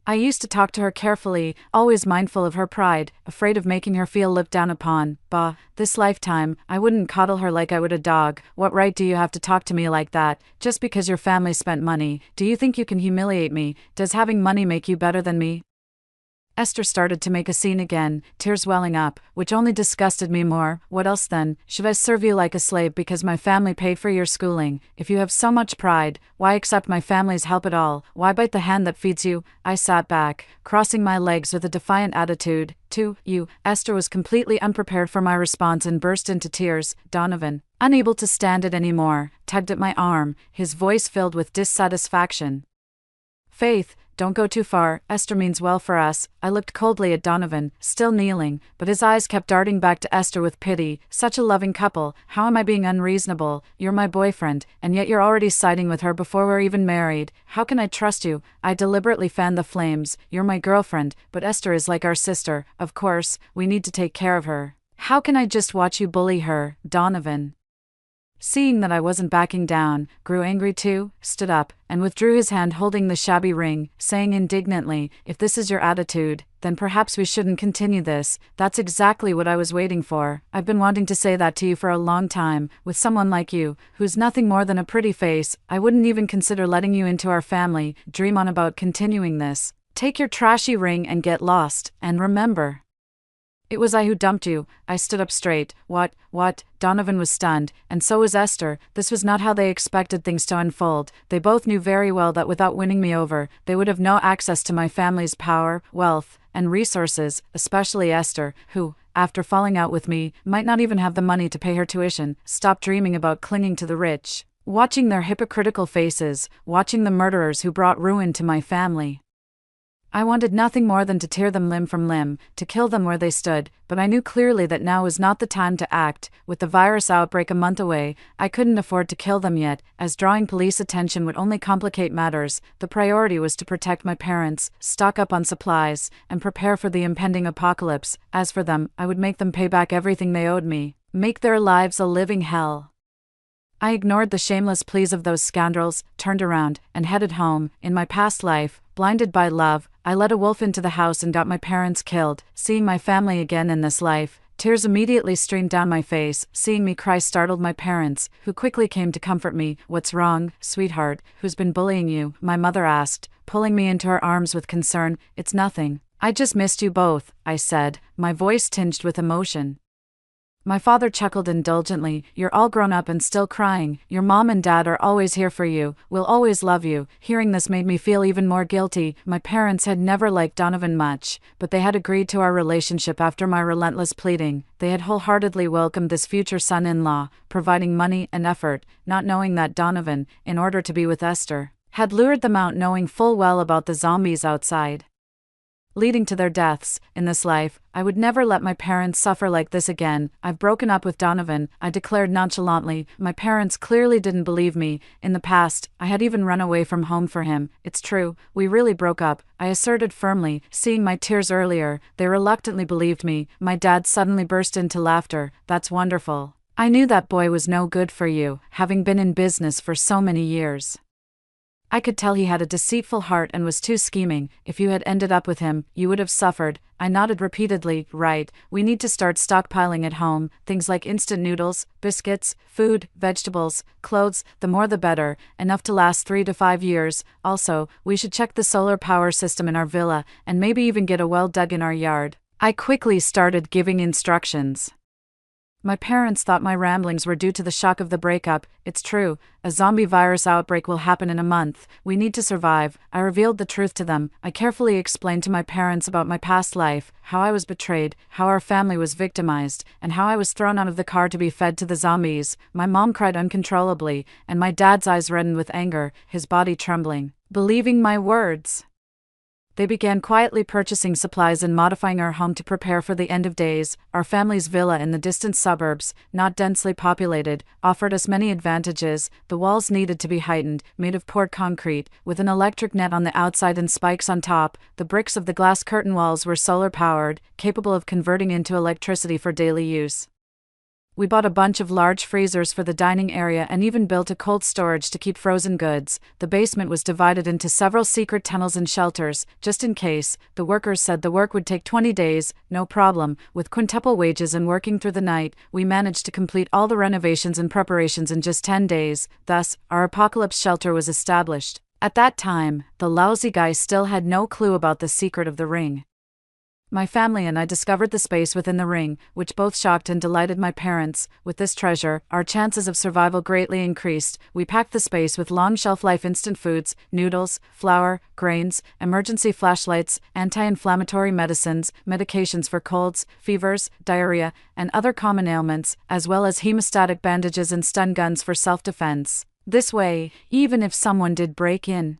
I used to talk to her carefully, always mindful of her pride, afraid of making her feel looked down upon. Bah, this lifetime, I wouldn't coddle her like I would a dog. What right do you have to talk to me like that, just because your family spent money? Do you think you can humiliate me? Does having money make you better than me? Esther started to make a scene again, tears welling up, which only disgusted me more. What else then? Should I serve you like a slave because my family paid for your schooling? If you have so much pride, why accept my family's help at all? Why bite the hand that feeds you? I sat back, crossing my legs with a defiant attitude. You. Esther was completely unprepared for my response and burst into tears. Donovan, unable to stand it anymore, tugged at my arm, his voice filled with dissatisfaction. Faith, don't go too far, Esther means well for us. I looked coldly at Donovan, still kneeling, but his eyes kept darting back to Esther with pity. Such a loving couple, how am I being unreasonable? You're my boyfriend, and yet you're already siding with her before we're even married. How can I trust you? I deliberately fanned the flames. You're my girlfriend, but Esther is like our sister. Of course, we need to take care of her. How can I just watch you bully her, Donovan? Seeing that I wasn't backing down, grew angry too, stood up, and withdrew his hand holding the shabby ring, saying indignantly, if this is your attitude, then perhaps we shouldn't continue this. That's exactly what I was waiting for. I've been wanting to say that to you for a long time. With someone like you, who's nothing more than a pretty face, I wouldn't even consider letting you into our family. Dream on about continuing this. Take your trashy ring and get lost, and remember, it was I who dumped you. I stood up straight. What? Donovan was stunned, and so was Esther. This was not how they expected things to unfold. They both knew very well that without winning me over, they would have no access to my family's power, wealth, and resources, especially Esther, who, after falling out with me, might not even have the money to pay her tuition. Stop dreaming about clinging to the rich. Watching their hypocritical faces, watching the murderers who brought ruin to my family. I wanted nothing more than to tear them limb from limb, to kill them where they stood, but I knew clearly that now was not the time to act. With the virus outbreak a month away, I couldn't afford to kill them yet, as drawing police attention would only complicate matters. The priority was to protect my parents, stock up on supplies, and prepare for the impending apocalypse. As for them, I would make them pay back everything they owed me, make their lives a living hell. I ignored the shameless pleas of those scoundrels, turned around, and headed home. In my past life, blinded by love, I let a wolf into the house and got my parents killed. Seeing my family again in this life, tears immediately streamed down my face. Seeing me cry startled my parents, who quickly came to comfort me. What's wrong, sweetheart? Who's been bullying you? My mother asked, pulling me into her arms with concern. It's nothing. I just missed you both, I said, my voice tinged with emotion. My father chuckled indulgently. You're all grown up and still crying. Your mom and dad are always here for you, will always love you. Hearing this made me feel even more guilty. My parents had never liked Donovan much, but they had agreed to our relationship after my relentless pleading. They had wholeheartedly welcomed this future son-in-law, providing money and effort, not knowing that Donovan, in order to be with Esther, had lured them out knowing full well about the zombies outside, leading to their deaths. In this life, I would never let my parents suffer like this again. I've broken up with Donovan, I declared nonchalantly. My parents clearly didn't believe me. In the past, I had even run away from home for him. It's true, we really broke up, I asserted firmly. Seeing my tears earlier, they reluctantly believed me. My dad suddenly burst into laughter. That's wonderful. I knew that boy was no good for you, having been in business for so many years. I could tell he had a deceitful heart and was too scheming. If you had ended up with him, you would have suffered. I nodded repeatedly. Right, we need to start stockpiling at home, things like instant noodles, biscuits, food, vegetables, clothes, the more the better, enough to last 3 to 5 years. Also, we should check the solar power system in our villa, and maybe even get a well dug in our yard. I quickly started giving instructions. My parents thought my ramblings were due to the shock of the breakup. It's true, a zombie virus outbreak will happen in a month. We need to survive. I revealed the truth to them. I carefully explained to my parents about my past life, how I was betrayed, how our family was victimized, and how I was thrown out of the car to be fed to the zombies. My mom cried uncontrollably, and my dad's eyes reddened with anger, his body trembling. Believing my words, they began quietly purchasing supplies and modifying our home to prepare for the end of days. Our family's villa in the distant suburbs, not densely populated, offered us many advantages. The walls needed to be heightened, made of poured concrete, with an electric net on the outside and spikes on top. The bricks of the glass curtain walls were solar-powered, capable of converting into electricity for daily use. We bought a bunch of large freezers for the dining area and even built a cold storage to keep frozen goods. The basement was divided into several secret tunnels and shelters, just in case. The workers said the work would take 20 days, no problem. With quintuple wages and working through the night, we managed to complete all the renovations and preparations in just 10 days. Thus, our apocalypse shelter was established. At that time, the lousy guy still had no clue about the secret of the ring. My family and I discovered the space within the ring, which both shocked and delighted my parents. With this treasure, our chances of survival greatly increased. We packed the space with long shelf-life instant foods, noodles, flour, grains, emergency flashlights, anti-inflammatory medicines, medications for colds, fevers, diarrhea, and other common ailments, as well as hemostatic bandages and stun guns for self-defense. This way, even if someone did break in,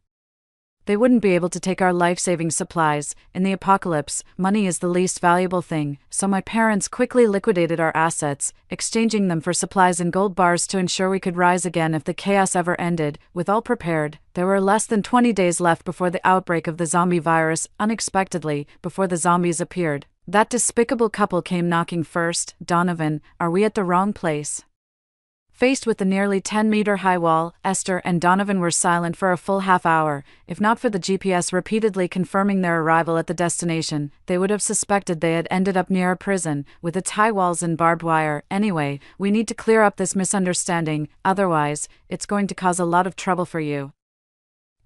they wouldn't be able to take our life-saving supplies. In the apocalypse, money is the least valuable thing, so my parents quickly liquidated our assets, exchanging them for supplies and gold bars to ensure we could rise again if the chaos ever ended. With all prepared, there were less than 20 days left before the outbreak of the zombie virus. Unexpectedly, before the zombies appeared, that despicable couple came knocking first. "Donovan, are we at the wrong place?" Faced with the nearly 10-meter-high wall, Esther and Donovan were silent for a full half-hour. If not for the GPS repeatedly confirming their arrival at the destination, they would have suspected they had ended up near a prison, with its high walls and barbed wire. "Anyway, we need to clear up this misunderstanding, otherwise, it's going to cause a lot of trouble for you."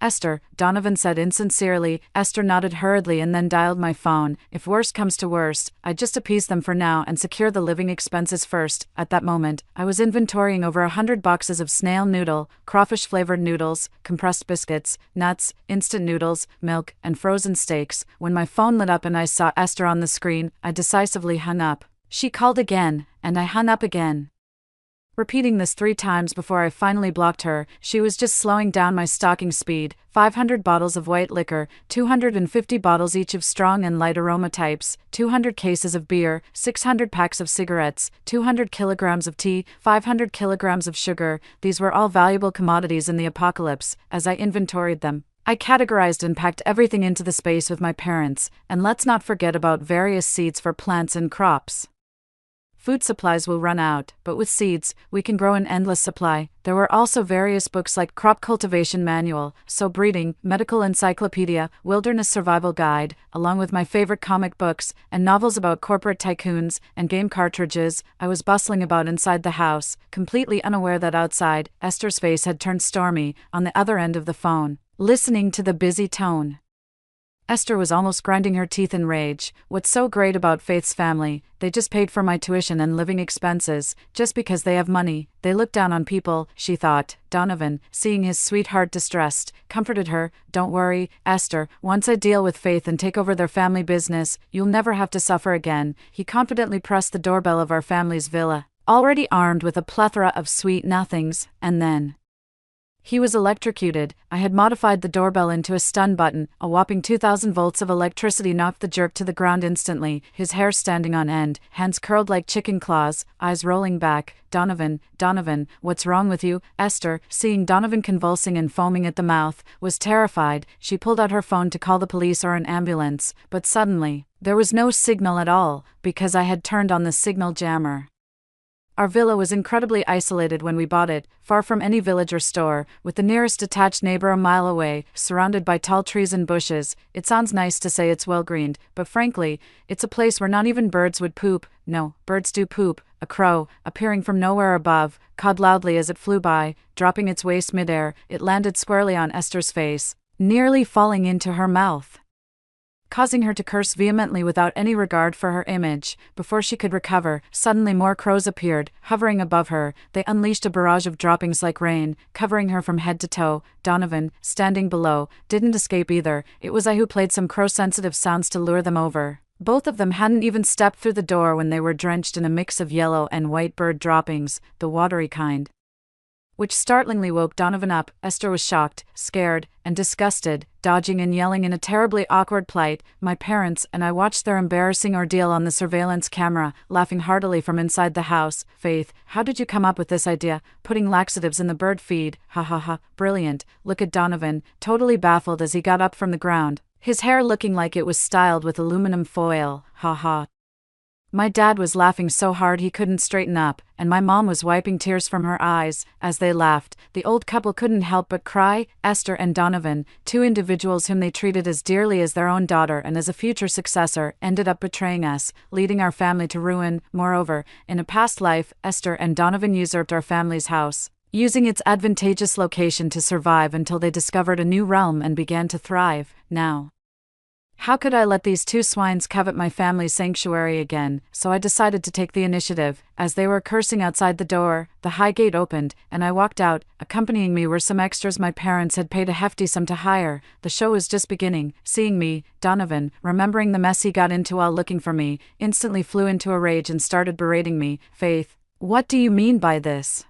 "Esther," Donovan said insincerely. Esther nodded hurriedly and then dialed my phone. "If worst comes to worst, I'd just appease them for now and secure the living expenses first." At that moment, I was inventorying over 100 boxes of snail noodle, crawfish-flavored noodles, compressed biscuits, nuts, instant noodles, milk, and frozen steaks. When my phone lit up and I saw Esther on the screen, I decisively hung up. She called again, and I hung up again. Repeating this 3 times before I finally blocked her. She was just slowing down my stalking speed. 500 bottles of white liquor, 250 bottles each of strong and light aroma types, 200 cases of beer, 600 packs of cigarettes, 200 kilograms of tea, 500 kilograms of sugar. These were all valuable commodities in the apocalypse. As I inventoried them, I categorized and packed everything into the space with my parents, and let's not forget about various seeds for plants and crops. Food supplies will run out, but with seeds, we can grow an endless supply. There were also various books like Crop Cultivation Manual, So Breeding, Medical Encyclopedia, Wilderness Survival Guide, along with my favorite comic books, and novels about corporate tycoons, and game cartridges. I was bustling about inside the house, completely unaware that outside, Esther's face had turned stormy, on the other end of the phone, listening to the busy tone. Esther was almost grinding her teeth in rage. "What's so great about Faith's family? They just paid for my tuition and living expenses. Just because they have money, they look down on people," she thought. Donovan, seeing his sweetheart distressed, comforted her. "Don't worry, Esther, once I deal with Faith and take over their family business, you'll never have to suffer again." He confidently pressed the doorbell of our family's villa, already armed with a plethora of sweet nothings, and then he was electrocuted. I had modified the doorbell into a stun button. A whopping 2,000 volts of electricity knocked the jerk to the ground instantly, his hair standing on end, hands curled like chicken claws, eyes rolling back. Donovan, what's wrong with you?" Esther, seeing Donovan convulsing and foaming at the mouth, was terrified. She pulled out her phone to call the police or an ambulance, but suddenly, there was no signal at all, because I had turned on the signal jammer. Our villa was incredibly isolated when we bought it, far from any village or store, with the nearest detached neighbor a mile away, surrounded by tall trees and bushes. It sounds nice to say it's well-greened, but frankly, it's a place where not even birds would poop. No, birds do poop. A crow, appearing from nowhere above, cawed loudly as it flew by, dropping its waist midair. It landed squarely on Esther's face, nearly falling into her mouth, causing her to curse vehemently without any regard for her image. Before she could recover, suddenly more crows appeared, hovering above her. They unleashed a barrage of droppings like rain, covering her from head to toe. Donovan, standing below, didn't escape either. It was I who played some crow-sensitive sounds to lure them over. Both of them hadn't even stepped through the door when they were drenched in a mix of yellow and white bird droppings, the watery kind, which startlingly woke Donovan up. Esther was shocked, scared, and disgusted, dodging and yelling in a terribly awkward plight. My parents and I watched their embarrassing ordeal on the surveillance camera, laughing heartily from inside the house. "Faith, how did you come up with this idea? Putting laxatives in the bird feed? Ha ha ha, brilliant." Look at Donovan, totally baffled as he got up from the ground, his hair looking like it was styled with aluminum foil. Ha ha. My dad was laughing so hard he couldn't straighten up, and my mom was wiping tears from her eyes. As they laughed, the old couple couldn't help but cry. Esther and Donovan, two individuals whom they treated as dearly as their own daughter and as a future successor, ended up betraying us, leading our family to ruin. Moreover, in a past life, Esther and Donovan usurped our family's house, using its advantageous location to survive until they discovered a new realm and began to thrive. Now, how could I let these two swines covet my family's sanctuary again? So I decided to take the initiative. As they were cursing outside the door, the high gate opened, and I walked out. Accompanying me were some extras my parents had paid a hefty sum to hire. The show was just beginning. Seeing me, Donovan, remembering the mess he got into while looking for me, instantly flew into a rage and started berating me. Faith, what do you mean by this?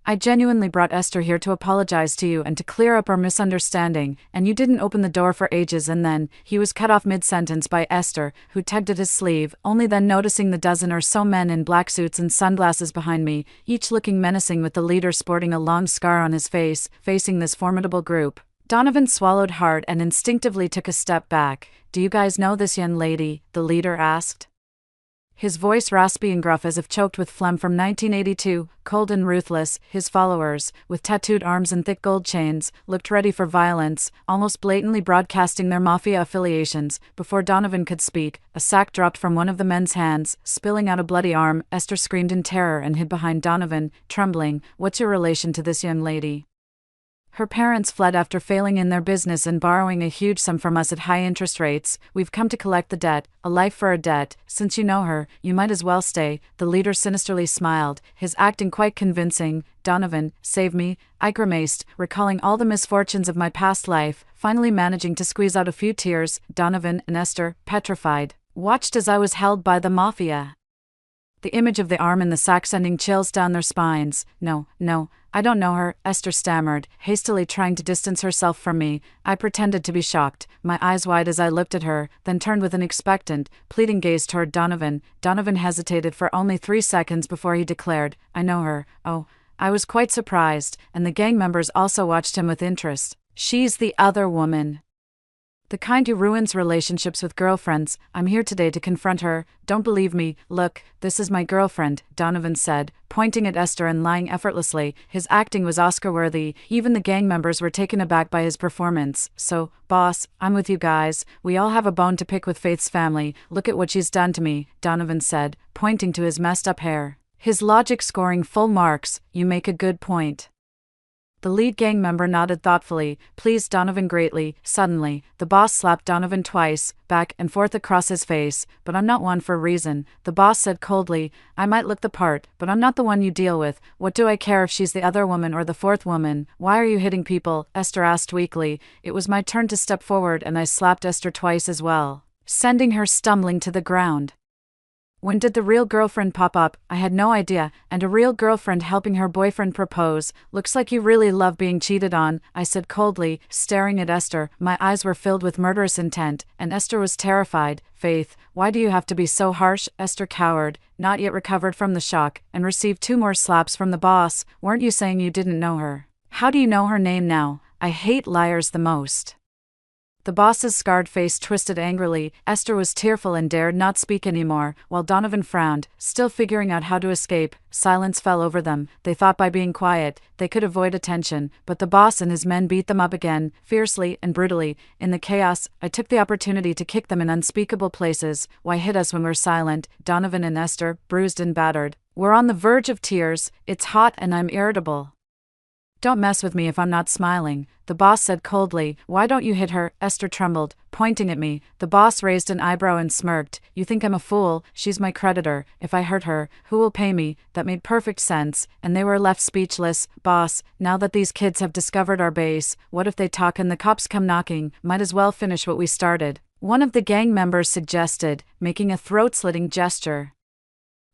I genuinely brought Esther here to apologize to you and to clear up our misunderstanding, and you didn't open the door for ages. And then, he was cut off mid-sentence by Esther, who tugged at his sleeve, only then noticing the dozen or so men in black suits and sunglasses behind me, each looking menacing with the leader sporting a long scar on his face, facing this formidable group. Donovan swallowed hard and instinctively took a step back. Do you guys know this young lady? The leader asked. His voice raspy and gruff as if choked with phlegm from 1982, cold and ruthless. His followers, with tattooed arms and thick gold chains, looked ready for violence, almost blatantly broadcasting their mafia affiliations. Before Donovan could speak, a sack dropped from one of the men's hands, spilling out a bloody arm. Esther screamed in terror and hid behind Donovan, trembling. What's your relation to this young lady? Her parents fled after failing in their business and borrowing a huge sum from us at high interest rates. We've come to collect the debt, a life for a debt. Since you know her, you might as well stay. The leader sinisterly smiled, his acting quite convincing. Donovan, save me, I grimaced, recalling all the misfortunes of my past life, finally managing to squeeze out a few tears. Donovan and Esther, petrified, watched as I was held by the mafia. The image of the arm in the sack sending chills down their spines. No, I don't know her, Esther stammered, hastily trying to distance herself from me. I pretended to be shocked, my eyes wide as I looked at her, then turned with an expectant, pleading gaze toward Donovan. Donovan hesitated for only 3 seconds before he declared, I know her. Oh, I was quite surprised, and the gang members also watched him with interest. She's the other woman. The kind who ruins relationships with girlfriends. I'm here today to confront her. Don't believe me? Look, this is my girlfriend, Donovan said, pointing at Esther and lying effortlessly. His acting was Oscar-worthy. Even the gang members were taken aback by his performance. So, boss, I'm with you guys. We all have a bone to pick with Faith's family. Look at what she's done to me, Donovan said, pointing to his messed up hair. His logic scoring full marks. You make a good point. The lead gang member nodded thoughtfully, pleased Donovan greatly. Suddenly, the boss slapped Donovan twice, back and forth across his face. But I'm not one for a reason, the boss said coldly. I might look the part, but I'm not the one you deal with. What do I care if she's the other woman or the fourth woman? Why are you hitting people? Esther asked weakly. It was my turn to step forward and I slapped Esther twice as well, sending her stumbling to the ground. When did the real girlfriend pop up? I had no idea, and a real girlfriend helping her boyfriend propose. Looks like you really love being cheated on, I said coldly, staring at Esther. My eyes were filled with murderous intent, and Esther was terrified. Faith, why do you have to be so harsh? Esther cowered, not yet recovered from the shock, and received 2 more slaps from the boss. Weren't you saying you didn't know her? How do you know her name now? I hate liars the most. The boss's scarred face twisted angrily. Esther was tearful and dared not speak anymore, while Donovan frowned, still figuring out how to escape. Silence fell over them. They thought by being quiet, they could avoid attention, but the boss and his men beat them up again, fiercely and brutally. In the chaos, I took the opportunity to kick them in unspeakable places. Why hit us when we're silent? Donovan and Esther, bruised and battered, were on the verge of tears. It's hot and I'm irritable. Don't mess with me if I'm not smiling, the boss said coldly. Why don't you hit her? Esther trembled, pointing at me. The boss raised an eyebrow and smirked. You think I'm a fool? She's my creditor. If I hurt her, who will pay me? That made perfect sense, and they were left speechless. Boss, now that these kids have discovered our base, what if they talk and the cops come knocking? Might as well finish what we started, one of the gang members suggested, making a throat-slitting gesture.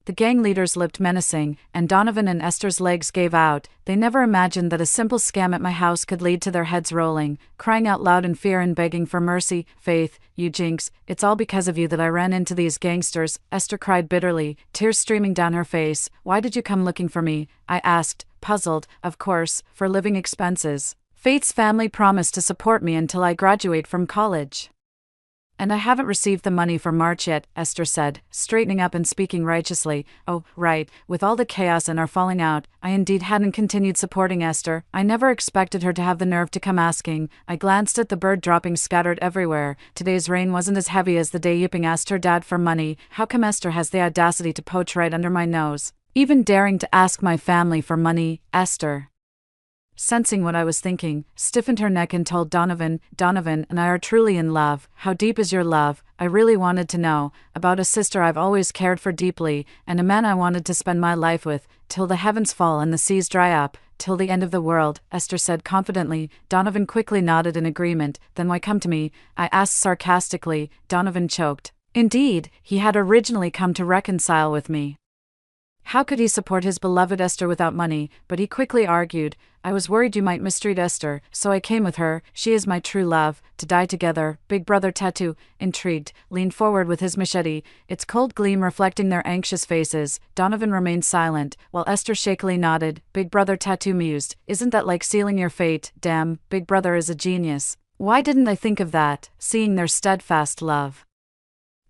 The gang leaders looked menacing, and Donovan and Esther's legs gave out. They never imagined that a simple scam at my house could lead to their heads rolling, crying out loud in fear and begging for mercy. Faith, you jinx, it's all because of you that I ran into these gangsters, Esther cried bitterly, tears streaming down her face. Why did you come looking for me? I asked, puzzled. Of course, for living expenses. Faith's family promised to support me until I graduate from college. And I haven't received the money for March yet, Esther said, straightening up and speaking righteously. Oh, right, with all the chaos and our falling out, I indeed hadn't continued supporting Esther. I never expected her to have the nerve to come asking. I glanced at the bird droppings scattered everywhere. Today's rain wasn't as heavy as the day Yipping asked her dad for money. How come Esther has the audacity to poach right under my nose? Even daring to ask my family for money, Esther. Sensing what I was thinking, stiffened her neck and told Donovan, Donovan and I are truly in love. How deep is your love? I really wanted to know. About a sister I've always cared for deeply, and a man I wanted to spend my life with, till the heavens fall and the seas dry up, till the end of the world, Esther said confidently. Donovan quickly nodded in agreement. Then why come to me? I asked sarcastically. Donovan choked. Indeed, he had originally come to reconcile with me. How could he support his beloved Esther without money? But he quickly argued, I was worried you might mistreat Esther, so I came with her. She is my true love. To die together. Big Brother Tattoo, intrigued, leaned forward with his machete, its cold gleam reflecting their anxious faces. Donovan remained silent, while Esther shakily nodded. Big Brother Tattoo mused, isn't that like sealing your fate? Damn, Big Brother is a genius. Why didn't I think of that, seeing their steadfast love?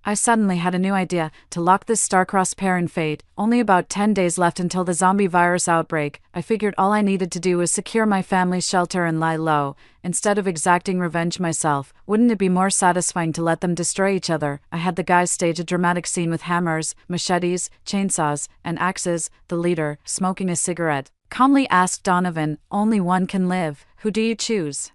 I suddenly had a new idea, to lock this star-crossed pair in fate. Only about 10 days left until the zombie virus outbreak. I figured all I needed to do was secure my family's shelter and lie low. Instead of exacting revenge myself, wouldn't it be more satisfying to let them destroy each other? I had the guys stage a dramatic scene with hammers, machetes, chainsaws, and axes. The leader, smoking a cigarette, calmly asked Donovan, only one can live. Who do you choose?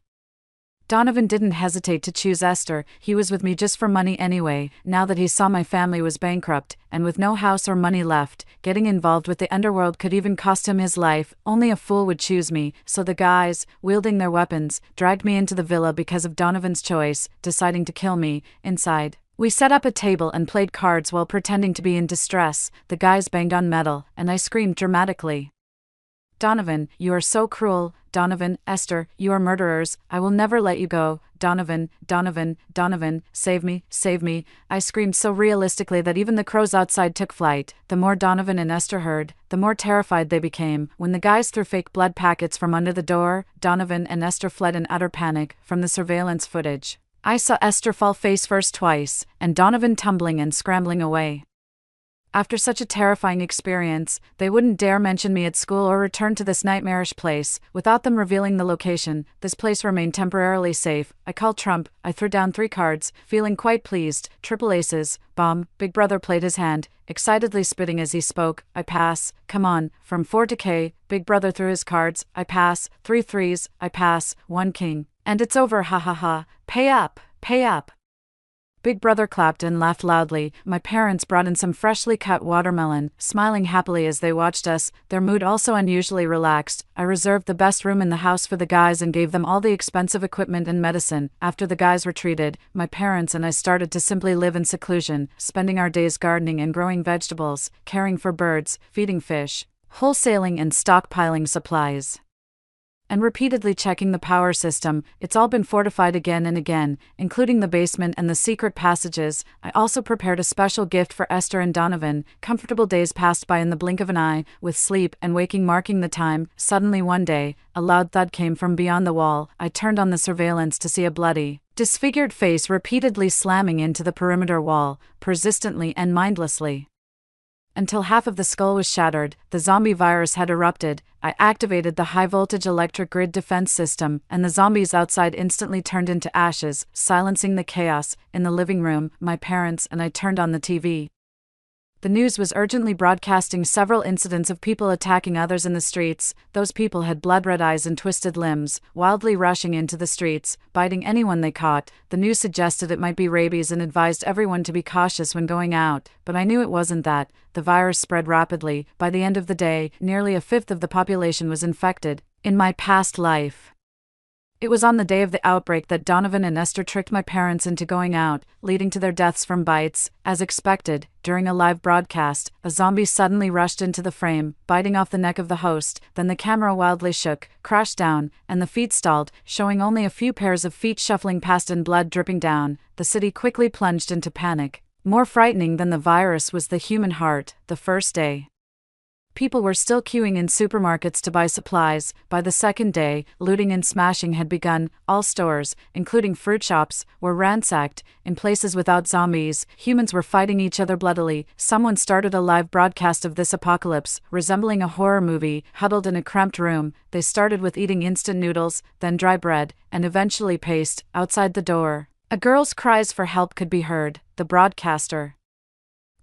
Donovan didn't hesitate to choose Esther. He was with me just for money anyway. Now that he saw my family was bankrupt, and with no house or money left, getting involved with the underworld could even cost him his life. Only a fool would choose me. So the guys, wielding their weapons, dragged me into the villa because of Donovan's choice, deciding to kill me. Inside, we set up a table and played cards while pretending to be in distress. The guys banged on metal, and I screamed dramatically. Donovan, you are so cruel. Donovan, Esther, you are murderers. I will never let you go. Donovan, Donovan, Donovan, save me, save me. I screamed so realistically that even the crows outside took flight. The more Donovan and Esther heard, the more terrified they became. When the guys threw fake blood packets from under the door, Donovan and Esther fled in utter panic. From the surveillance footage, I saw Esther fall face first twice, and Donovan tumbling and scrambling away. After such a terrifying experience, they wouldn't dare mention me at school or return to this nightmarish place. Without them revealing the location, this place remained temporarily safe. I called Trump. I threw down 3 cards, feeling quite pleased. Triple aces. Bomb. Big Brother played his hand, excitedly spitting as he spoke. I pass. Come on. From 4 to K. Big Brother threw his cards. I pass. 3 threes. I pass. 1 king. And it's over, ha ha ha. Pay up. Pay up. Big Brother clapped and laughed loudly. My parents brought in some freshly cut watermelon, smiling happily as they watched us, their mood also unusually relaxed. I reserved the best room in the house for the guys and gave them all the expensive equipment and medicine. After the guys retreated, my parents and I started to simply live in seclusion, spending our days gardening and growing vegetables, caring for birds, feeding fish, wholesaling and stockpiling supplies, and repeatedly checking the power system. It's all been fortified again and again, including the basement and the secret passages. I also prepared a special gift for Esther and Donovan. Comfortable days passed by in the blink of an eye, with sleep and waking marking the time. Suddenly one day, a loud thud came from beyond the wall. I turned on the surveillance to see a bloody, disfigured face repeatedly slamming into the perimeter wall, persistently and mindlessly. Until half of the skull was shattered, the zombie virus had erupted. I activated the high-voltage electric grid defense system, and the zombies outside instantly turned into ashes, silencing the chaos. In the living room, my parents and I turned on the TV. The news was urgently broadcasting several incidents of people attacking others in the streets. Those people had blood-red eyes and twisted limbs, wildly rushing into the streets, biting anyone they caught. The news suggested it might be rabies and advised everyone to be cautious when going out, but I knew it wasn't that. The virus spread rapidly. By the end of the day, nearly 1/5 of the population was infected. In my past life, it was on the day of the outbreak that Donovan and Esther tricked my parents into going out, leading to their deaths from bites. As expected, during a live broadcast, a zombie suddenly rushed into the frame, biting off the neck of the host. Then the camera wildly shook, crashed down, and the feed stalled, showing only a few pairs of feet shuffling past and blood dripping down. The city quickly plunged into panic. More frightening than the virus was the human heart. The first day, People were still queuing in supermarkets to buy supplies. By the second day, looting and smashing had begun. All stores, including fruit shops, were ransacked. In places without zombies, humans were fighting each other bloodily. Someone started a live broadcast of this apocalypse, resembling a horror movie. Huddled in a cramped room, they started with eating instant noodles, then dry bread, and eventually paste. Outside the door, a girl's cries for help could be heard. The broadcaster,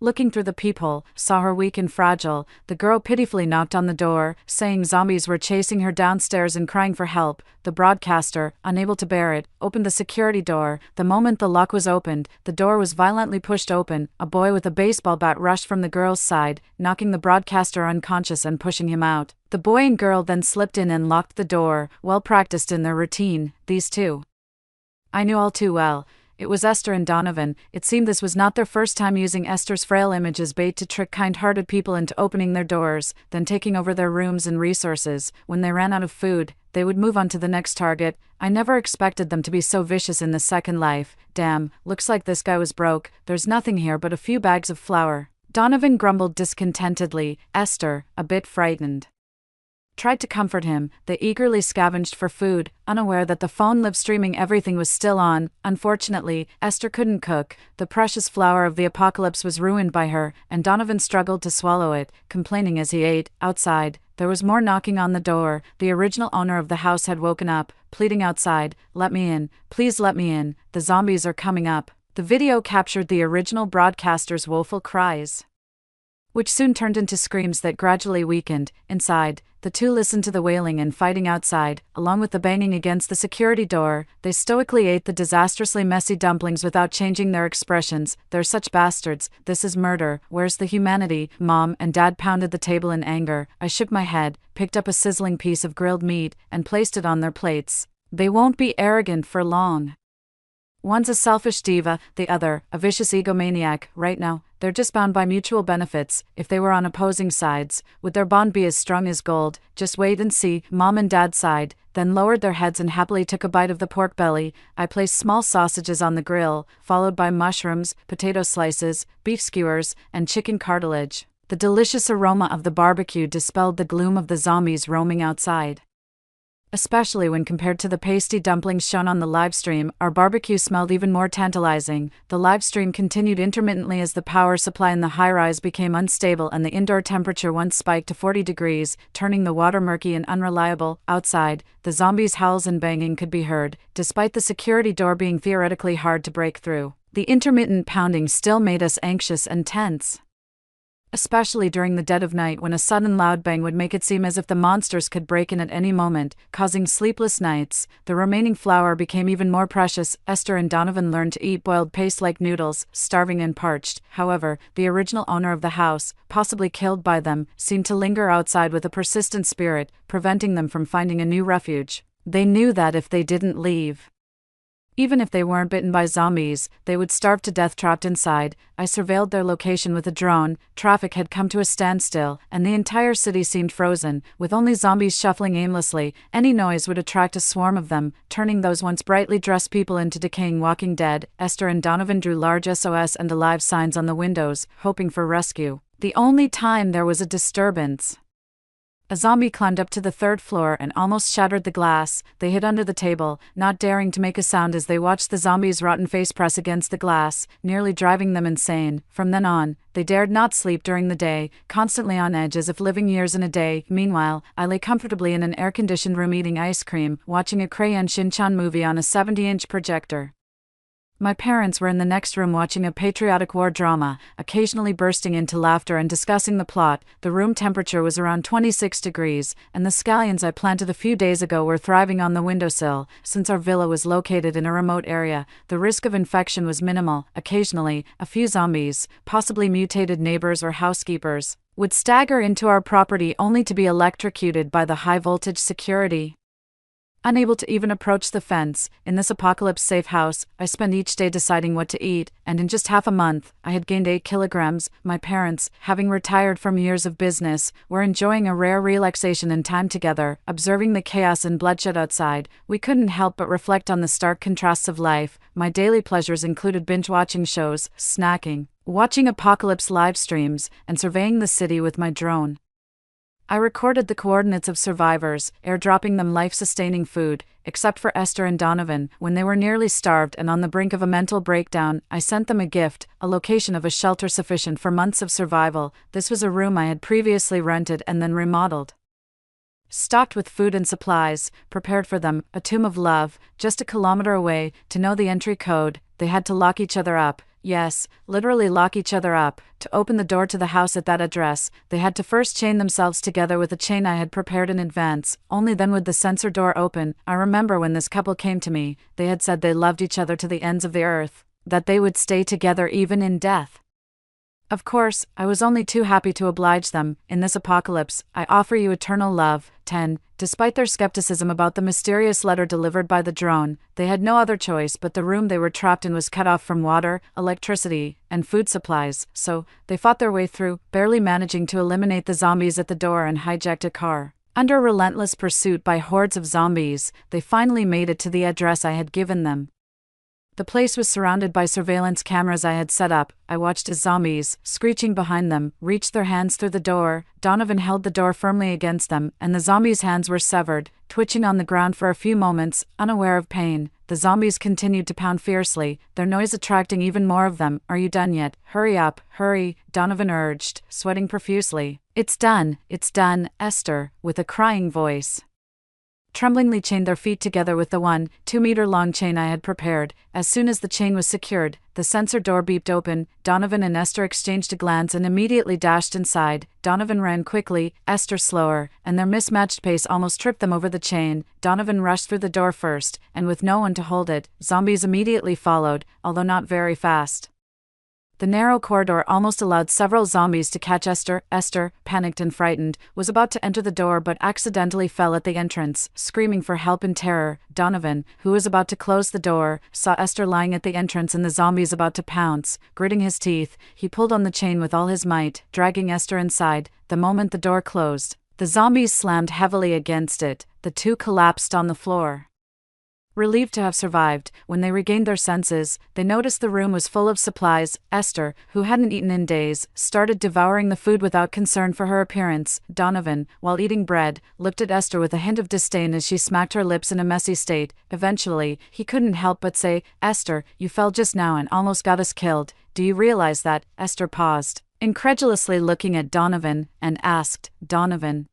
looking through the peephole, saw her weak and fragile. The girl pitifully knocked on the door, saying zombies were chasing her downstairs and crying for help. The broadcaster, unable to bear it, opened the security door. The moment the lock was opened, the door was violently pushed open. A boy with a baseball bat rushed from the girl's side, knocking the broadcaster unconscious and pushing him out. The boy and girl then slipped in and locked the door, well practiced in their routine, these two. I knew all too well. It was Esther and Donovan. It seemed this was not their first time using Esther's frail image as bait to trick kind-hearted people into opening their doors, then taking over their rooms and resources. When they ran out of food, they would move on to the next target. I never expected them to be so vicious in the second life. Damn, looks like this guy was broke. There's nothing here but a few bags of flour. Donovan grumbled discontentedly. Esther, a bit frightened, tried to comfort him. They eagerly scavenged for food, unaware that the phone live streaming everything was still on. Unfortunately, Esther couldn't cook. The precious flour of the apocalypse was ruined by her, and Donovan struggled to swallow it, complaining as he ate. Outside, there was more knocking on the door. The original owner of the house had woken up, pleading outside, "Let me in, please let me in, the zombies are coming up." The video captured the original broadcaster's woeful cries, which soon turned into screams that gradually weakened. Inside, the two listened to the wailing and fighting outside, along with the banging against the security door. They stoically ate the disastrously messy dumplings without changing their expressions. "They're such bastards. This is murder. Where's the humanity?" Mom and Dad pounded the table in anger. I shook my head, picked up a sizzling piece of grilled meat, and placed it on their plates. They won't be arrogant for long. One's a selfish diva, the other, a vicious egomaniac. Right now, they're just bound by mutual benefits. If they were on opposing sides, would their bond be as strong as gold? Just wait and see. Mom and Dad sighed, then lowered their heads and happily took a bite of the pork belly. I placed small sausages on the grill, followed by mushrooms, potato slices, beef skewers, and chicken cartilage. The delicious aroma of the barbecue dispelled the gloom of the zombies roaming outside. Especially when compared to the pasty dumplings shown on the livestream, our barbecue smelled even more tantalizing. The livestream continued intermittently as the power supply in the high-rise became unstable and the indoor temperature once spiked to 40 degrees, turning the water murky and unreliable. Outside, the zombies' howls and banging could be heard, despite the security door being theoretically hard to break through. The intermittent pounding still made us anxious and tense, especially during the dead of night when a sudden loud bang would make it seem as if the monsters could break in at any moment, causing sleepless nights. The remaining flour became even more precious. Esther and Donovan learned to eat boiled paste like noodles, starving and parched. However, the original owner of the house, possibly killed by them, seemed to linger outside with a persistent spirit, preventing them from finding a new refuge. They knew that if they didn't leave, even if they weren't bitten by zombies, they would starve to death trapped inside. I surveilled their location with a drone. Traffic had come to a standstill, and the entire city seemed frozen, with only zombies shuffling aimlessly. Any noise would attract a swarm of them, turning those once brightly dressed people into decaying walking dead. Esther and Donovan drew large SOS and alive signs on the windows, hoping for rescue. The only time there was a disturbance, a zombie climbed up to the third floor and almost shattered the glass. They hid under the table, not daring to make a sound as they watched the zombie's rotten face press against the glass, nearly driving them insane. From then on, they dared not sleep during the day, constantly on edge as if living years in a day. Meanwhile, I lay comfortably in an air-conditioned room eating ice cream, watching a Crayon Shin-chan movie on a 70-inch projector. My parents were in the next room watching a patriotic war drama, occasionally bursting into laughter and discussing the plot. The room temperature was around 26 degrees, and the scallions I planted a few days ago were thriving on the windowsill. Since our villa was located in a remote area, the risk of infection was minimal. Occasionally, a few zombies, possibly mutated neighbors or housekeepers, would stagger into our property only to be electrocuted by the high-voltage security. Unable to even approach the fence, in this apocalypse-safe house, I spent each day deciding what to eat, and in just half a month, I had gained 8 kilograms. My parents, having retired from years of business, were enjoying a rare relaxation and time together. Observing the chaos and bloodshed outside, we couldn't help but reflect on the stark contrasts of life. My daily pleasures included binge-watching shows, snacking, watching apocalypse live streams, and surveying the city with my drone. I recorded the coordinates of survivors, airdropping them life-sustaining food, except for Esther and Donovan. When they were nearly starved and on the brink of a mental breakdown, I sent them a gift, a location of a shelter sufficient for months of survival. This was a room I had previously rented and then remodeled. Stocked with food and supplies, prepared for them, a tomb of love, just a kilometer away. To know the entry code, they had to lock each other up. Yes, literally lock each other up. To open the door to the house at that address, they had to first chain themselves together with a chain I had prepared in advance. Only then would the sensor door open. I remember when this couple came to me, they had said they loved each other to the ends of the earth, that they would stay together even in death. Of course, I was only too happy to oblige them. In this apocalypse, I offer you eternal love. 10. Despite their skepticism about the mysterious letter delivered by the drone, they had no other choice, but the room they were trapped in was cut off from water, electricity, and food supplies, so they fought their way through, barely managing to eliminate the zombies at the door and hijacked a car. Under relentless pursuit by hordes of zombies, they finally made it to the address I had given them. The place was surrounded by surveillance cameras I had set up. I watched as zombies, screeching behind them, reached their hands through the door. Donovan held the door firmly against them, and the zombies' hands were severed, twitching on the ground for a few moments, unaware of pain. The zombies continued to pound fiercely, their noise attracting even more of them. Are you done yet? Hurry up, hurry, Donovan urged, sweating profusely. It's done, Esther, with a crying voice. Tremblingly chained their feet together with the 2-meter-long chain I had prepared. As soon as the chain was secured, the sensor door beeped open. Donovan and Esther exchanged a glance and immediately dashed inside. Donovan ran quickly, Esther slower, and their mismatched pace almost tripped them over the chain. Donovan rushed through the door first, and with no one to hold it, zombies immediately followed, although not very fast. The narrow corridor almost allowed several zombies to catch Esther. Esther, panicked and frightened, was about to enter the door but accidentally fell at the entrance, screaming for help in terror. Donovan, who was about to close the door, saw Esther lying at the entrance and the zombies about to pounce. Gritting his teeth, he pulled on the chain with all his might, dragging Esther inside. The moment the door closed, the zombies slammed heavily against it. The two collapsed on the floor. Relieved to have survived, when they regained their senses, they noticed the room was full of supplies. Esther, who hadn't eaten in days, started devouring the food without concern for her appearance. Donovan, while eating bread, looked at Esther with a hint of disdain as she smacked her lips in a messy state. Eventually, he couldn't help but say, Esther, you fell just now and almost got us killed. Do you realize that? Esther paused, incredulously looking at Donovan, and asked, Donovan,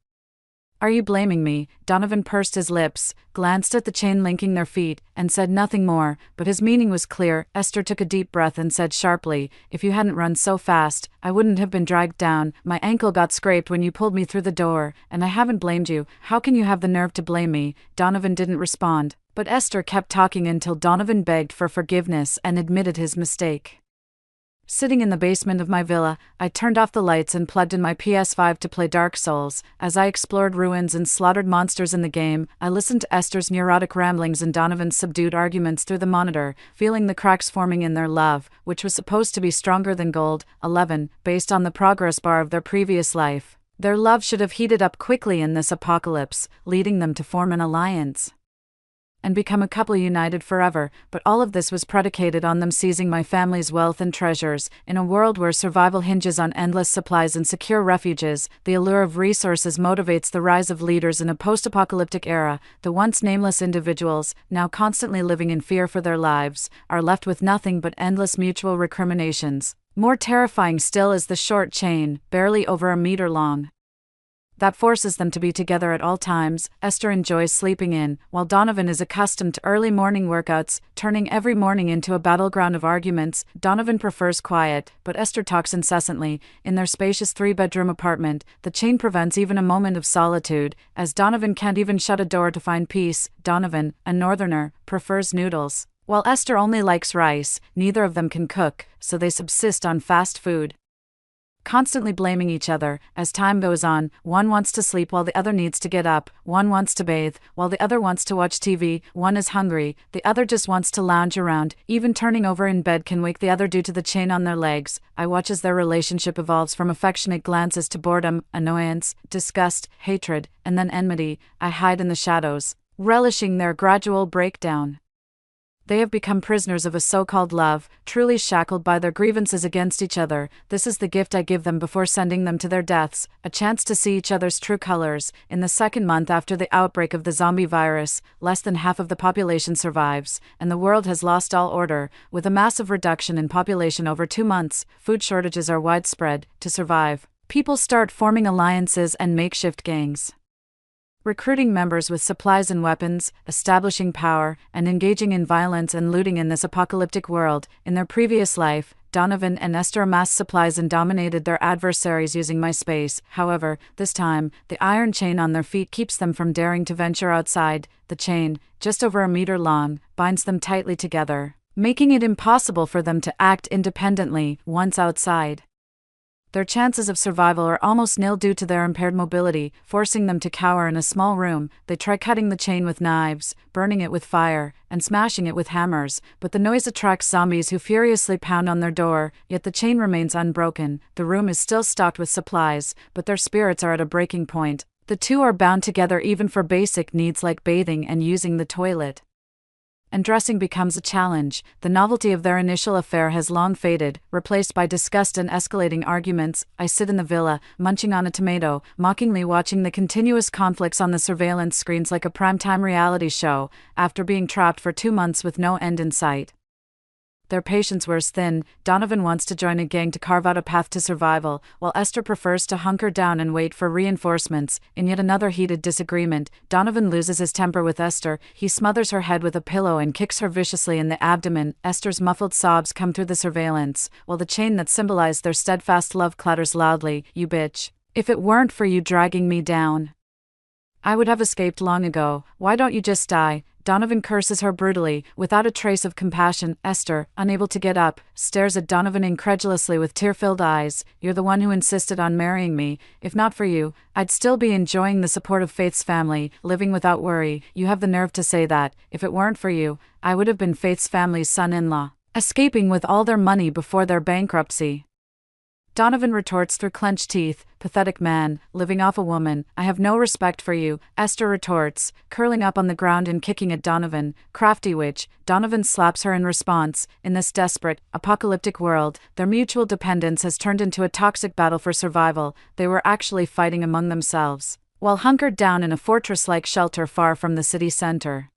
are you blaming me? Donovan pursed his lips, glanced at the chain linking their feet, and said nothing more, but his meaning was clear. Esther took a deep breath and said sharply, if you hadn't run so fast, I wouldn't have been dragged down. My ankle got scraped when you pulled me through the door, and I haven't blamed you. How can you have the nerve to blame me? Donovan didn't respond, but Esther kept talking until Donovan begged for forgiveness and admitted his mistake. Sitting in the basement of my villa, I turned off the lights and plugged in my PS5 to play Dark Souls. As I explored ruins and slaughtered monsters in the game, I listened to Esther's neurotic ramblings and Donovan's subdued arguments through the monitor, feeling the cracks forming in their love, which was supposed to be stronger than gold. 11. Based on the progress bar of their previous life, their love should have heated up quickly in this apocalypse, leading them to form an alliance and become a couple united forever, but all of this was predicated on them seizing my family's wealth and treasures. In a world where survival hinges on endless supplies and secure refuges, the allure of resources motivates the rise of leaders in a post-apocalyptic era. The once nameless individuals, now constantly living in fear for their lives, are left with nothing but endless mutual recriminations. More terrifying still is the short chain, barely over a meter long, that forces them to be together at all times. Esther enjoys sleeping in, while Donovan is accustomed to early morning workouts, turning every morning into a battleground of arguments. Donovan prefers quiet, but Esther talks incessantly. In their spacious 3-bedroom apartment, the chain prevents even a moment of solitude, as Donovan can't even shut a door to find peace. Donovan, a northerner, prefers noodles, while Esther only likes rice. Neither of them can cook, so they subsist on fast food, constantly blaming each other. As time goes on, one wants to sleep while the other needs to get up, one wants to bathe, while the other wants to watch TV, one is hungry, the other just wants to lounge around. Even turning over in bed can wake the other due to the chain on their legs. I watch as their relationship evolves from affectionate glances to boredom, annoyance, disgust, hatred, and then enmity. I hide in the shadows, relishing their gradual breakdown. They have become prisoners of a so-called love, truly shackled by their grievances against each other. This is the gift I give them before sending them to their deaths, a chance to see each other's true colors. In the second month after the outbreak of the zombie virus, less than half of the population survives, and the world has lost all order. With a massive reduction in population over 2 months, food shortages are widespread. To survive, people start forming alliances and makeshift gangs, recruiting members with supplies and weapons, establishing power, and engaging in violence and looting in this apocalyptic world. In their previous life, Donovan and Esther amassed supplies and dominated their adversaries using my space. However, this time, the iron chain on their feet keeps them from daring to venture outside. The chain, just over a meter long, binds them tightly together, making it impossible for them to act independently once outside. Their chances of survival are almost nil due to their impaired mobility, forcing them to cower in a small room. They try cutting the chain with knives, burning it with fire, and smashing it with hammers, but the noise attracts zombies who furiously pound on their door, yet the chain remains unbroken. The room is still stocked with supplies, but their spirits are at a breaking point. The two are bound together even for basic needs like bathing and using the toilet. And dressing becomes a challenge. The novelty of their initial affair has long faded, replaced by disgust and escalating arguments. I sit in the villa, munching on a tomato, mockingly watching the continuous conflicts on the surveillance screens like a primetime reality show, after being trapped for 2 months with no end in sight. Their patience wears thin. Donovan wants to join a gang to carve out a path to survival, while Esther prefers to hunker down and wait for reinforcements. In yet another heated disagreement, Donovan loses his temper with Esther. He smothers her head with a pillow and kicks her viciously in the abdomen. Esther's muffled sobs come through the surveillance, while the chain that symbolized their steadfast love clatters loudly. "You bitch. If it weren't for you dragging me down, I would have escaped long ago. Why don't you just die?" Donovan curses her brutally, without a trace of compassion. Esther, unable to get up, stares at Donovan incredulously with tear-filled eyes. "You're the one who insisted on marrying me. If not for you, I'd still be enjoying the support of Faith's family, living without worry. You have the nerve to say that. If it weren't for you, I would have been Faith's family's son-in-law, escaping with all their money before their bankruptcy." Donovan retorts through clenched teeth, "Pathetic man, living off a woman. I have no respect for you." Esther retorts, curling up on the ground and kicking at Donovan. "Crafty witch." Donovan slaps her in response. In this desperate, apocalyptic world, their mutual dependence has turned into a toxic battle for survival. They were actually fighting among themselves, while hunkered down in a fortress-like shelter far from the city center.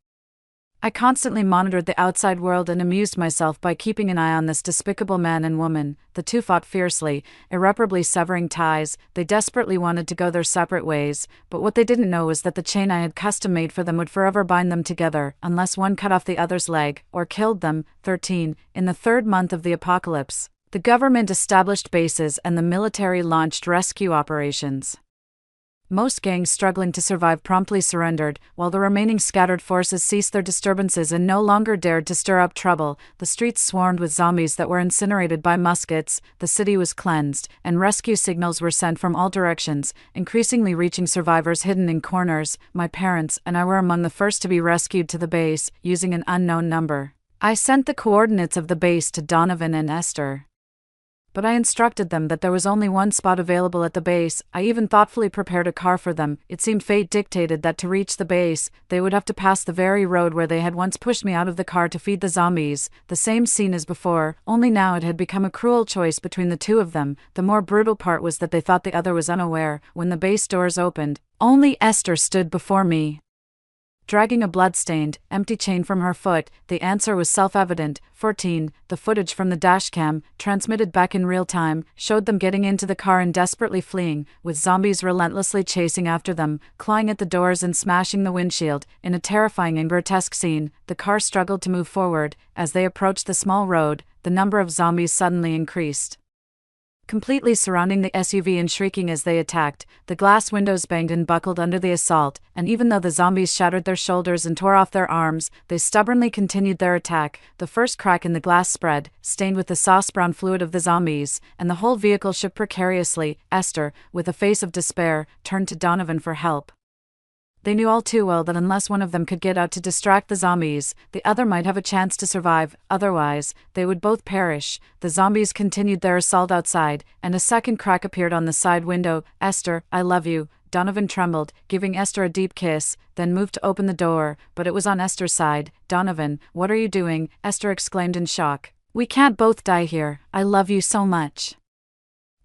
I constantly monitored the outside world and amused myself by keeping an eye on this despicable man and woman. The two fought fiercely, irreparably severing ties. They desperately wanted to go their separate ways, but what they didn't know was that the chain I had custom-made for them would forever bind them together, unless one cut off the other's leg, or killed them. 13. In the third month of the apocalypse, the government established bases and the military launched rescue operations. Most gangs struggling to survive promptly surrendered, while the remaining scattered forces ceased their disturbances and no longer dared to stir up trouble. The streets swarmed with zombies that were incinerated by muskets, the city was cleansed, and rescue signals were sent from all directions, increasingly reaching survivors hidden in corners. My parents and I were among the first to be rescued to the base, using an unknown number. I sent the coordinates of the base to Donovan and Esther, but I instructed them that there was only one spot available at the base. I even thoughtfully prepared a car for them. It seemed fate dictated that to reach the base, they would have to pass the very road where they had once pushed me out of the car to feed the zombies. The same scene as before, only now it had become a cruel choice between the two of them. The more brutal part was that they thought the other was unaware. When the base doors opened, only Esther stood before me, dragging a blood-stained, empty chain from her foot. The answer was self-evident. 14. The footage from the dashcam, transmitted back in real time, showed them getting into the car and desperately fleeing, with zombies relentlessly chasing after them, clawing at the doors and smashing the windshield. In a terrifying and grotesque scene, the car struggled to move forward. As they approached the small road, the number of zombies suddenly increased, completely surrounding the SUV and shrieking as they attacked. The glass windows banged and buckled under the assault, and even though the zombies shattered their shoulders and tore off their arms, they stubbornly continued their attack. The first crack in the glass spread, stained with the sauce-brown fluid of the zombies, and the whole vehicle shook precariously. Esther, with a face of despair, turned to Donovan for help. They knew all too well that unless one of them could get out to distract the zombies, the other might have a chance to survive. Otherwise, they would both perish. The zombies continued their assault outside, and a second crack appeared on the side window. "Esther, I love you." Donovan trembled, giving Esther a deep kiss, then moved to open the door, but it was on Esther's side. Donovan, what are you doing? Esther exclaimed in shock. We can't both die here. I love you so much.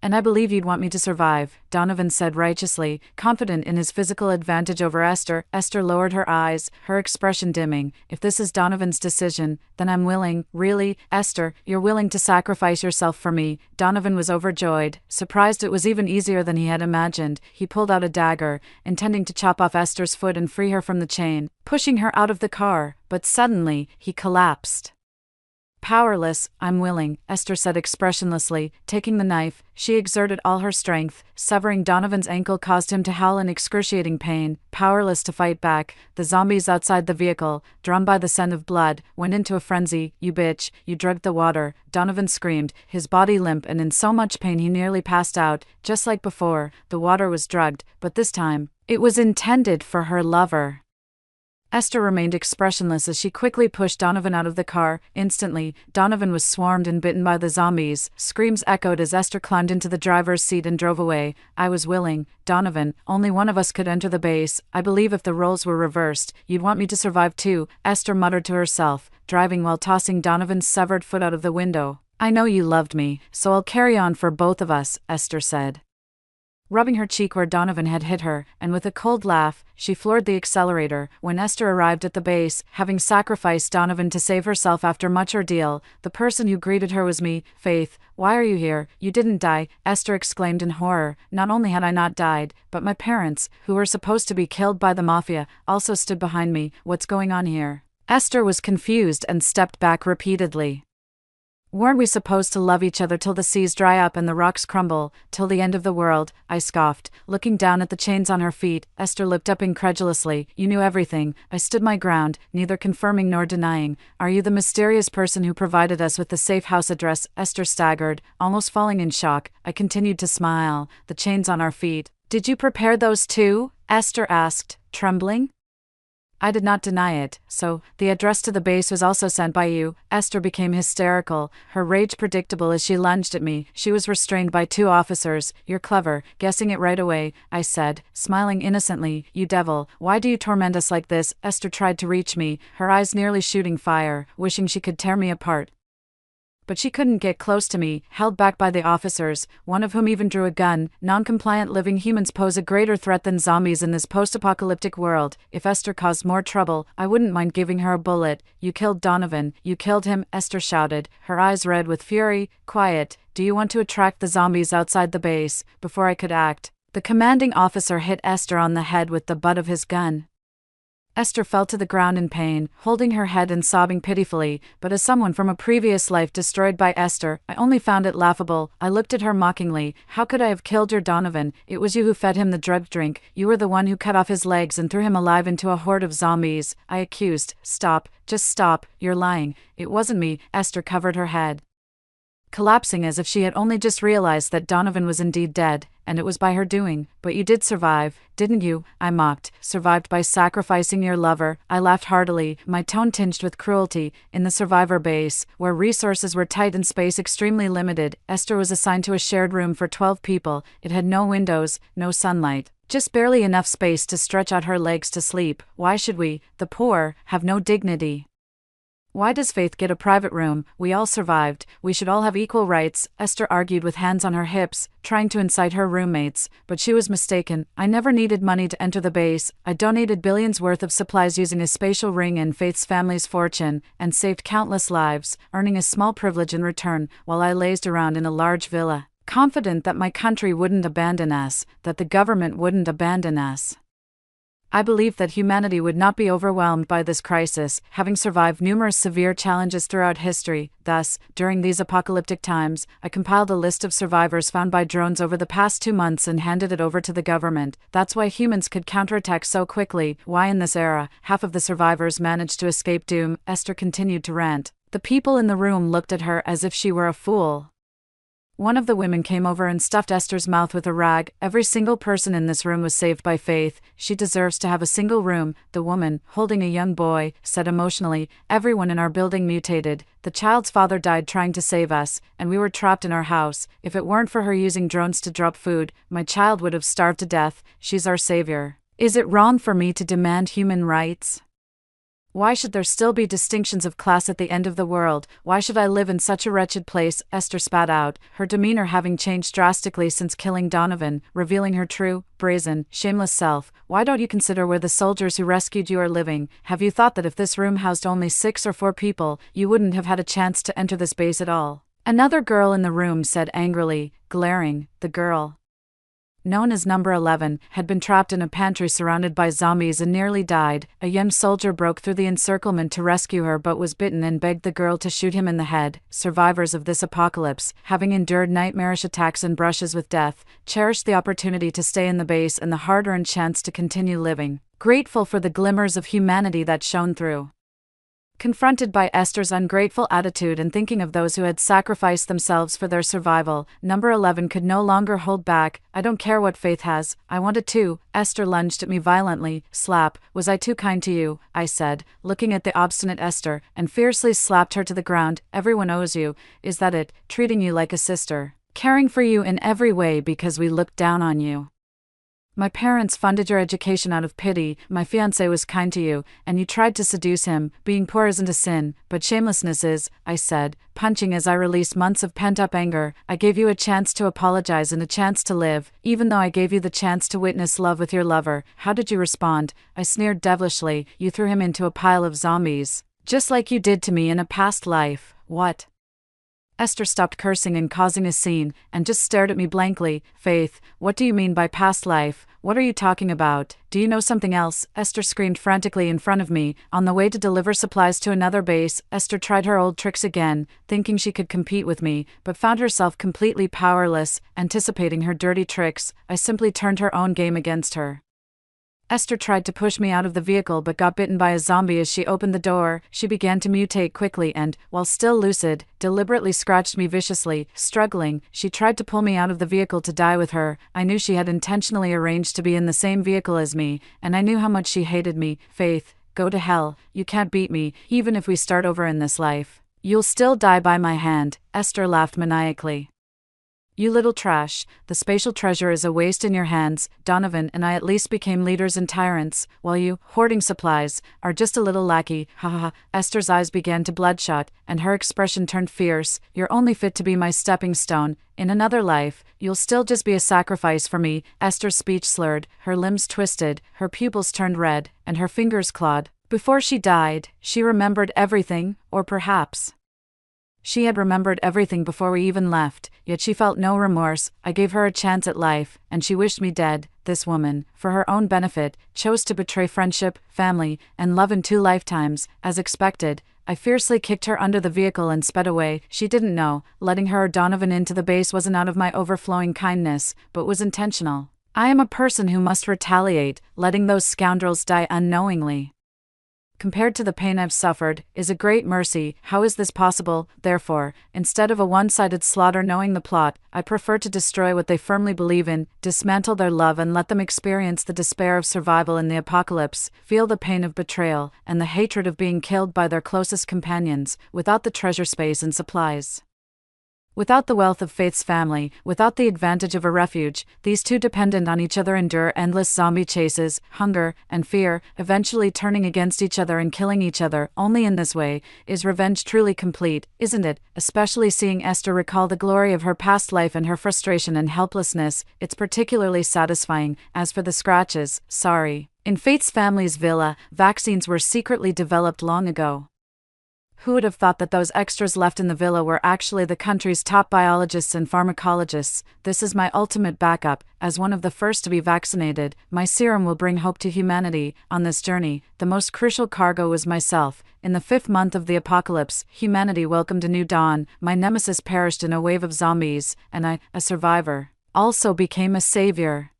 And I believe you'd want me to survive, Donovan said righteously, confident in his physical advantage over Esther. Esther lowered her eyes, her expression dimming. If this is Donovan's decision, then I'm willing. Really, Esther, you're willing to sacrifice yourself for me? Donovan was overjoyed, surprised it was even easier than he had imagined. He pulled out a dagger, intending to chop off Esther's foot and free her from the chain, pushing her out of the car, but suddenly, he collapsed. Powerless, I'm willing, Esther said expressionlessly, taking the knife. She exerted all her strength. Severing Donovan's ankle caused him to howl in excruciating pain. Powerless to fight back, the zombies outside the vehicle, drawn by the scent of blood, went into a frenzy. You bitch, you drugged the water, Donovan screamed, his body limp and in so much pain he nearly passed out. Just like before, the water was drugged, but this time, it was intended for her lover. Esther remained expressionless as she quickly pushed Donovan out of the car. Instantly, Donovan was swarmed and bitten by the zombies. Screams echoed as Esther climbed into the driver's seat and drove away. I was willing, Donovan, only one of us could enter the base. I believe if the roles were reversed, you'd want me to survive too, Esther muttered to herself, driving while tossing Donovan's severed foot out of the window. I know you loved me, so I'll carry on for both of us, Esther said, rubbing her cheek where Donovan had hit her, and with a cold laugh, she floored the accelerator. When Esther arrived at the base, having sacrificed Donovan to save herself after much ordeal, the person who greeted her was me. Faith, why are you here? You didn't die, Esther exclaimed in horror. Not only had I not died, but my parents, who were supposed to be killed by the mafia, also stood behind me. What's going on here? Esther was confused and stepped back repeatedly. Weren't we supposed to love each other till the seas dry up and the rocks crumble, till the end of the world? I scoffed, looking down at the chains on her feet. Esther looked up incredulously. You knew everything. I stood my ground, neither confirming nor denying. Are you the mysterious person who provided us with the safe house address? Esther staggered, almost falling in shock. I continued to smile. The chains on our feet. Did you prepare those too? Esther asked, trembling. I did not deny it. So, the address to the base was also sent by you. Esther became hysterical, her rage predictable as she lunged at me. She was restrained by 2 officers. You're clever, guessing it right away, I said, smiling innocently. You devil, why do you torment us like this? Esther tried to reach me, her eyes nearly shooting fire, wishing she could tear me apart. But she couldn't get close to me, held back by the officers, one of whom even drew a gun. Non-compliant living humans pose a greater threat than zombies in this post-apocalyptic world. If Esther caused more trouble, I wouldn't mind giving her a bullet. You killed Donovan. You killed him, Esther shouted, her eyes red with fury. Quiet. Do you want to attract the zombies outside the base? Before I could act, the commanding officer hit Esther on the head with the butt of his gun. Esther fell to the ground in pain, holding her head and sobbing pitifully, but as someone from a previous life destroyed by Esther, I only found it laughable. I looked at her mockingly. How could I have killed your Donovan? It was you who fed him the drugged drink. You were the one who cut off his legs and threw him alive into a horde of zombies, I accused. Stop, just stop, you're lying. It wasn't me. Esther covered her head, collapsing as if she had only just realized that Donovan was indeed dead, and it was by her doing. But you did survive, didn't you? I mocked. Survived by sacrificing your lover. I laughed heartily, my tone tinged with cruelty. In the survivor base, where resources were tight and space extremely limited, Esther was assigned to a shared room for 12 people. It had no windows, no sunlight, just barely enough space to stretch out her legs to sleep. Why should we, the poor, have no dignity? Why does Faith get a private room? We all survived. We should all have equal rights, Esther argued with hands on her hips, trying to incite her roommates. But she was mistaken. I never needed money to enter the base. I donated billions worth of supplies using a spatial ring and Faith's family's fortune, and saved countless lives, earning a small privilege in return, while I lazed around in a large villa, confident that my country wouldn't abandon us, that the government wouldn't abandon us. I believed that humanity would not be overwhelmed by this crisis, having survived numerous severe challenges throughout history. Thus, during these apocalyptic times, I compiled a list of survivors found by drones over the past 2 months and handed it over to the government. That's why humans could counterattack so quickly. Why in this era, half of the survivors managed to escape doom, Esther continued to rant. The people in the room looked at her as if she were a fool. One of the women came over and stuffed Esther's mouth with a rag. Every single person in this room was saved by faith. She deserves to have a single room, the woman, holding a young boy, said emotionally. Everyone in our building mutated. The child's father died trying to save us, and we were trapped in our house. If it weren't for her using drones to drop food, my child would have starved to death. She's our savior. Is it wrong for me to demand human rights? Why should there still be distinctions of class at the end of the world? Why should I live in such a wretched place? Esther spat out, her demeanor having changed drastically since killing Donovan, revealing her true, brazen, shameless self. Why don't you consider where the soldiers who rescued you are living? Have you thought that if this room housed only 6 or 4 people, you wouldn't have had a chance to enter this base at all? Another girl in the room said angrily, glaring. The girl, known as Number 11, had been trapped in a pantry surrounded by zombies and nearly died. A young soldier broke through the encirclement to rescue her but was bitten and begged the girl to shoot him in the head. Survivors of this apocalypse, having endured nightmarish attacks and brushes with death, cherished the opportunity to stay in the base and the hard-earned chance to continue living, grateful for the glimmers of humanity that shone through. Confronted by Esther's ungrateful attitude and thinking of those who had sacrificed themselves for their survival, Number 11 could no longer hold back. I don't care what Faith has, I want it too. Esther lunged at me violently. Slap. Was I too kind to you? I said, looking at the obstinate Esther, and fiercely slapped her to the ground. Everyone owes you. Is that it? Treating you like a sister. Caring for you in every way because we looked down on you. My parents funded your education out of pity. My fiancé was kind to you, and you tried to seduce him. Being poor isn't a sin, but shamelessness is, I said, punching as I released months of pent-up anger. I gave you a chance to apologize and a chance to live, even though I gave you the chance to witness love with your lover. How did you respond? I sneered devilishly. You threw him into a pile of zombies. Just like you did to me in a past life. What? Esther stopped cursing and causing a scene, and just stared at me blankly. Faith, what do you mean by past life? What are you talking about? Do you know something else? Esther screamed frantically in front of me. On the way to deliver supplies to another base, Esther tried her old tricks again, thinking she could compete with me, but found herself completely powerless. Anticipating her dirty tricks, I simply turned her own game against her. Esther tried to push me out of the vehicle but got bitten by a zombie as she opened the door. She began to mutate quickly and, while still lucid, deliberately scratched me viciously. Struggling, she tried to pull me out of the vehicle to die with her. I knew she had intentionally arranged to be in the same vehicle as me, and I knew how much she hated me. Faith, go to hell. You can't beat me, even if we start over in this life. You'll still die by my hand. Esther laughed maniacally. You little trash, the spatial treasure is a waste in your hands. Donovan and I at least became leaders and tyrants, while you, hoarding supplies, are just a little lackey. Ha ha ha. Esther's eyes began to bloodshot, and her expression turned fierce. You're only fit to be my stepping stone. In another life, you'll still just be a sacrifice for me. Esther's speech slurred, her limbs twisted, her pupils turned red, and her fingers clawed. Before she died, she remembered everything, or perhaps she had remembered everything before we even left, yet she felt no remorse. I gave her a chance at life, and she wished me dead. This woman, for her own benefit, chose to betray friendship, family, and love in 2 lifetimes. As expected, I fiercely kicked her under the vehicle and sped away. She didn't know, letting her or Donovan into the base wasn't out of my overflowing kindness, but was intentional. I am a person who must retaliate, letting those scoundrels die unknowingly, compared to the pain I've suffered, is a great mercy. How is this possible? Therefore, instead of a one-sided slaughter knowing the plot, I prefer to destroy what they firmly believe in, dismantle their love and let them experience the despair of survival in the apocalypse, feel the pain of betrayal, and the hatred of being killed by their closest companions, without the treasure space and supplies. Without the wealth of Faith's family, without the advantage of a refuge, these two dependent on each other endure endless zombie chases, hunger, and fear, eventually turning against each other and killing each other. Only in this way is revenge truly complete, isn't it? Especially seeing Esther recall the glory of her past life and her frustration and helplessness, it's particularly satisfying. As for the scratches, sorry. In Faith's family's villa, vaccines were secretly developed long ago. Who would have thought that those extras left in the villa were actually the country's top biologists and pharmacologists? This is my ultimate backup. As one of the first to be vaccinated, my serum will bring hope to humanity. On this journey, the most crucial cargo was myself. In the 5th month of the apocalypse, humanity welcomed a new dawn. My nemesis perished in a wave of zombies, and I, a survivor, also became a savior.